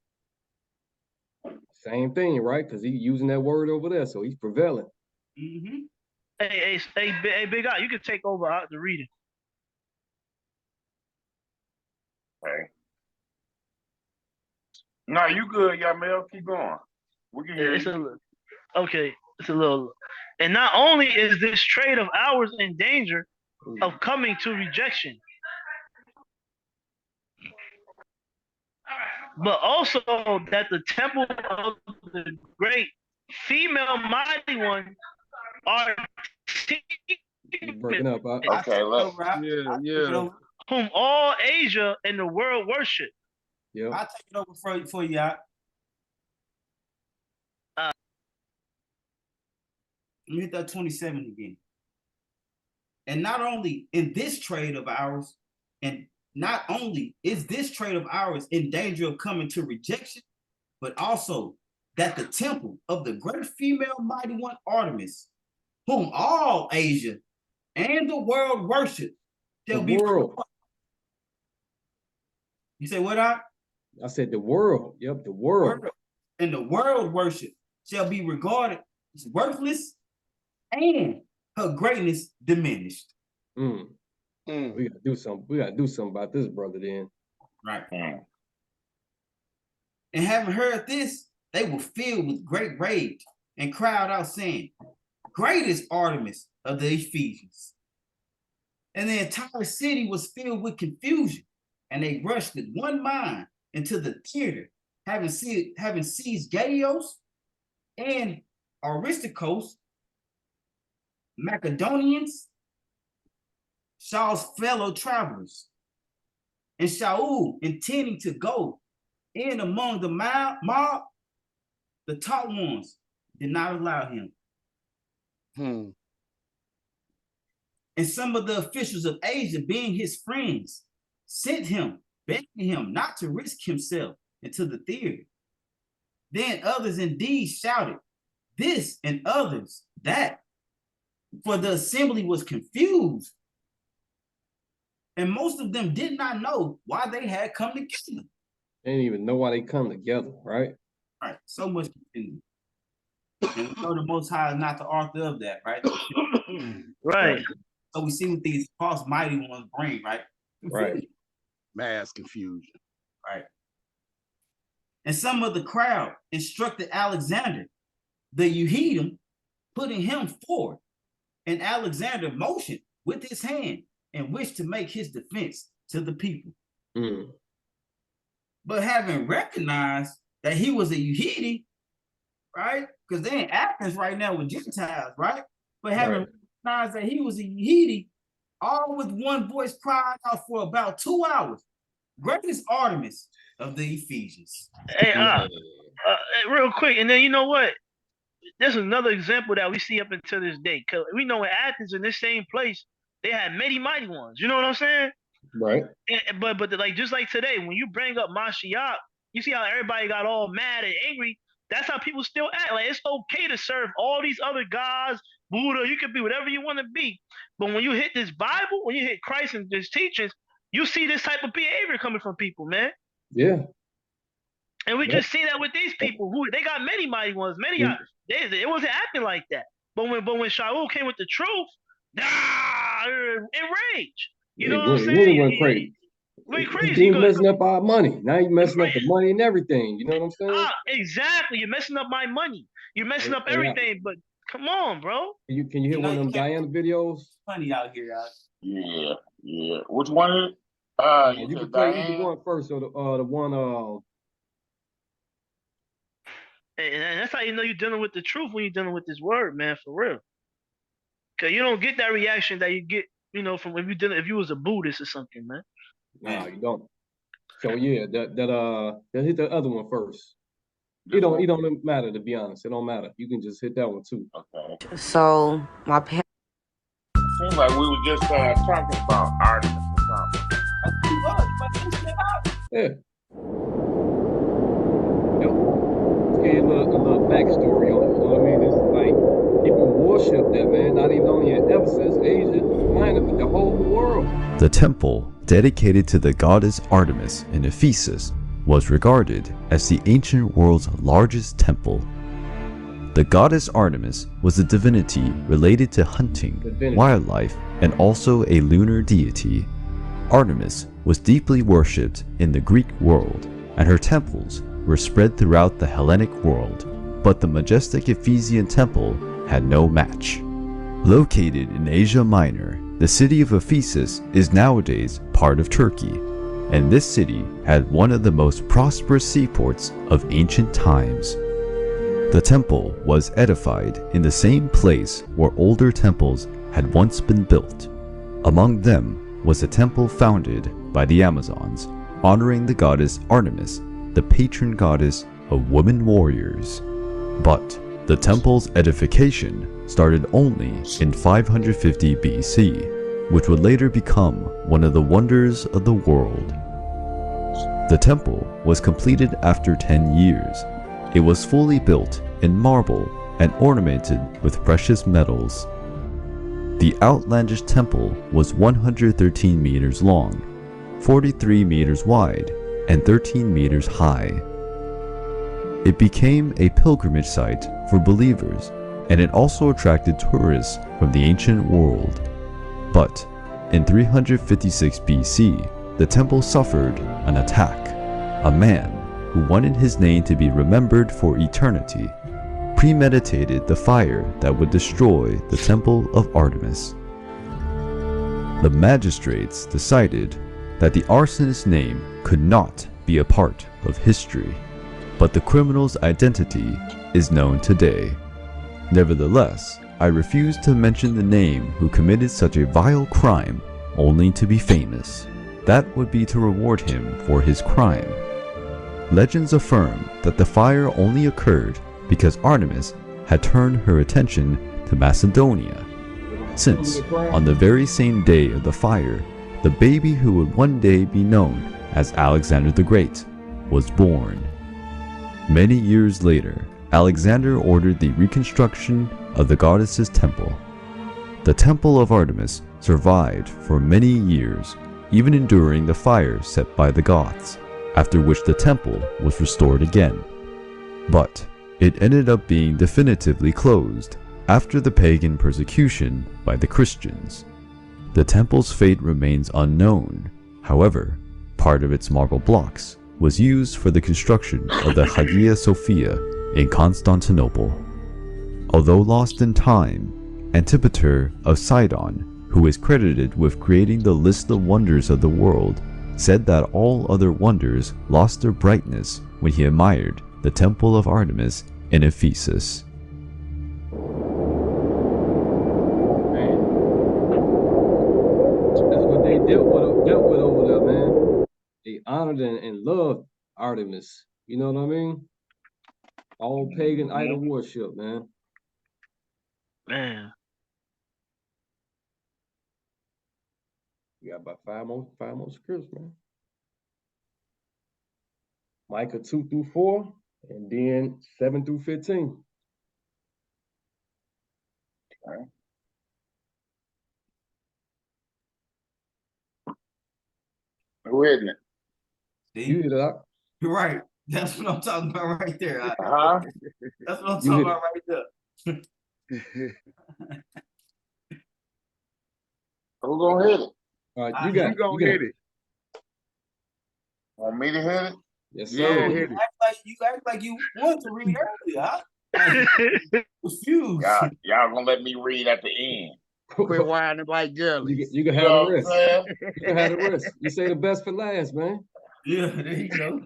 Same thing, right? Because he's using that word over there, so he's prevailing. Hey, Big Eye, you can take over the reading. Okay. No, you good, Yamel. Keep going. We can hear you. It's a little. And not only is this trade of ours in danger of coming to rejection, but also that the temple of the great female mighty one are breaking up. Okay, look. Whom all Asia and the world worship. Yeah. I'll take it over for you. Let me hit that 27 again. And not only in this trade of ours, and not only is this trade of ours in danger of coming to rejection, but also that the temple of the great female mighty one Artemis, whom all Asia and the world worship, shall be. You say what? I said the world. Yep, the world. And the world worship shall be regarded as worthless, and her greatness diminished. We gotta do something. We gotta do something about this, brother. Then, right. And having heard this, they were filled with great rage and cried out, saying, "Great is Artemis of the Ephesians." And the entire city was filled with confusion, and they rushed with one mind into the theater, having seized Gaius and Aristarchus, Macedonians, Saul's fellow travelers. And Shaul, intending to go in among the mob, the tall ones did not allow him. And some of the officials of Asia, being his friends, sent him, begging him not to risk himself into the theater. Then others indeed shouted this and others that, for the assembly was confused. And most of them did not know why they had come together. They didn't even know why they come together, right? Right. So much confusion. And we know the Most High is not the author of that, right? Right. So we see what these false mighty ones bring, right? Right. Mass confusion. Right. And some of the crowd instructed Alexander, the Euhedem, putting him forward. And Alexander motioned with his hand and wished to make his defense to the people. But having recognized that he was a Yehudi, right? Because they in Athens right now with Gentiles, right? But having recognized that he was a Yehudi, all with one voice cried out for about 2 hours, "Great is Artemis of the Ephesians." Hey, real quick, and then you know what? There's another example that we see up until this day. Cause we know in Athens, in this same place, they had many mighty ones. You know what I'm saying? Right. But like just like today, when you bring up Mashiach, you see how everybody got all mad and angry. That's how people still act. Like it's okay to serve all these other gods, Buddha. You can be whatever you want to be. But when you hit this Bible, when you hit Christ and his teachings, you see this type of behavior coming from people, man. Yeah. And we just see that with these people who they got many mighty ones, it wasn't acting like that. But when Shaul came with the truth, enraged. You know what I'm saying? Really went crazy. Went crazy. He messing up our money. Now you messing up the money and everything. You know what I'm saying? Exactly. You're messing up my money. You're messing up everything. But come on, bro. Can you hear one of them Diana videos? Funny out here, guys. Yeah. Which one is? You can play either one first, or the one. And that's how you know you're dealing with the truth when you're dealing with this word, man, for real. Cause you don't get that reaction that you get, from if you was a Buddhist or something, man. Nah, you don't. So yeah, that hit the other one first. It don't matter, to be honest. It don't matter. You can just hit that one too. Okay. So my parents. Seems like we were just talking about Artemis or something. Yeah. Give a little backstory on it. You know what I mean? It's like people worship that, man. Not even only in Ephesus, Asia, Minor, but the whole world. The temple dedicated to the goddess Artemis in Ephesus was regarded as the ancient world's largest temple. The goddess Artemis was a divinity related to hunting, wildlife, and also a lunar deity. Artemis was deeply worshipped in the Greek world, and her temples were spread throughout the Hellenic world, but the majestic Ephesian temple had no match. Located in Asia Minor, the city of Ephesus is nowadays part of Turkey, and this city had one of the most prosperous seaports of ancient times. The temple was edified in the same place where older temples had once been built. Among them was a temple founded by the Amazons, honoring the goddess Artemis, the patron goddess of women warriors. But the temple's edification started only in 550 BC, which would later become one of the wonders of the world. The temple was completed after 10 years. It was fully built in marble and ornamented with precious metals. The outlandish temple was 113 meters long, 43 meters wide, and 13 meters high. It became a pilgrimage site for believers, and it also attracted tourists from the ancient world. But in 356 BC, the temple suffered an attack. A man who wanted his name to be remembered for eternity premeditated the fire that would destroy the temple of Artemis. The magistrates decided that the arsonist's name could not be a part of history, but the criminal's identity is known today. Nevertheless, I refuse to mention the name who committed such a vile crime only to be famous. That would be to reward him for his crime. Legends affirm that the fire only occurred because Artemis had turned her attention to Macedonia, since on the very same day of the fire, the baby who would one day be known as Alexander the Great was born. Many years later, Alexander ordered the reconstruction of the goddess's temple. The temple of Artemis survived for many years, even enduring the fire set by the Goths, after which the temple was restored again. But it ended up being definitively closed after the pagan persecution by the Christians. The temple's fate remains unknown. However, part of its marble blocks was used for the construction of the Hagia Sophia in Constantinople. Although lost in time, Antipater of Sidon, who is credited with creating the list of wonders of the world, said that all other wonders lost their brightness when he admired the temple of Artemis in Ephesus. Man, that's what they dealt with over there, man. They honored and loved Artemis. You know what I mean? All pagan idol worship, man. Man. We got about five more scripts, man. Micah 2-4, and then 7-15. Okay. Who isn't it? See? You hit it up. You're right. That's what I'm talking about right there. Uh-huh. That's what I'm You talking hit about right there. Who gonna hit it? All right, You gonna hit it. Want me to hit it? Yes, Yeah, sir. hit You it. act like you wanted to read earlier, huh? I'm confused. Y'all gonna let me read at the end. Quit whining like girlies. You can You have know the what I'm rest. saying? You can have the rest. You say the best for last, man. Yeah, there you go.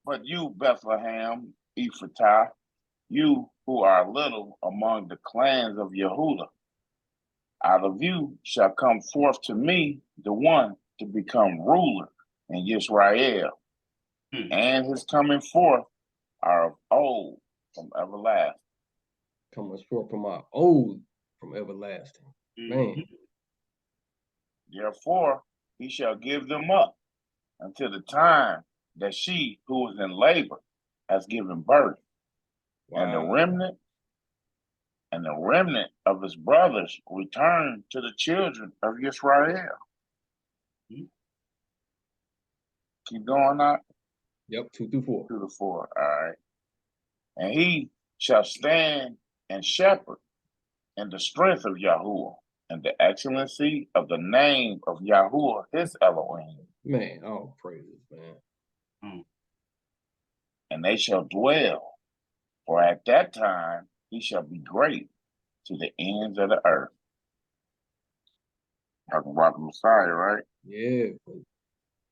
But you, Bethlehem, Ephratah, you who are little among the clans of Yehudah, out of you shall come forth to me the one to become ruler in Israel, and his coming forth are of old from everlasting. Coming forth from our old from everlasting. Man. Therefore, he shall give them up until the time that she who is in labor has given birth. Wow. And the remnant of his brothers return to the children of Israel. Keep going out. Yep, 2-4. 2-4. All right. And he shall stand and shepherd in the strength of Yahuwah and the excellency of the name of Yahuwah, his Elohim. Man, all praises, man. And they shall dwell, for at that time he shall be great to the ends of the earth. Talking about the Messiah, right? Yeah,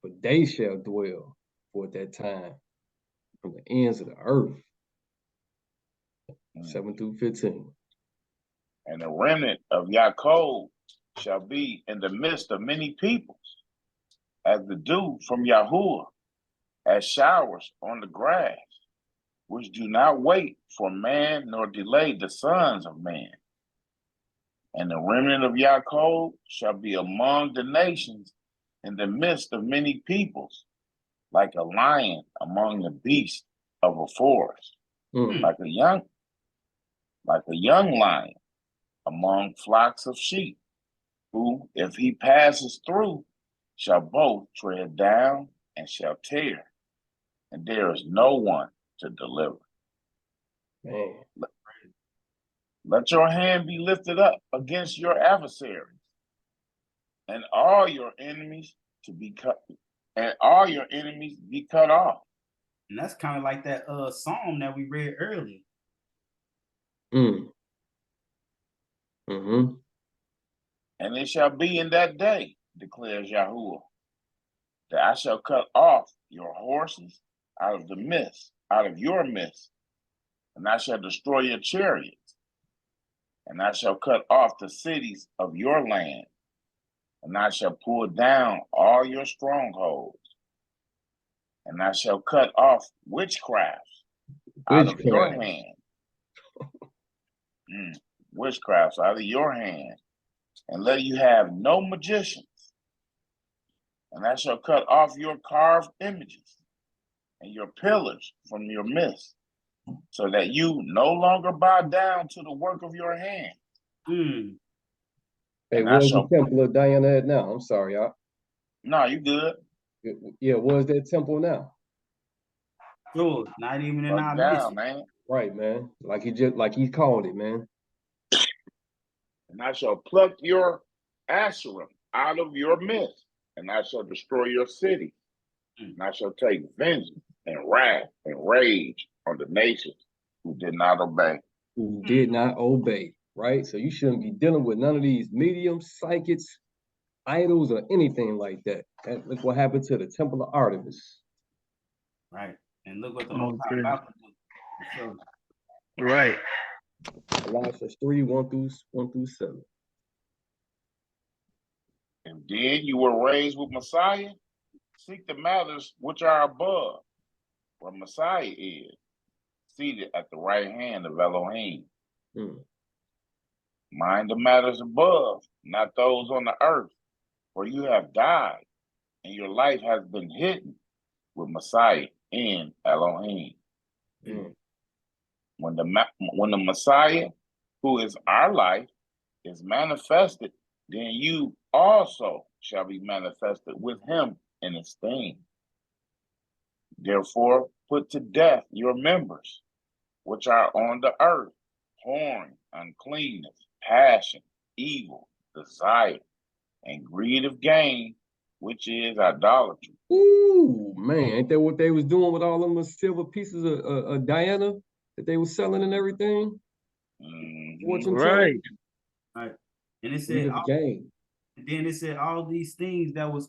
but they shall dwell for at that time from the ends of the earth. 7-15. And the remnant of Yaakov shall be in the midst of many peoples, as the dew from Yahuwah, as showers on the grass, which do not wait for man nor delay the sons of man. And the remnant of Yaakov shall be among the nations in the midst of many peoples, like a lion among the beasts of a forest, like a young lion among flocks of sheep, who, if he passes through, shall both tread down and shall tear, and there is no one to deliver. Man. Let your hand be lifted up against your adversaries, and all your enemies be cut off. And that's kind of like that psalm that we read earlier. And it shall be in that day, declares Yahuwah, that I shall cut off your horses out of your midst, and I shall destroy your chariots, and I shall cut off the cities of your land, and I shall pull down all your strongholds, and I shall cut off witchcrafts out of your hand. Witchcrafts out of your hand, and let you have no magicians. And I shall cut off your carved images and your pillars from your midst, so that you no longer bow down to the work of your hand. Hey, where's the temple of Diana at now? I'm sorry, y'all. No, you good. Yeah, where's that temple now? Sure, not even in our down, midst. man. Right, man. Like he called it, man. And I shall pluck your Asherim out of your midst, and I shall destroy your city. And I shall take vengeance and wrath and rage on the nations who did not obey. Who did not obey, right? So you shouldn't be dealing with none of these mediums, psychics, idols, or anything like that. Look what happened to the Temple of Artemis. Right. And look what the Most High about to do. Right. Colossians 3, 1 through 7. And then you were raised with Messiah. Seek the matters which are above, where Messiah is, seated at the right hand of Elohim. Mind the matters above, not those on the earth, for you have died, and your life has been hidden with Messiah in Elohim. When the Messiah, who is our life, is manifested, then you also shall be manifested with him in esteem. Therefore, put to death your members, which are on the earth: whoring, uncleanness, passion, evil, desire, and greed of gain, which is idolatry. Ooh, man, ain't that what they was doing with all them silver pieces of Diana that they was selling and everything? Fortune right. Right. And it Greed said of gain. And then it said all these things that was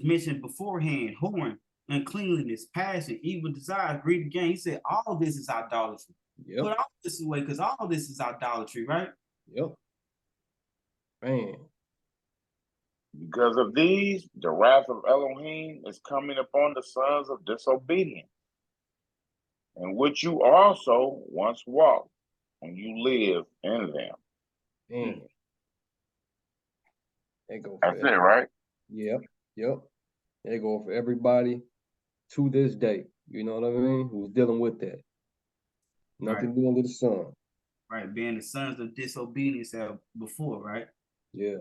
mentioned beforehand: whoring, uncleanliness, passion, evil desires, greed of gain. He said all this is idolatry. Yep. Put all this away, because all this is idolatry, right? Yep. Man. Because of these, the wrath of Elohim is coming upon the sons of disobedience, in which you also once walked when you lived in them. Man. They go for That's it, right? Yep. They go for everybody to this day. You know what I mean? Who's dealing with that. Nothing new under the sun. Right, being the sons of disobedience before, right? Yeah.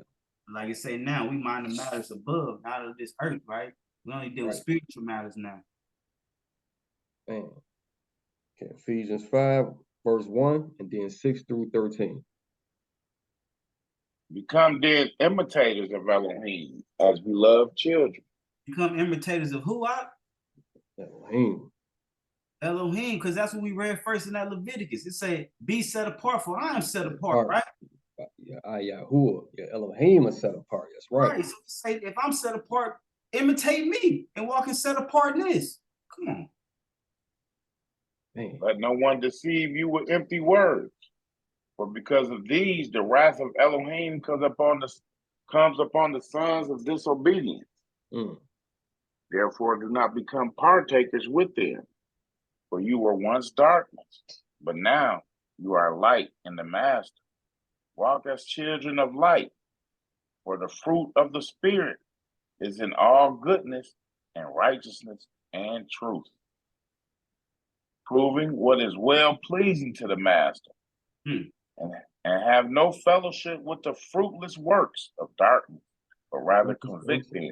Like I say now, we mind the matters above, not of this earth, right? We only deal with spiritual matters now. Man. Okay, Ephesians 5, verse 1, and then 6 through 13. Become then imitators of Elohim as beloved children. Become imitators of who? Elohim. Elohim, because that's what we read first in that Leviticus. It said, be set apart, for I am set apart, right? Yeah, Yahuwah. Yeah, Elohim is set apart. That's right. Right. So say, if I'm set apart, imitate me and walk in set apartness. Come on. Man. Let no one deceive you with empty words. For because of these, the wrath of Elohim comes upon the sons of disobedience. Therefore, do not become partakers with them. For you were once darkness, but now you are light in the Master. Walk as children of light, for the fruit of the Spirit is in all goodness and righteousness and truth, proving what is well pleasing to the Master, and have no fellowship with the fruitless works of darkness, but rather convict them.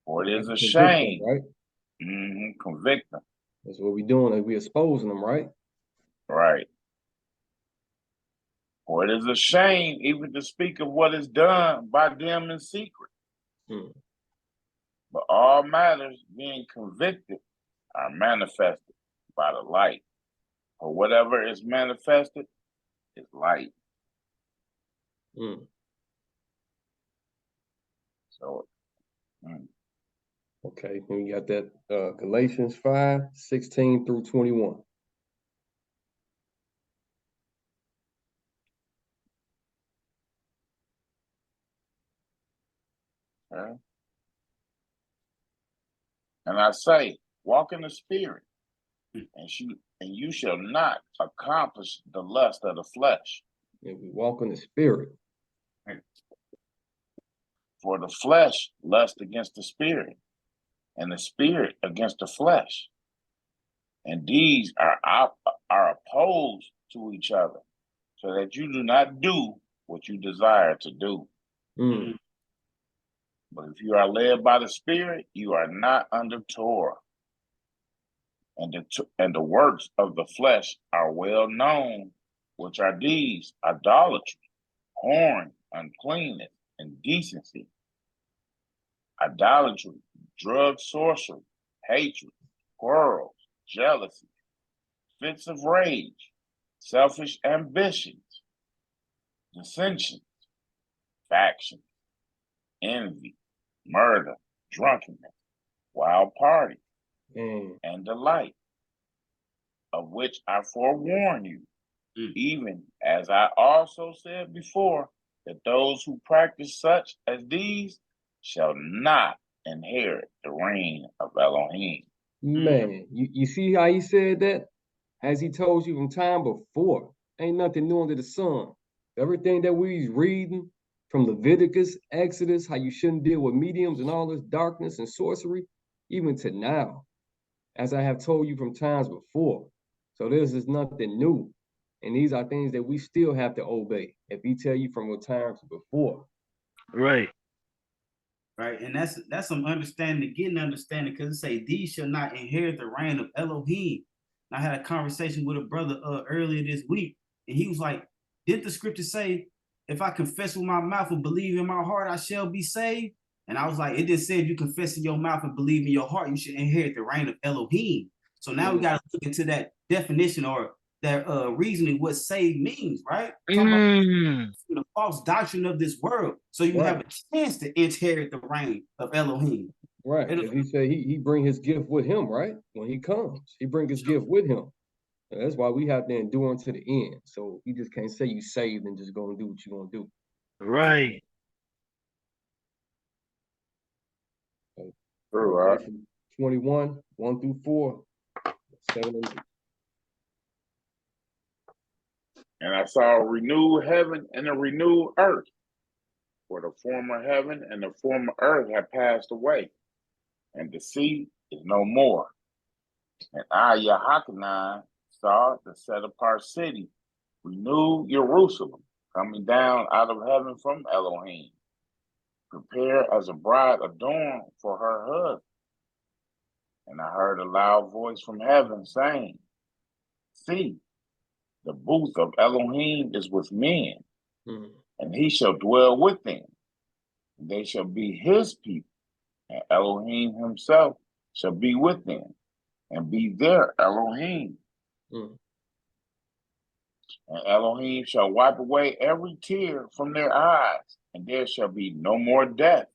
For it is a shame, right? Convict them. That's what we're doing. We exposing them, right? Right. For it is a shame even to speak of what is done by them in secret. But all matters being convicted are manifested by the light. For whatever is manifested is light. So, okay, then we got that Galatians 5, 16 through 21. and I say, walk in the Spirit, and you shall not accomplish the lust of the flesh. And we walk in the Spirit. For the flesh lusts against the Spirit, and the Spirit against the flesh. And these are opposed to each other, so that you do not do what you desire to do. But if you are led by the Spirit, you are not under Torah. and the works of the flesh are well known, which are these: idolatry, whoring, uncleanness, indecency, idolatry, drug sorcery, hatred, quarrels, jealousy, fits of rage, selfish ambitions, dissensions, factions, envy, murder, drunkenness, wild parties, and the like, of which I forewarn you, even as I also said before, that those who practice such as these shall not inherit the reign of Elohim. Man, you see how he said that? As he told you from time before, ain't nothing new under the sun. Everything that we reading from Leviticus, Exodus, how you shouldn't deal with mediums and all this darkness and sorcery, even to now, as I have told you from times before. So this is nothing new. And these are things that we still have to obey if he tell you from times before. Right. Right. And that's some understanding, getting understanding, because it say these shall not inherit the reign of Elohim. And I had a conversation with a brother earlier this week, and he was like, did the scripture say, if I confess with my mouth and believe in my heart, I shall be saved? And I was like, it just said you confess in your mouth and believe in your heart, you should inherit the reign of Elohim. So now we got to look into that definition or that reasoning what saved means, right? Talking about the false doctrine of this world, so you have a chance to inherit the reign of Elohim. Right, because he said he bring his gift with him, right? When he comes, he bring his gift with him. And that's why we have to endure unto the end. So you just can't say you saved and just go and do what you're gonna do. Right. Revelation 21, 1 through 4, 7 and 8. And I saw a renewed heaven and a renewed earth, for the former heaven and the former earth have passed away, and the sea is no more. And I, Yahachanan, saw the set-apart city, renewed Jerusalem, coming down out of heaven from Elohim, prepared as a bride adorned for her husband. And I heard a loud voice from heaven saying, see, the booth of Elohim is with men, and he shall dwell with them. And they shall be his people, and Elohim himself shall be with them, and be their Elohim. And Elohim shall wipe away every tear from their eyes, and there shall be no more death,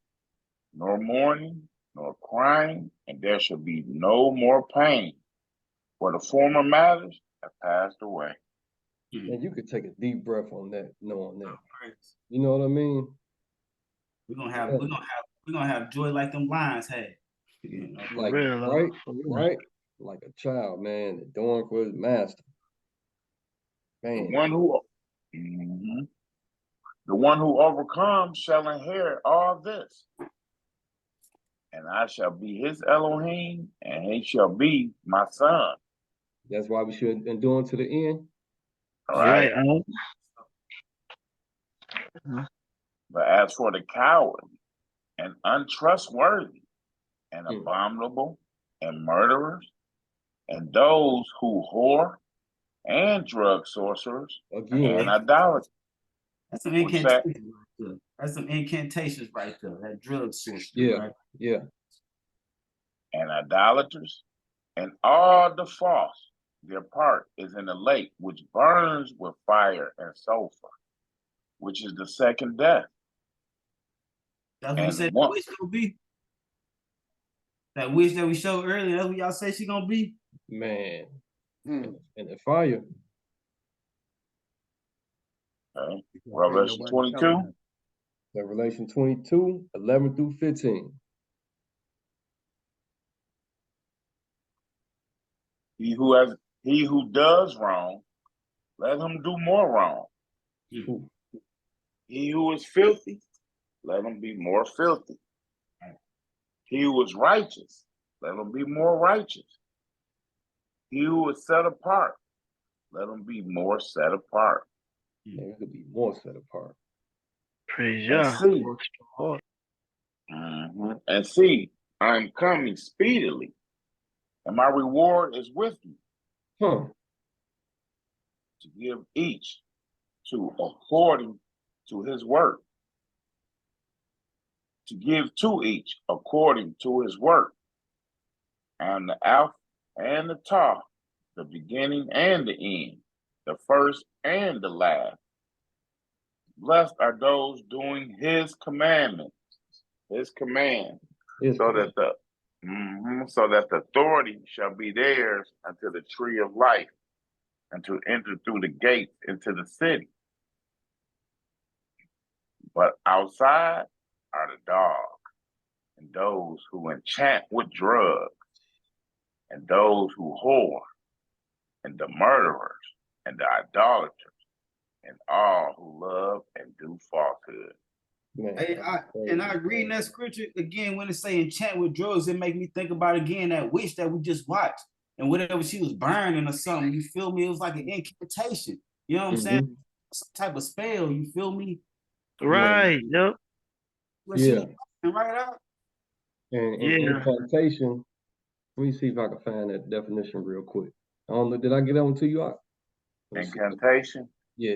nor mourning, nor crying, and there shall be no more pain, for the former matters have passed away. And you could take a deep breath on that, knowing that. You know what I mean? We're gonna have joy like them lions had. You know? Like right? Like a child, man, adoring for his master. Man. The one who overcomes shall inherit all this. And I shall be his Elohim, and he shall be my son. That's why we should endure to the end. All right. But as for the coward and untrustworthy and abominable and murderers and those who whore and drug sorcerers and idolaters. That's some incantations right there. That's some incantations right there. That drug sorcery, right? Yeah. And idolaters and all the false, their part is in the lake which burns with fire and sulfur, which is the second death. That's what we said the witch gonna be. That witch that we showed earlier, that's what y'all say she gonna be. Man. And the fire. Okay. Revelation 22. Revelation 22, 11 through 15. He who does wrong, let him do more wrong. He who is filthy, let him be more filthy. He who is righteous, let him be more righteous. He who is set apart, let him be more set apart. It could be more set apart. Praise Yah. And see, I am coming speedily. and my reward is with you. Huh. To give each to according to his work. To give to each according to his work. And the Alpha and the Tau, the beginning and the end, the first and the last. Blessed are those doing his commandments, his command, so that the authority shall be theirs unto the tree of life, and to enter through the gates into the city. But outside are the dogs, and those who enchant with drugs, and those who whore, and the murderers, and the idolaters, and all who love and do falsehood. Man, I reading that scripture again when it say enchant with drugs, it make me think about again that witch that we just watched, and whatever she was burning or something. You feel me? It was like an incantation. You know what I'm saying? Some type of spell. You feel me? Right. Yep. Yeah. Right out. And incantation. Let me see if I can find that definition real quick. I don't know. Did I get on to you? Incantation? Yeah.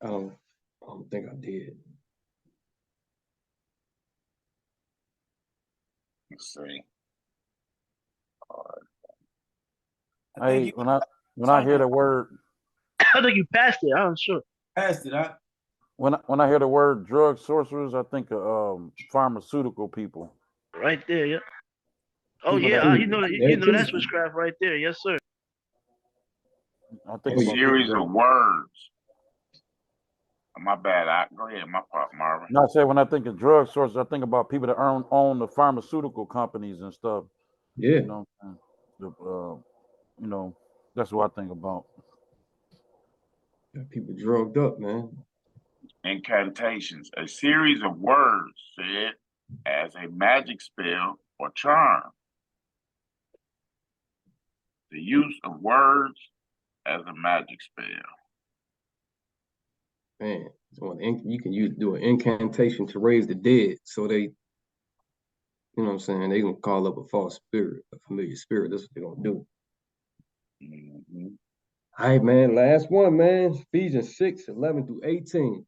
I don't think I did. Let's see. Hey, when I hear the word, I think you passed it. I'm sure. Passed it. When I hear the word drug sorcerers, I think of pharmaceutical people. Right there, yeah. Oh People yeah, that- you know that's witchcraft right there. Yes, sir. I think A series of words. My bad. Go ahead, my part, Marvin. No, I say when I think of drug sources, I think about people that own the pharmaceutical companies and stuff. Yeah. You know, that's what I think about. Got people drugged up, man. Incantations, a series of words said as a magic spell or charm. The use of words as a magic spell. Man, so you can do an incantation to raise the dead. So they, you know what I'm saying, they gonna call up a false spirit, a familiar spirit. That's what they're gonna do. All right, man. Last one, man. Ephesians 6:11-18.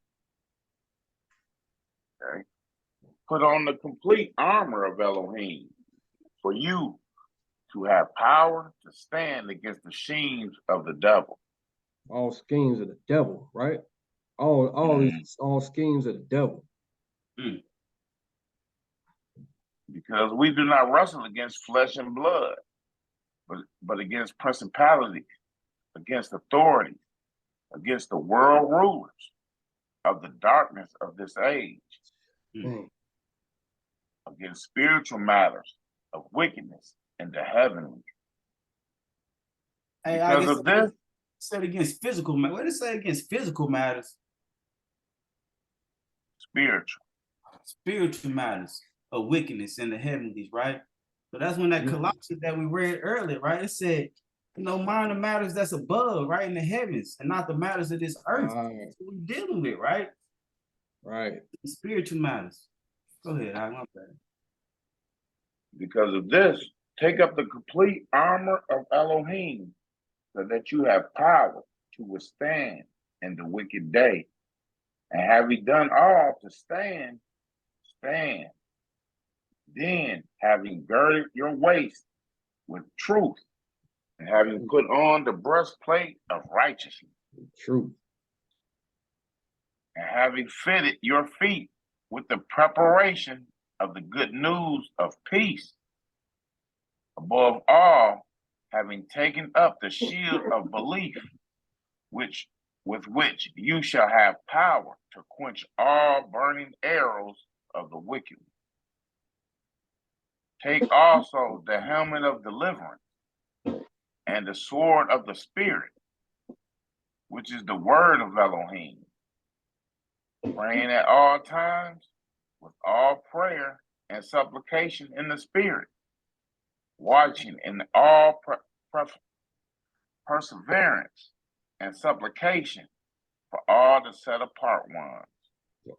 Okay. Put on the complete armor of Elohim for you to have power to stand against the schemes of the devil. All schemes of the devil, right? All schemes of the devil. Because we do not wrestle against flesh and blood, but against principalities, against authorities, against the world rulers of the darkness of this age, against spiritual matters of wickedness in the heavenlies. Because of this, said against physical matters. What did it say against physical matters? Spiritual matters of wickedness in the heavenlies, right? So that's when that Colossians that we read earlier, right? It said, mind the matters that's above, right, in the heavens, and not the matters of this earth. That's what we're dealing with, right? Right. Spiritual matters. Go ahead, I want that. Because of this, take up the complete armor of Elohim, so that you have power to withstand in the wicked day. And having done all to stand, stand. Then, having girded your waist with truth, and having put on the breastplate of righteousness, truth, and having fitted your feet with the preparation of the good news of peace. Above all, having taken up the shield of belief, with which you shall have power to quench all burning arrows of the wicked. Take also the helmet of deliverance and the sword of the Spirit, which is the word of Elohim, praying at all times with all prayer and supplication in the Spirit, watching in all perseverance and supplication for all the set apart ones.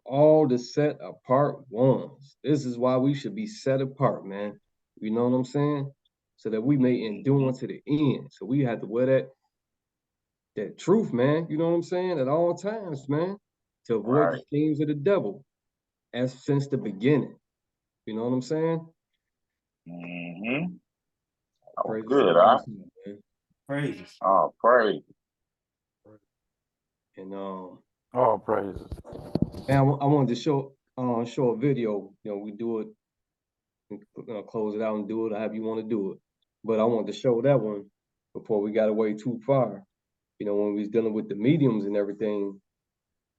All the set apart ones. This is why we should be set apart, man. You know what I'm saying? So that we may endure to the end. So we have to wear that truth, man. You know what I'm saying? At all times, man. To avoid the schemes of the devil. As since the beginning. You know what I'm saying? Mm-hmm. Oh, Praise good, huh? man. Praise. Oh, praise. And All praises. and I wanted to show a video. You know, we do it, close it out and do it however you want to do it. But I wanted to show that one before we got away too far. You know, when we was dealing with the mediums and everything,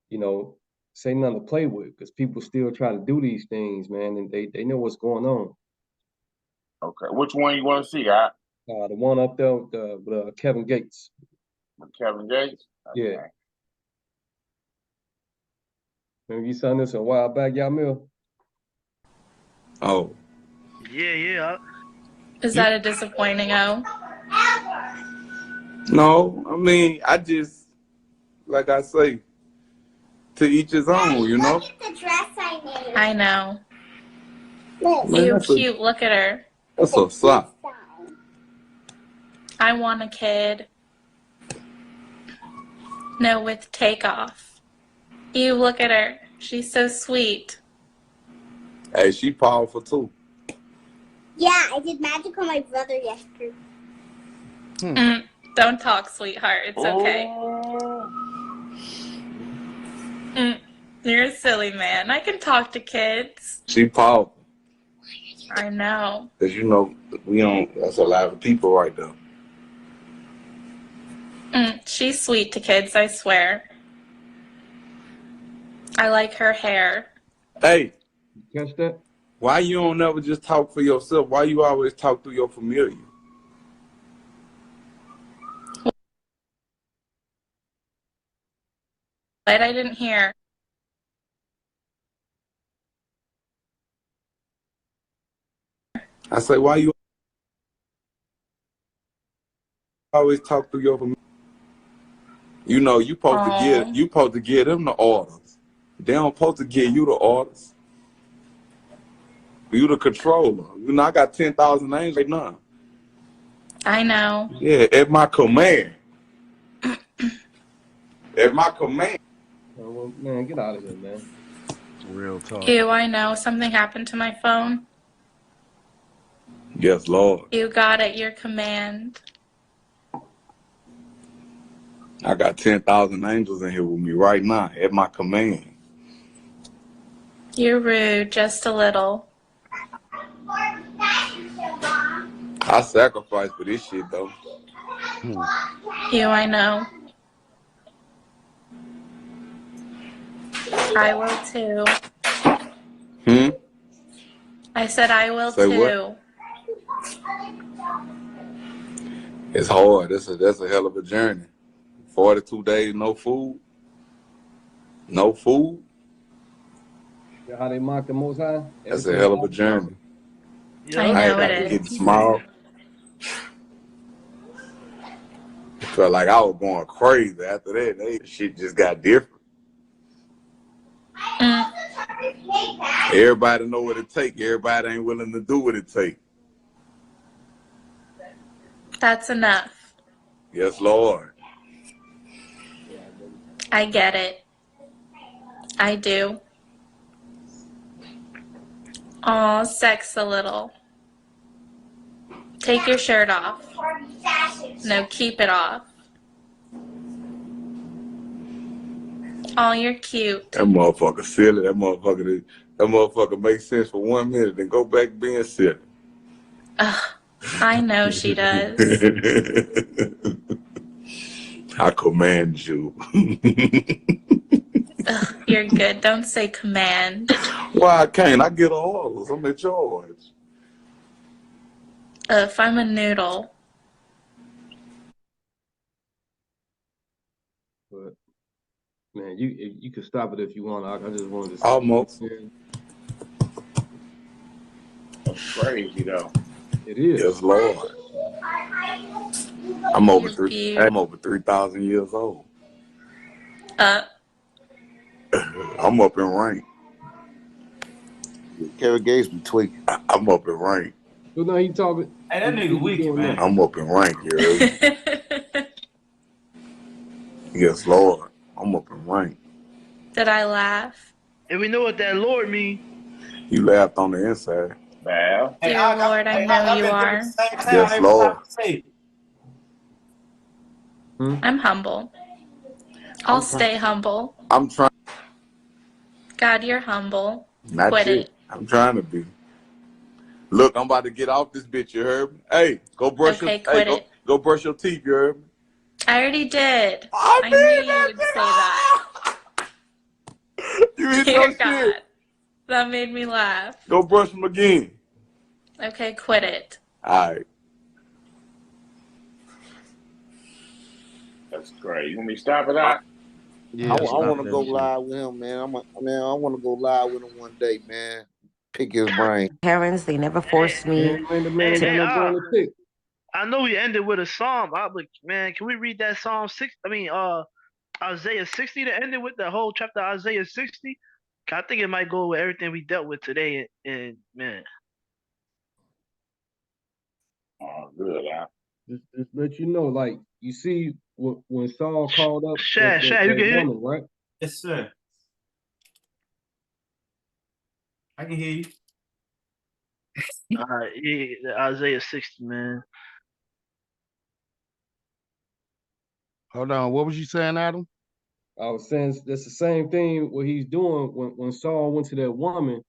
you know, say nothing to play with, because people still try to do these things, man, and they know what's going on. Okay, which one you want to see, huh? The one up there with Kevin Gates. With Kevin Gates? Okay. Yeah. Remember you saw this a while back, Yamil? Oh. Yeah. Is that a disappointing O? No, I mean, I just, like I say, to each his own, you know? I know. Man, You cute. Look at her. That's a slap. I want a kid. No, with takeoff. You look at her. She's so sweet. Hey, she powerful too. Yeah, I did magic on my brother yesterday. Don't talk, sweetheart. It's okay. You're a silly man. I can talk to kids. She powerful. I know. Cause you know, that's a lot of people right there. She's sweet to kids, I swear. I like her hair. Hey. Catch that? Why you don't never just talk for yourself? Why you always talk through your familiar? But I didn't hear. I say, why you always talk through your familiar? You know, you supposed to give them the orders. They don't supposed to give you the orders. You the controller. You know, I got 10,000 names right now. I know. Yeah, at my command. At my command. Oh, well, man, get out of here, man. Real talk. Ew, I know. Something happened to my phone. Yes, Lord. You got it. Your command. I got 10,000 angels in here with me right now at my command. You're rude, just a little. I sacrifice for this shit, though. You, I know. I will too. I said I will Say too. What? It's hard. That's a hell of a journey. 42 days, no food. No food. How they mock the Most High? That's a hell of a journey. I know it is. Getting small. Felt like I was going crazy after that. Shit just got different. Everybody know what it take. Everybody ain't willing to do what it take. That's enough. Yes, Lord. I get it. I do. Aw, sex a little. Take your shirt off. No, keep it off. Oh, you're cute. That motherfucker silly. That motherfucker makes sense for 1 minute, then go back being silly. Ugh, I know she does. I command you. Ugh, you're good. Don't say command. Why I can't? I get orders. I'm in charge. If I'm a noodle. But man, you can stop it if you want. I just wanted to say Almost. That's crazy though. It is. Yes, Lord. I'm over 3,000 years old. I'm up in rank. Kevin Gates be tweaking. I'm up in rank. So now he talking. Hey, that nigga wicked, man. I'm up in rank here. Yes, Lord. I'm up in rank. Did I laugh? And we know what that Lord mean. You laughed on the inside. Well, Dear Lord, I know you are. Yes, Lord. I'm humble. I'll stay humble. I'm trying. God, you're humble. Not Quit yet. it. I'm trying to be. Look, I'm about to get off this bitch. You heard me? Hey, go brush Okay, your. quit Hey, it. go brush your teeth. You heard me? I already did. I I knew you would say that. You hit Dear your God, shit. that made me laugh. Go brush them again. Okay, quit it. All right. that's great. You want me to stop it out? I want to go live with him, man. I want to go live with him one day, man. Pick his brain. Parents, they never forced me. I know we ended with a psalm. Man, can we read that Psalm 6? Isaiah 60 to end it with the whole chapter Isaiah 60? I think it might go with everything we dealt with today. And man, Oh, good. Just let you know, like you see when Saul called up Shad, you can hear woman, right? Yes, sir. I can hear you. yeah, Isaiah 60, man. Hold on. What was you saying, Adam? I was saying that's the same thing what he's doing when Saul went to that woman,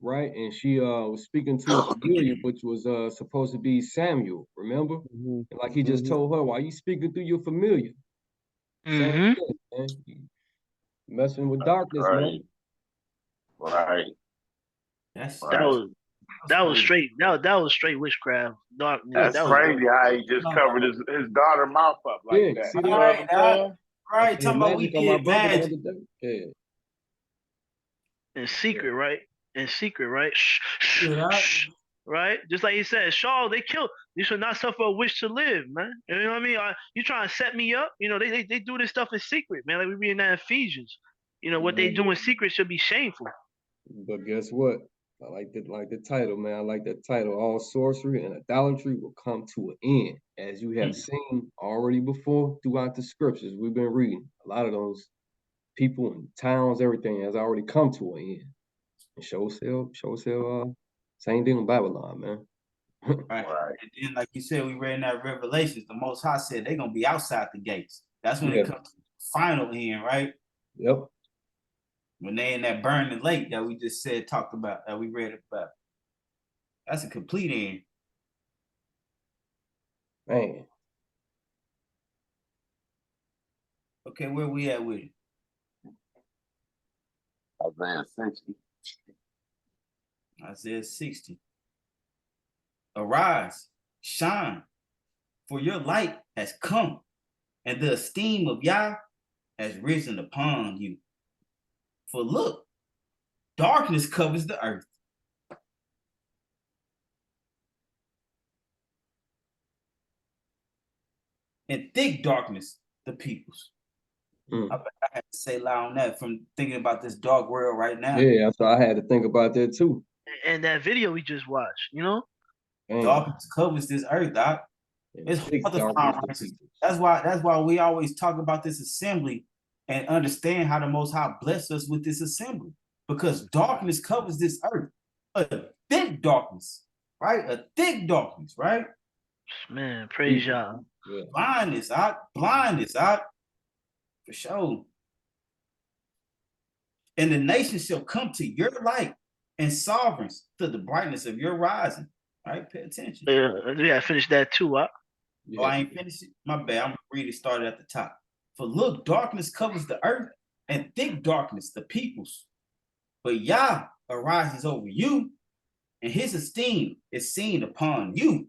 right? And she was speaking to a familiar, which was supposed to be Samuel, remember? And like he just told her, why you speaking through your familiar? Same thing, man. You messing with darkness, man. Right. That was straight. That was straight witchcraft. Darkness. That's crazy how he just covered his daughter's mouth up like that. See You know what I'm saying? Right, talking about we did magic. In secret, right? In secret, right? Shh, right? Just like he said, Shaw, they killed. You should not suffer a wish to live, man. You know what I mean? You trying to set me up? You know, they do this stuff in secret, man. Like we read in that Ephesians. You know, what they do in secret should be shameful. But guess what? I like the title, man. I like that title. All sorcery and idolatry will come to an end, as you have seen already before throughout the scriptures we've been reading. A lot of those people and towns, everything has already come to an end. And show sale, same thing in Babylon, man. Right. And then, like you said, we read in that Revelations, the Most High said they're gonna be outside the gates. That's when it comes to the final end, right? Yep. When they in that burning lake that we just talked about, that we read about. That's a complete end. Man. Okay, where we at with it? Isaiah 60. Isaiah 60. Arise, shine, for your light has come, and the esteem of Yah has risen upon you. For look, darkness covers the earth. And thick darkness, the peoples. I had to say loud on that from thinking about this dark world right now. Yeah, so I had to think about that too. And that video we just watched, you know? Darkness covers this earth, Doc. It's hard to find righteousness. That's why we always talk about this assembly and understand how the Most High blessed us with this assembly. Because darkness covers this earth. A thick darkness, right? A thick darkness, right? Man, praise Yah. Yeah. Blindness, for sure. And the nations shall come to your light, and sovereigns to the brightness of your rising. All right, pay attention. Yeah, finish that too, huh? Oh, I ain't finished it? My bad. I'm gonna read it started at the top. For look, darkness covers the earth, and thick darkness the peoples. But Yah arises over you, and his esteem is seen upon you.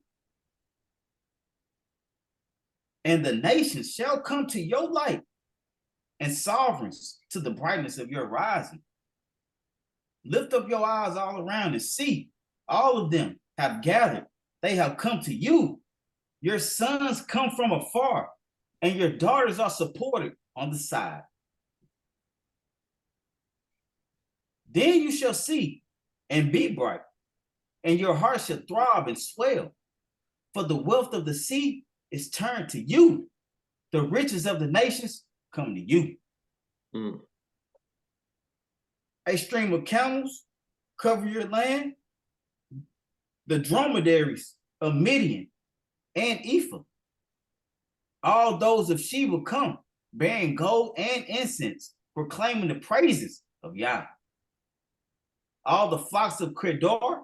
And the nations shall come to your light, and sovereigns to the brightness of your rising. Lift up your eyes all around and see, all of them have gathered. They have come to you. Your sons come from afar, and your daughters are supported on the side. Then you shall see and be bright, and your heart shall throb and swell. For the wealth of the sea is turned to you. The riches of the nations come to you. A stream of camels cover your land. The dromedaries of Midian and Ephah. All those of Sheba come, bearing gold and incense, proclaiming the praises of Yah. All the flocks of Kedar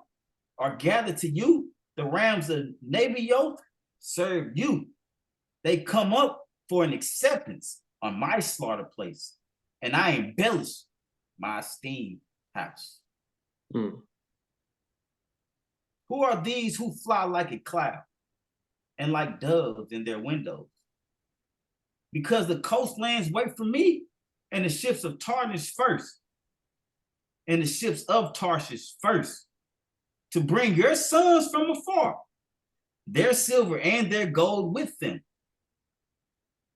are gathered to you. The rams of Nebaioth serve you. They come up for an acceptance on my slaughter place, and I embellish my esteemed house. Who are these who fly like a cloud and like doves in their windows? Because the coastlands wait for me, and the ships of Tarshish first, and the ships of Tarshish first, to bring your sons from afar, their silver and their gold with them,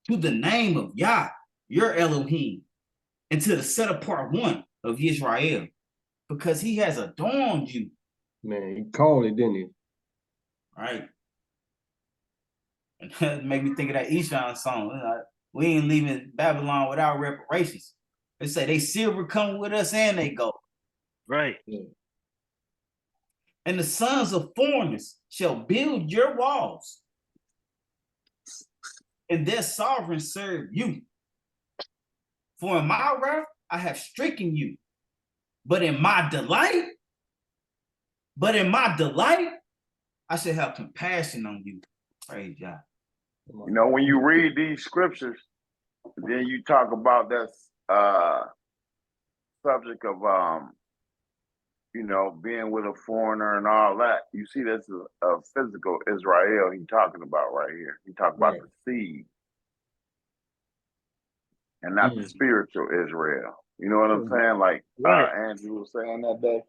to the name of Yah, your Elohim, and to the set apart one of Israel, because he has adorned you. Man, he called it, didn't he? Right. And that made me think of that Eshawn song. We ain't leaving Babylon without reparations. They say they silver come with us and they go. Right. And the sons of foreigners shall build your walls, and their sovereigns serve you. For in my wrath I have stricken you, but in my delight, I shall have compassion on you. Praise God. You know, when you read these scriptures, then you talk about that subject of you know, being with a foreigner and all that. You see, this is a physical Israel he's talking about right here. He talking about the seed and not the spiritual Israel. You know what I'm saying? Like Andrew was saying that day.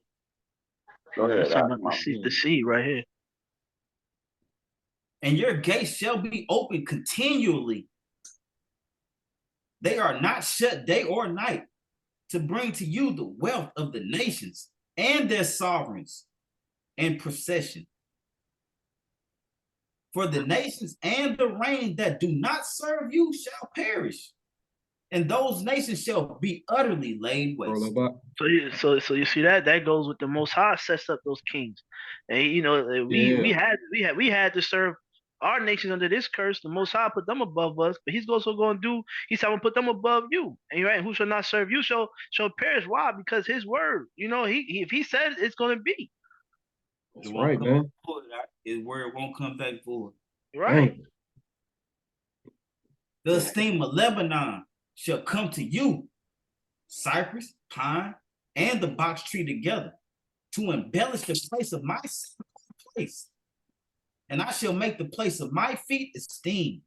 Go ahead. The seed right here. And your gates shall be open continually. They are not shut day or night, to bring to you the wealth of the nations and their sovereigns in procession. For the nations and the reign that do not serve you shall perish, and those nations shall be utterly laid waste. So you see that goes with the Most High sets up those kings, and you know we had to serve our nations under this curse. The Most High put them above us, but He's also going to do. He's going to put them above you, and right, who shall not serve you shall perish. Why? Because His word. You know, if He said it, it's going to be. That's right, man. His word won't come back void. Right. The esteem of Lebanon shall come to you, cypress, pine, and the box tree together, to embellish the place of my place. And I shall make the place of my feet esteemed.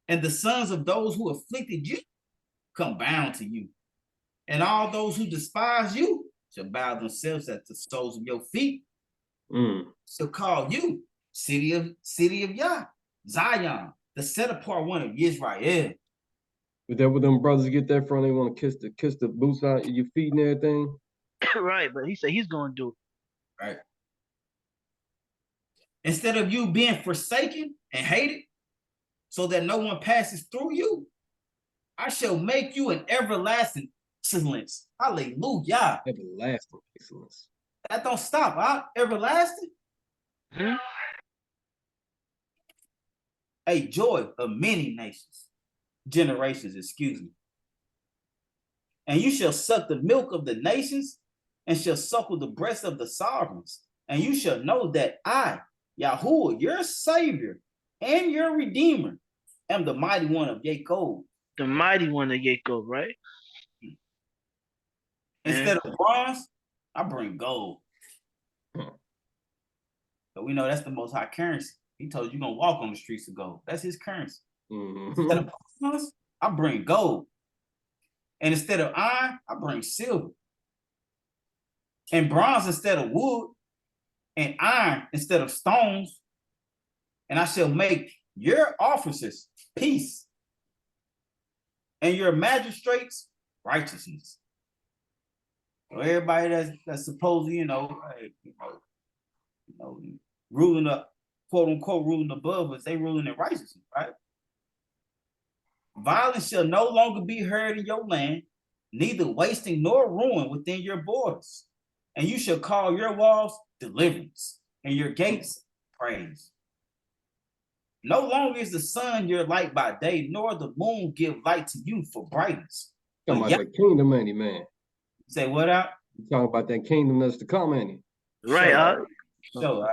And the sons of those who afflicted you come bound to you. And all those who despise you shall bow themselves at the soles of your feet. Shall call you city of Yah, Zion, the set apart one of Israel. Is that where them brothers get that from? They want to kiss the boots out of your feet and everything? Right, but He said He's going to do it. Right. Instead of you being forsaken and hated, so that no one passes through you, I shall make you an everlasting excellence. Hallelujah. Everlasting excellence. That don't stop, huh? Everlasting. A joy of many generations, excuse me. And you shall suck the milk of the nations, and shall suckle the breast of the sovereigns. And you shall know that I, Yahuwah, your Savior and your Redeemer, am the mighty one of Jacob. The mighty one of Jacob, right? Instead of bronze, I bring gold. But we know that's the Most High currency. He told you you're going to walk on the streets of gold. That's His currency. Instead of bronze, I bring gold. And instead of iron, I bring silver. And bronze instead of wood. And iron instead of stones. And I shall make your officers peace, and your magistrates righteousness. Everybody that's supposed to, ruling up, quote unquote, ruling above us, they ruling in righteousness, right? Violence shall no longer be heard in your land, neither wasting nor ruin within your borders. And you shall call your walls deliverance, and your gates praise. No longer is the sun your light by day, nor the moon give light to you for brightness. Talking about that kingdom, ain't he, man? Say what out? You talking about that kingdom that's to come, ain't he? Right, So,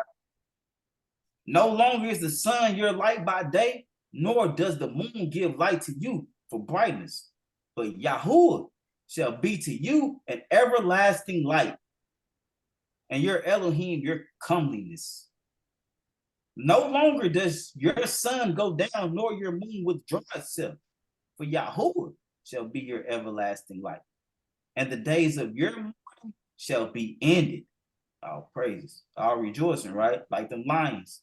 no longer is the sun your light by day, nor does the moon give light to you for brightness. But Yahuwah shall be to you an everlasting light, and your Elohim your comeliness. No longer does your sun go down, nor your moon withdraw itself, for Yahuwah shall be your everlasting light, and the days of your mourning shall be ended. All praises, all rejoicing, right? Like the lions.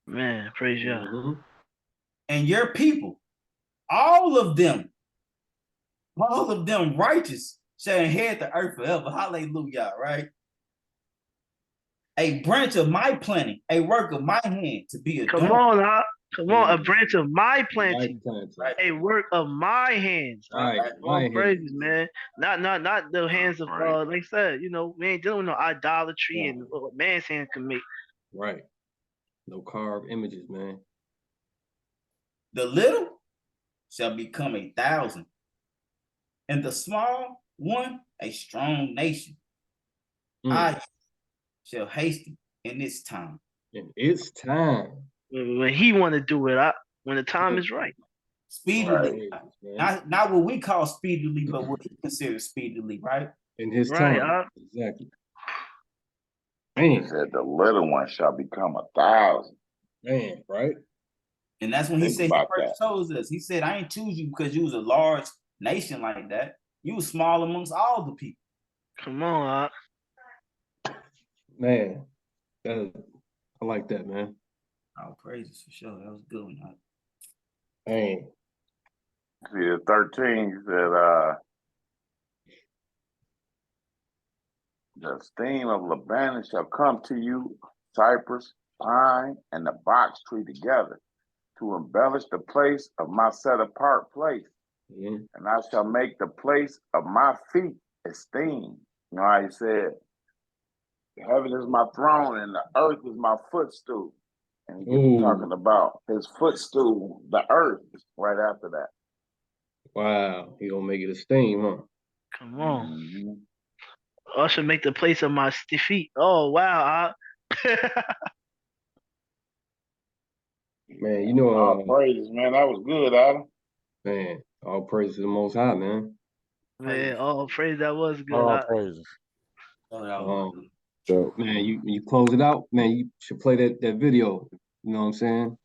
Man, praise God. Mm-hmm. And your people, all of them righteous shall inherit the earth forever. Hallelujah, right? A branch of my planting, a work of my hand to be adorned. Come on, a branch of my planting, right. A work of my hands. Right. All praises, man. Not the hands of like I said, we ain't dealing with no idolatry and what man's hand can make. Right. No carved images, man. The little shall become 1,000, and the small one a strong nation. I shall hasten in its time. In its time. When he want to do it, when the time is right. Speedily. Right. Not what we call speedily, but what he considers speedily, right? In his time. Exactly. Man. He said the little one shall become 1,000. Man, right? And that's when he said he first chose us. He said, I ain't choose you because you was a large nation like that. You was small amongst all the people. Come on, Man, I like that, man. All praises for sure. That was a good one. Man. See, 13 said, the steam of Lebanon shall come to you, cypress, pine, and the box tree together, to embellish the place of my set apart place. Mm-hmm. And I shall make the place of my feet esteemed. You know how he said, heaven is my throne and the earth is my footstool. And he's talking about his footstool, the earth, right after that. Wow, he gonna make it esteemed, huh? Come on. Mm-hmm. I should make the place of my feet. Oh, wow. Man, all praises, man. That was good, Adam. Man, all praises to the Most High, man. Man, all praise, that was good. All praises. So, man, you close it out, man. You should play that video. You know what I'm saying?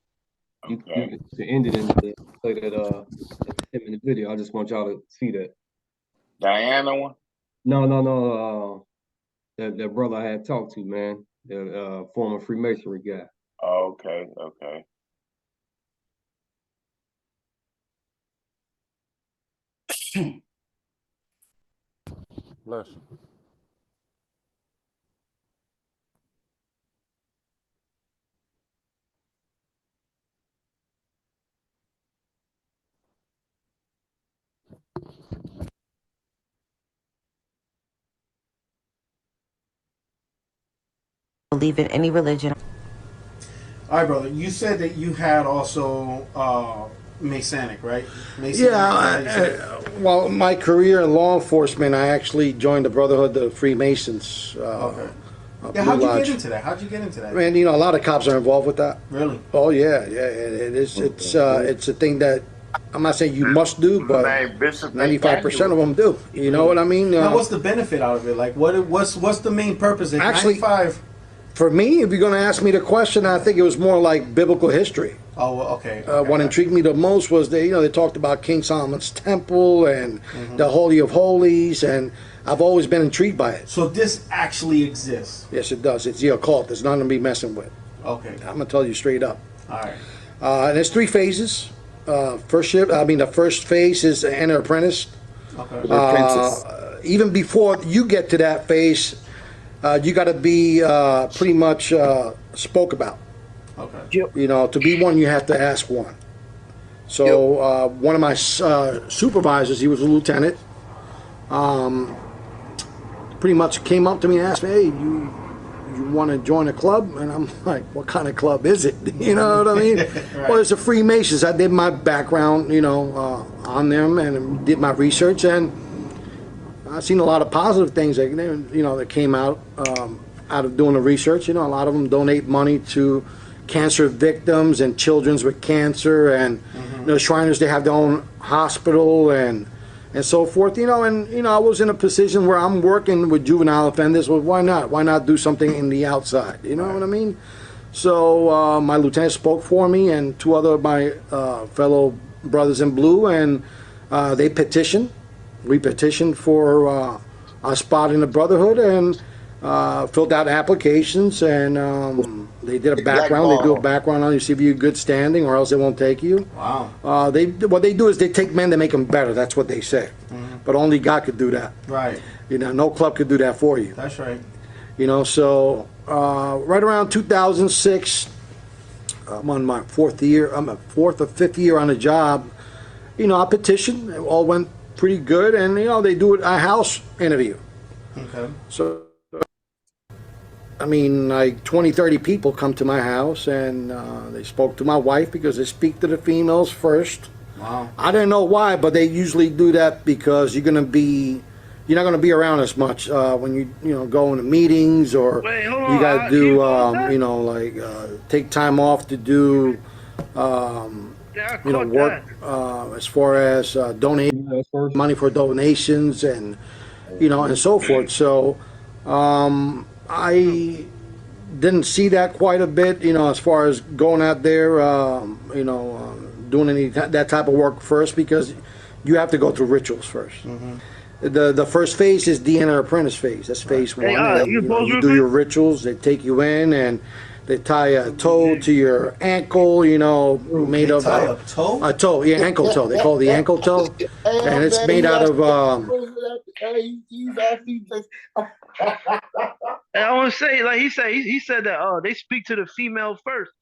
Okay. You should end it and play that 10-minute video. I just want y'all to see that. Diana one? No. That brother I had talked to, man. The former Freemasonry guy. Oh, okay. Bless you. Believe in any religion. All right, brother. You said that you had also Masonic, right? Well, my career in law enforcement, I actually joined the Brotherhood of Freemasons. Okay. How'd you get into that? Man, a lot of cops are involved with that. Really? Oh yeah. It is. It's a thing that I'm not saying you must do, but 95% of them do. You know what I mean? Now, what's the benefit out of it? Like, what's the main purpose? Actually, 95. For me, if you're going to ask me the question, I think it was more like biblical history. Oh, okay. What intrigued me the most was they talked about King Solomon's temple and the Holy of Holies, and I've always been intrigued by it. So this actually exists? Yes, it does. It's the occult. There's nothing to be messing with. Okay. I'm going to tell you straight up. All right. And there's 3 phases. The first phase is enter apprentice. Okay. even before you get to that phase, you got to be pretty much spoke about. Okay. You know, to be one, you have to ask one. So one of my supervisors, he was a lieutenant, pretty much came up to me and asked me, "Hey, you want to join a club?" And I'm like, "What kind of club is it?" You know what I mean? Right. Well, it's a Freemasons. I did my background, you know, on them and did my research, and I've seen a lot of positive things that, you know, that came out of doing the research. You know, a lot of them donate money to cancer victims and children with cancer, and you know, Shriners, they have their own hospital and so forth. You know, and you know, I was in a position where I'm working with juvenile offenders. Well, why not? Why not do something in the outside? You know what I mean? So my lieutenant spoke for me, and two other of my fellow brothers in blue, and they petitioned. We petitioned for a spot in the Brotherhood, and filled out applications, and they did a background. They do a background on you, see if you're in good standing, or else they won't take you. Wow. What they do is they take men to make them better. That's what they say. But only God could do that. Right. You know, no club could do that for you. That's right. You know, so right around 2006, I'm on my fourth or fifth year on the job. You know, I petitioned. It all went pretty good, and you know, they do a house interview. Okay. So, I mean, like 20, 30 people come to my house, and they spoke to my wife because they speak to the females first. Wow. I didn't know why, but they usually do that because you're not going to be around as much when you know, go into meetings, or Wait, hold you on. got to do you know, like take time off to do you know, work as far as donate money for donations, and you know, and so forth. So I didn't see that quite a bit, you know, as far as going out there, you know, doing that type of work first, because you have to go through rituals first. The first phase is the inner apprentice phase. That's phase one. And, you know, you do your rituals. They take you in, and they tie a toe to your ankle, you know, made of a toe? A toe, yeah, ankle toe. They call it the ankle toe, and it's made out of. And I want to say, like he said that they speak to the female first.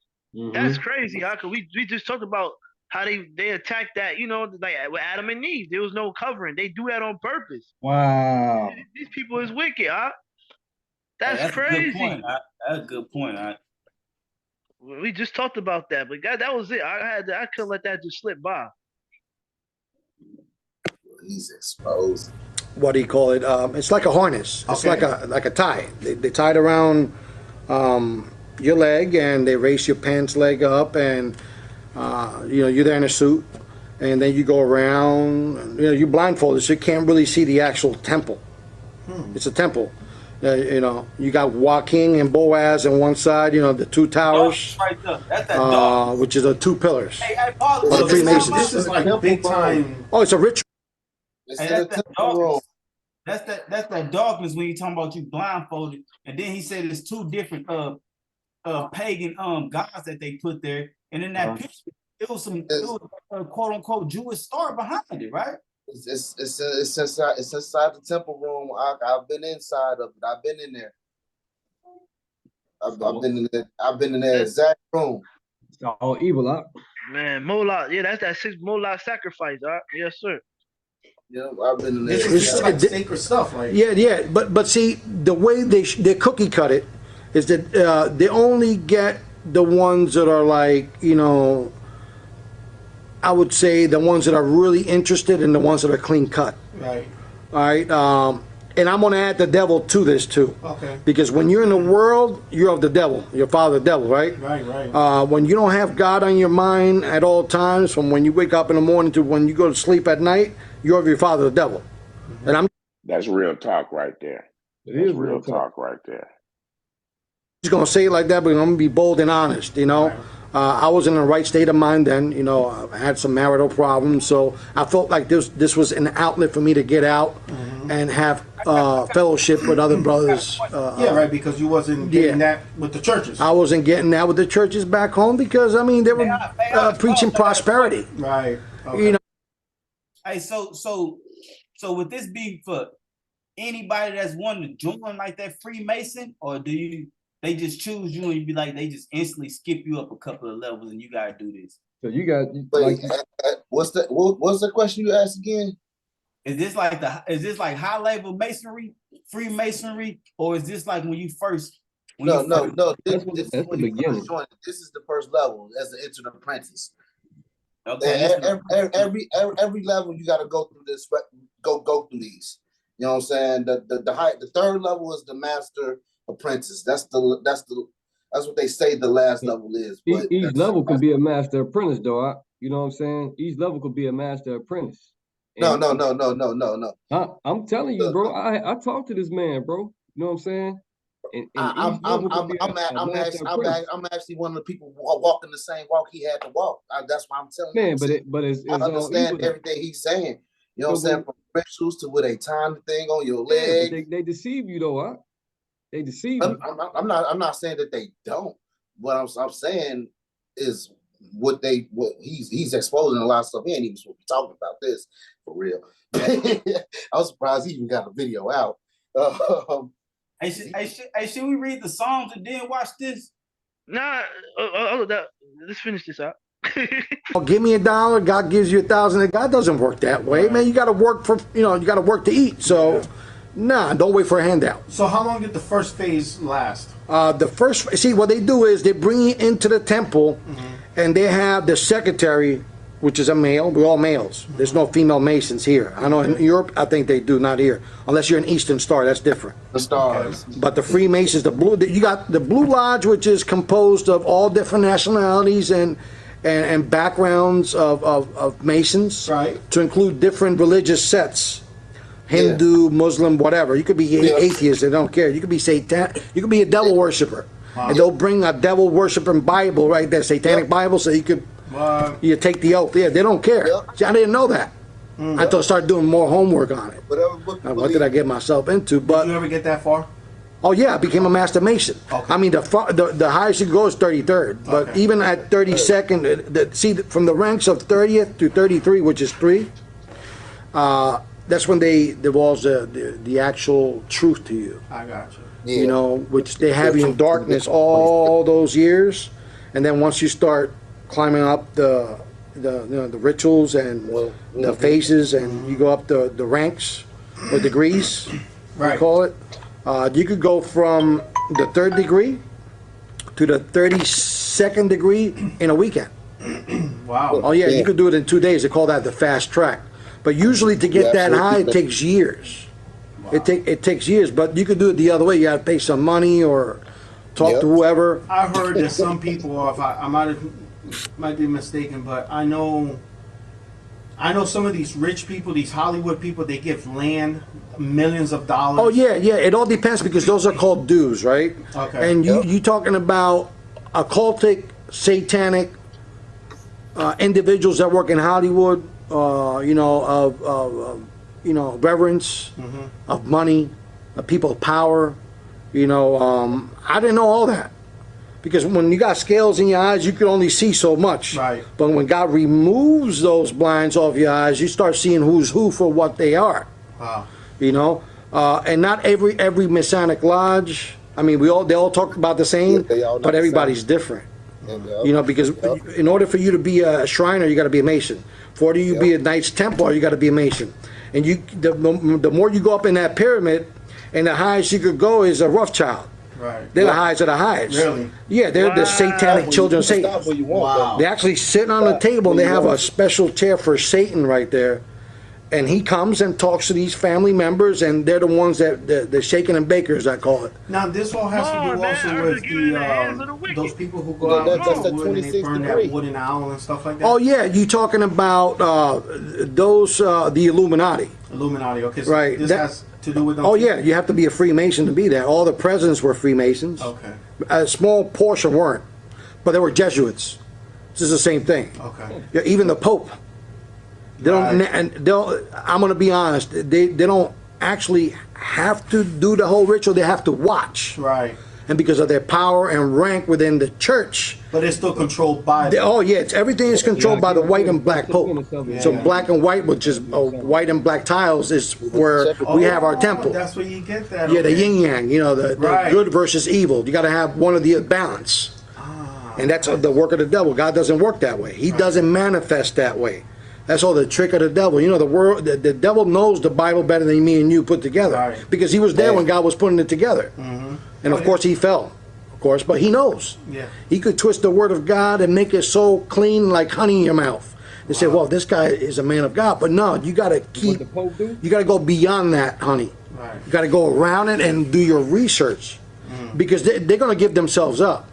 That's crazy, huh? Cause we just talked about how they attacked that, you know, like with Adam and Eve. There was no covering. They do that on purpose. Wow. These people is wicked, huh? That's A crazy. good point. That's a good point. We just talked about that, but God, that was it. I couldn't let that just slip by. He's exposed. What do you call it? It's like a harness. It's like a tie. They tie it around your leg, and they raise your pants leg up, and you know, you're there in a suit, and then you go around. And, you know, you're blindfolded, so you can't really see the actual temple. It's a temple. You know, you got Joaquin and Boaz on one side. You know, the two towers, Right there. That's that dog. which is the two pillars. Hey, Paul, Or the Freemasons. This is like big time. Oh, it's a ritual. Hey, that's that darkness. That's that darkness when you talking about you blindfolded. And then he said there's two different pagan gods that they put there. And in that picture, it was a quote unquote Jewish story behind it, right? It's inside the temple room. I've been inside of it. I've been in there. I've been in that exact room. It's all evil, huh? Man, Moloch, yeah, that's that 6 Moloch sacrifice, huh? Yes, sir. Yeah, I've been in there. This is like sacred stuff, like Yeah. But see, the way they cookie cut it is that they only get the ones that are like, you know, I would say the ones that are really interested, and the ones that are clean cut. right. All right. And I'm going to add the devil to this too. Okay. Because when you're in the world, you're of the devil. Your father, the devil, right? Right. When you don't have God on your mind at all times, from when you wake up in the morning to when you go to sleep at night, you're of your father, the devil. And that's real talk right there. That's real talk right there. just going to say it like that, but I'm going to be bold and honest, you know. Right. I was in the right state of mind then, you know. I had some marital problems, so I felt like this was an outlet for me to get out and have fellowship with other brothers. Yeah, right, because you wasn't getting that with the churches. I wasn't getting that with the churches back home because, I mean, they were preaching prosperity. Right. Okay. You know. Hey, so would this be for anybody that's wanting to join like that Freemason, or they just choose you and you be like they just instantly skip you up a couple of levels and you gotta do this? So you got Wait, what's the question you asked again? Is this like high level masonry, Freemasonry, or is this like when you first? No. This that's is the when you beginning. first join. This is the first level as an entered apprentice. Okay. Every level you got to go through this. Go through these. You know what I'm saying? The third level is the master apprentice. That's what they say the last level is. But Each level could be a master apprentice, though. You know what I'm saying? Each level could be a master apprentice. No. I'm telling you, bro. I talked to this man, bro. You know what I'm saying? And I'm actually one of the people walking the same walk he had to walk. That's why I'm telling you. But it's I understand everything he's saying. You know what I'm saying? From rituals to where they time the thing on your leg. But they deceive you though, huh? They deceive you. I'm not saying that they don't. What I'm saying is what he's exposing a lot of stuff. He ain't even supposed to be talking about this for real. I was surprised he even got a video out. Should we read the Psalms and then watch this? Nah, let's finish this out. Give me $1, God gives you 1,000. God doesn't work that way, man. You got to work you got to work to eat. So, nah, don't wait for a handout. So how long did the first phase last? What they do is they bring you into the temple, and they have the secretary, which is a male. We're all males. There's no female masons here. I know in Europe, I think they do, not here. Unless you're an Eastern Star, that's different. The stars. But the Freemasons, you got the Blue Lodge, which is composed of all different nationalities and backgrounds of Masons, right, to include different religious sets. Hindu, Muslim, whatever. You could be atheist, they don't care. You could be Satan. You could be a devil worshiper. And they'll bring a devil worshiping Bible right there, Satanic Bible, so you could you take the oath. Yeah, they don't care. See, I didn't know that. Until I started doing more homework on it. What did I get myself into? But did you ever get that far? Oh yeah, I became a master mason. Okay. I mean, the highest you go is 33rd, but even at 32nd, see, from the ranks of 30th to 33, which is 3, that's when they divulge the actual truth to you. I got you. Yeah. You know, which they have you in darkness all those years, and then once you start climbing up the rituals and the phases, and you go up the ranks or degrees, we call it. You could go from the 3rd degree to the 32nd degree in a weekend. Wow. Oh yeah, you could do it in 2 days. They call that the fast track. But usually to get that high, it takes years. Wow. It takes years, but you could do it the other way. You got to pay some money or talk to whoever. I heard that some people, if I might be mistaken, but I know some of these rich people, these Hollywood people, they give land, millions of dollars. Oh yeah. It all depends, because those are called dues, right? Okay. And you talking about occultic, satanic individuals that work in Hollywood, reverence, of money, of people of power. I didn't know all that. Because when you got scales in your eyes, you can only see so much. Right. But when God removes those blinds off your eyes, you start seeing who's who for what they are. Wow. And not every Masonic lodge. I mean, they all talk about the same, but everybody's different. Because in order for you to be a Shriner, you got to be a Mason. For you to be a Knights Templar, you got to be a Mason. And the more you go up in that pyramid, and the highest you could go is a Rothschild. Right. They're the highest of the highest. Really? Yeah, they're the satanic children of Satan. Wow. They actually sit on the table, and they have a special chair for Satan right there. And he comes and talks to these family members, and they're the ones that the shaking and bakers, I call it. Now this all has to do also with those people who go out and they burn that wooden owl and stuff like that. Oh yeah, you talking about the Illuminati? Illuminati, okay. So right. This has to do with them. Oh yeah, you have to be a Freemason to be there. All the presidents were Freemasons. Okay. A small portion weren't, but they were Jesuits. This is the same thing. Okay. Yeah, even the Pope. They don't, and I'm going to be honest. They don't actually have to do the whole ritual. They have to watch. Right. and because of their power and rank within the church. But it's still controlled by them. Oh yeah, everything is controlled by the white and black pope. So black and white, which is white and black tiles, is where we have our temple. That's where you get that. Yeah, the yin yang. You know, the good versus evil. You got to have one of the balance, and that's the work of the devil. God doesn't work that way. He doesn't manifest that way. That's all the trick of the devil. You know, the devil knows the Bible better than me and you put together, because he was there when God was putting it together. And of course he fell, of course, but he knows. Yeah. He could twist the word of God and make it so clean like honey in your mouth. They say, well, this guy is a man of God. But no, you got to you got to go beyond that, honey. Right. You got to go around it and do your research, because they're going to give themselves up.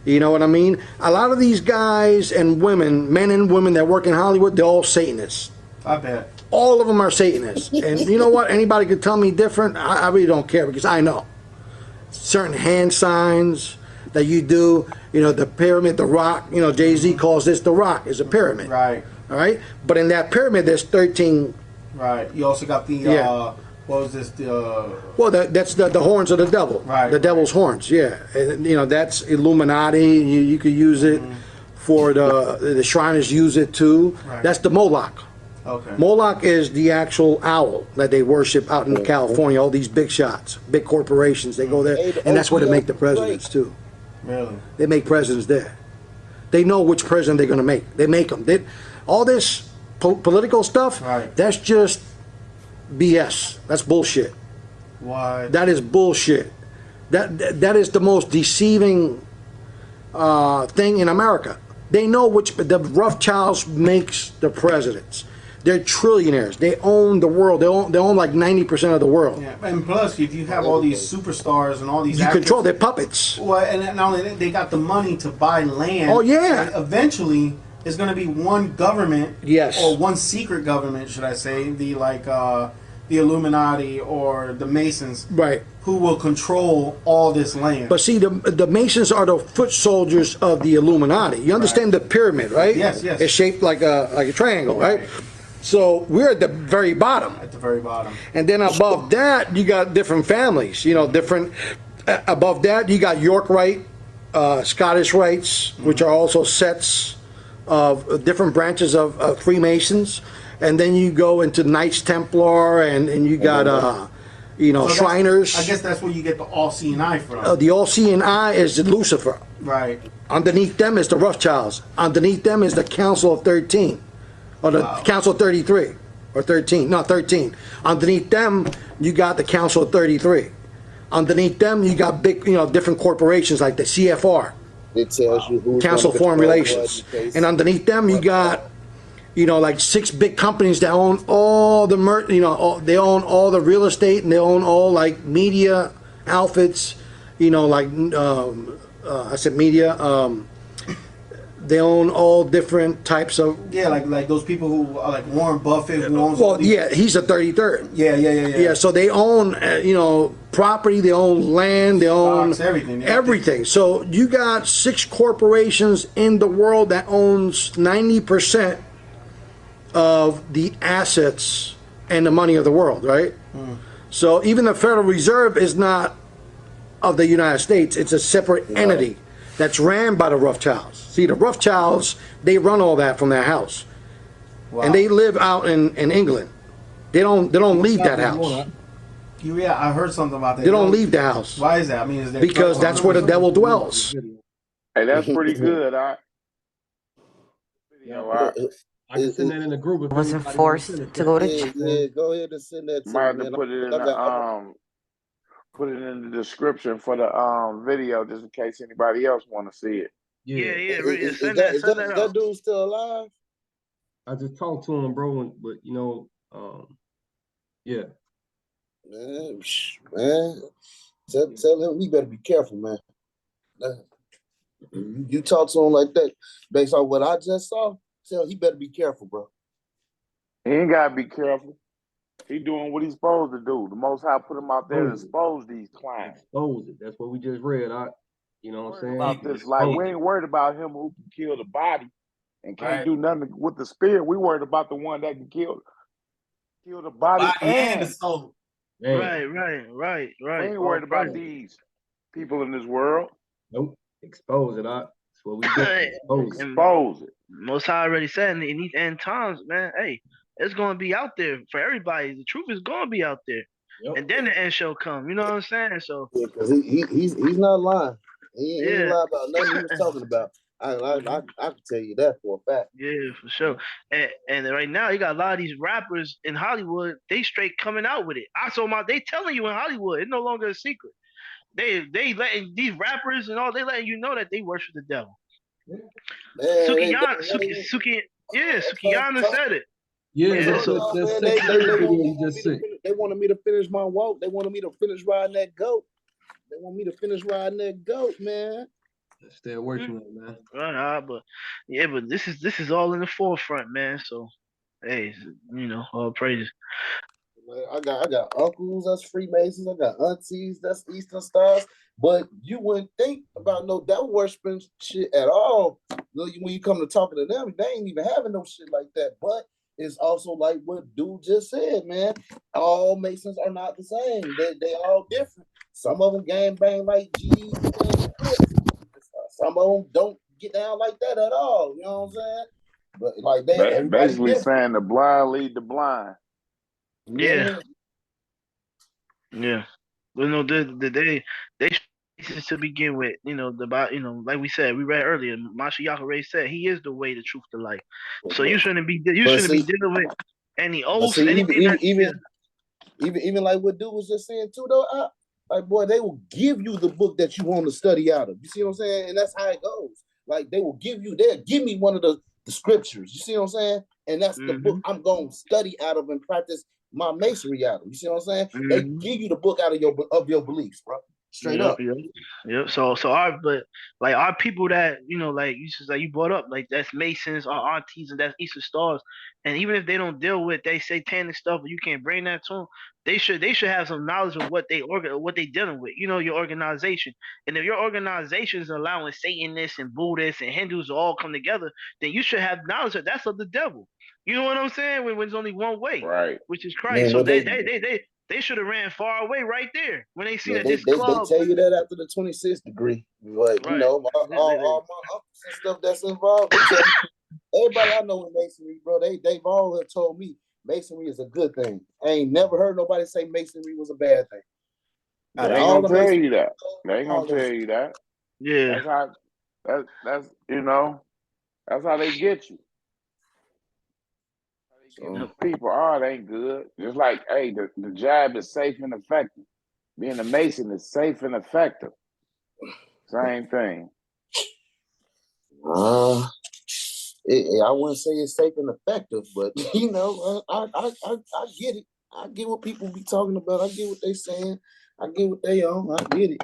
You know what I mean? A lot of these guys and women, men and women that work in Hollywood, they're all Satanists. I bet. All of them are Satanists. And you know what? Anybody could tell me different. I really don't care, because I know. Certain hand signs that you do, you know, the pyramid, the rock, you know, Jay-Z calls this the rock, is a pyramid. Right. All right? But in that pyramid, there's 13. Right. You also got the, what was this? Well, that's the horns of the devil. Right. The devil's horns, yeah. And, you know, that's Illuminati. You could use it for the Shriners use it too. Right. That's the Moloch. Okay. Moloch is the actual owl that they worship out in California. All these big shots, big corporations, they go there. And that's where they make the presidents too. Really? They make presidents there. They know which president they're going to make. They make them. All this political stuff, that's just BS. That's bullshit. Why? That is bullshit. That is the most deceiving thing in America. They know which the Rothschilds makes the presidents. They're trillionaires. They own the world. They own like 90% of the world. Yeah, and plus, if you have all these superstars and all these You actors, control their puppets. Well, and not only that, they got the money to buy land. Oh, yeah. And eventually, it's going to be one government. Yes. Or one secret government, should I say? The Illuminati or the Masons. Right. Who will control all this land. But see, the Masons are the foot soldiers of the Illuminati. You understand the pyramid, right? Yes, yes. It's shaped like a triangle, right? So we're at the very bottom. At the very bottom. And then above that, you got different families. You know, different. Above that, you got York Rite, Scottish Rites, which are also sets of different branches of Freemasons. And then you go into Knights Templar, and you got you know, So Shriners. I guess that's where you get the all-seeing eye from. The all-seeing eye is Lucifer. Right. Underneath them is the Rothschilds. Underneath them is the Council of 13, or the Council of 33, or 13. No, 13. Underneath them, you got the Council of 33. Underneath them, you got big, you know, different corporations like the CFR. It tells you who's Council of Foreign Relations. And underneath them, you got, you know, like 6 big companies that own all the, they own all the real estate, and they own all like media outfits, you know, like, I said media, they own all different types of. Yeah, like those people who are like Warren Buffett, who owns. Well, yeah, he's a 33rd. Yeah. Yeah, so they own, you know, property, they own land, they own stocks, everything. Everything. So you got 6 corporations in the world that owns 90% of the assets and the money of the world, right? So even the Federal Reserve is not of the United States. It's a separate entity that's ran by the Rothschilds. See, the Rothschilds, they run all that from their house. And they live out in England. They don't leave that house. Yeah, I heard something about that. They don't leave the house. Why is that? I mean, is there because that's where the devil dwells. Hey, that's pretty good, I can send that in the group. I wasn't forced to go to church. Yeah, go ahead and send that to Might have me, to man. put it in the description for the video, just in case anybody else want to see it. Is Send that that dude still alive? I just talked to him, bro, but you know, yeah. Man, tell him he better be careful, man. You talk to him like that, based on what I just saw, tell he better be careful, bro. He ain't gotta be careful. He doing what he's supposed to do. The Most High put him out there to expose these crimes. Expose it. That's what we just read. You know what I'm saying? About this, like we ain't worried about him who can kill the body and can't do nothing with the spirit. We worried about the one that can kill the body and the soul. Right. We ain't worried about these people in this world. Nope. Expose it. That's what we do. Expose it. Most High already said in these end times, man, hey, it's gonna be out there for everybody. The truth is gonna be out there. Yep. And then the end shall come. You know what I'm saying? So yeah, because he's not lying. He ain't lying about nothing he was talking about. I can tell you that for a fact. Yeah, for sure. And right now you got a lot of these rappers in Hollywood. They straight coming out with it. They telling you in Hollywood. It's no longer a secret. They letting these rappers and all. They letting you know that they worship the devil. Sukiyana said it. Yeah, they wanted me to finish my walk. They wanted me to finish riding that goat. They want me to finish riding that goat, man. Stay working on it, man. But this is all in the forefront, man. So hey, all praises. I got uncles that's Freemasons. I got aunties that's Eastern Stars. But you wouldn't think about no devil worshiping shit at all. When you come to talking to them, they ain't even having no shit like that. But it's also like what dude just said, man. All Masons are not the same. They all different. Some of them gang bang like G's. Some of them don't get down like that at all. You know what I'm saying? But like basically saying the blind lead the blind. Yeah. Well, no, they to begin with, like we said, we read earlier, Mashiach Ray said he is the way, the truth, the light. So you shouldn't be dealing with any oaths, anything even like what dude was just saying too, though. Like, boy, they will give you the book that you want to study out of. You see what I'm saying? And that's how it goes. Like, they'll give me one of the scriptures. You see what I'm saying? And that's the book I'm going to study out of and practice my masonry out of. You see what I'm saying? They give you the book out of your beliefs, bro. Straight up. Yep. So our people that like you brought up, like that's Masons, our aunties, and that's Eastern Stars, and even if they don't deal with they satanic stuff, you can't bring that to them. They should have some knowledge of what they dealing with. Your organization, and if your organization is allowing Satanists and Buddhists and Hindus to all come together, then you should have knowledge that that's of the devil. You know what I'm saying? When there's only one way, right, which is Christ. So they should have ran far away right there when they seen that this club. They tell you that after the 26th degree, but right. All my uncles and stuff that's involved. Everybody I know in masonry, bro, they've all told me masonry is a good thing. I ain't never heard nobody say masonry was a bad thing. They ain't gonna tell you that. They ain't gonna tell you that. Yeah, that's that's how they get you. People it ain't good. Just like, hey, the jab is safe and effective. Being a Mason is safe and effective. Same thing. I wouldn't say it's safe and effective, but I get it. I get what people be talking about. I get what they saying. I get what they on. I get it.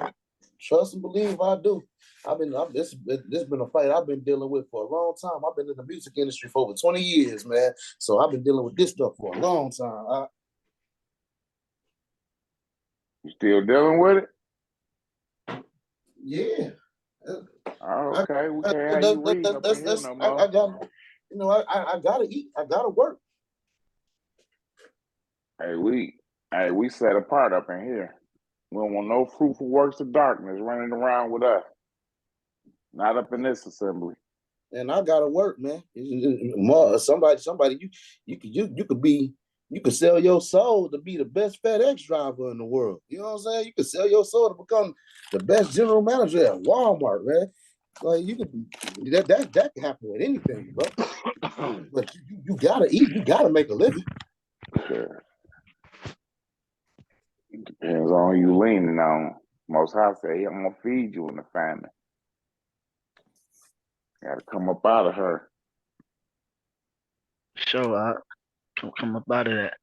Trust and believe I do. This been a fight I've been dealing with for a long time. I've been in the music industry for over 20 years, man. So I've been dealing with this stuff for a long time. You still dealing with it? Yeah. Okay, we can't have you reading up in here no more. I gotta eat. I gotta work. Hey, we set apart up in here. We don't want no fruitful works of darkness running around with us. Not up in this assembly. And I gotta work, man. Somebody, you could sell your soul to be the best FedEx driver in the world. You know what I'm saying? You could sell your soul to become the best general manager at Walmart, man. Like you could that can happen with anything, bro. But you gotta eat. You gotta make a living. Sure. It depends on who you leaning on. Most High say, I'm gonna feed you in the famine. Gotta come up out of her. Sure, I come up out of that.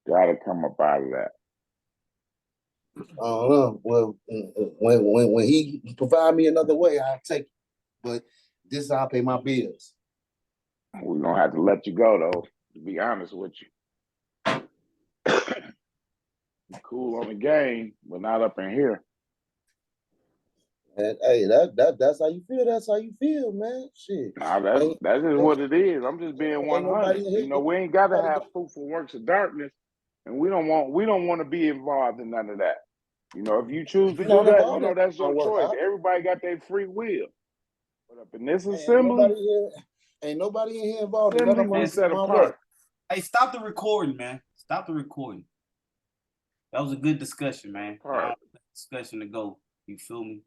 Gotta come up out of that. I don't know. Well, when he provide me another way, I'll take it. But this I'll pay my bills. We're gonna have to let you go though, to be honest with you. Cool on the game, but not up in here. And hey, that's how you feel. That's how you feel, man. Shit. Nah, that's just what it is. I'm just being 100. We ain't gotta have fruitful works of darkness, and we don't want to be involved in none of that. You know, if you choose to You're do not that, you involved, know, that's your work choice. out. Everybody got their free will. But up in this Hey, assembly, ain't nobody in here involved in none assembly of we set my work. apart. Hey, stop the recording, man. Stop the recording. That was a good discussion, man. Discussion to go. You feel me?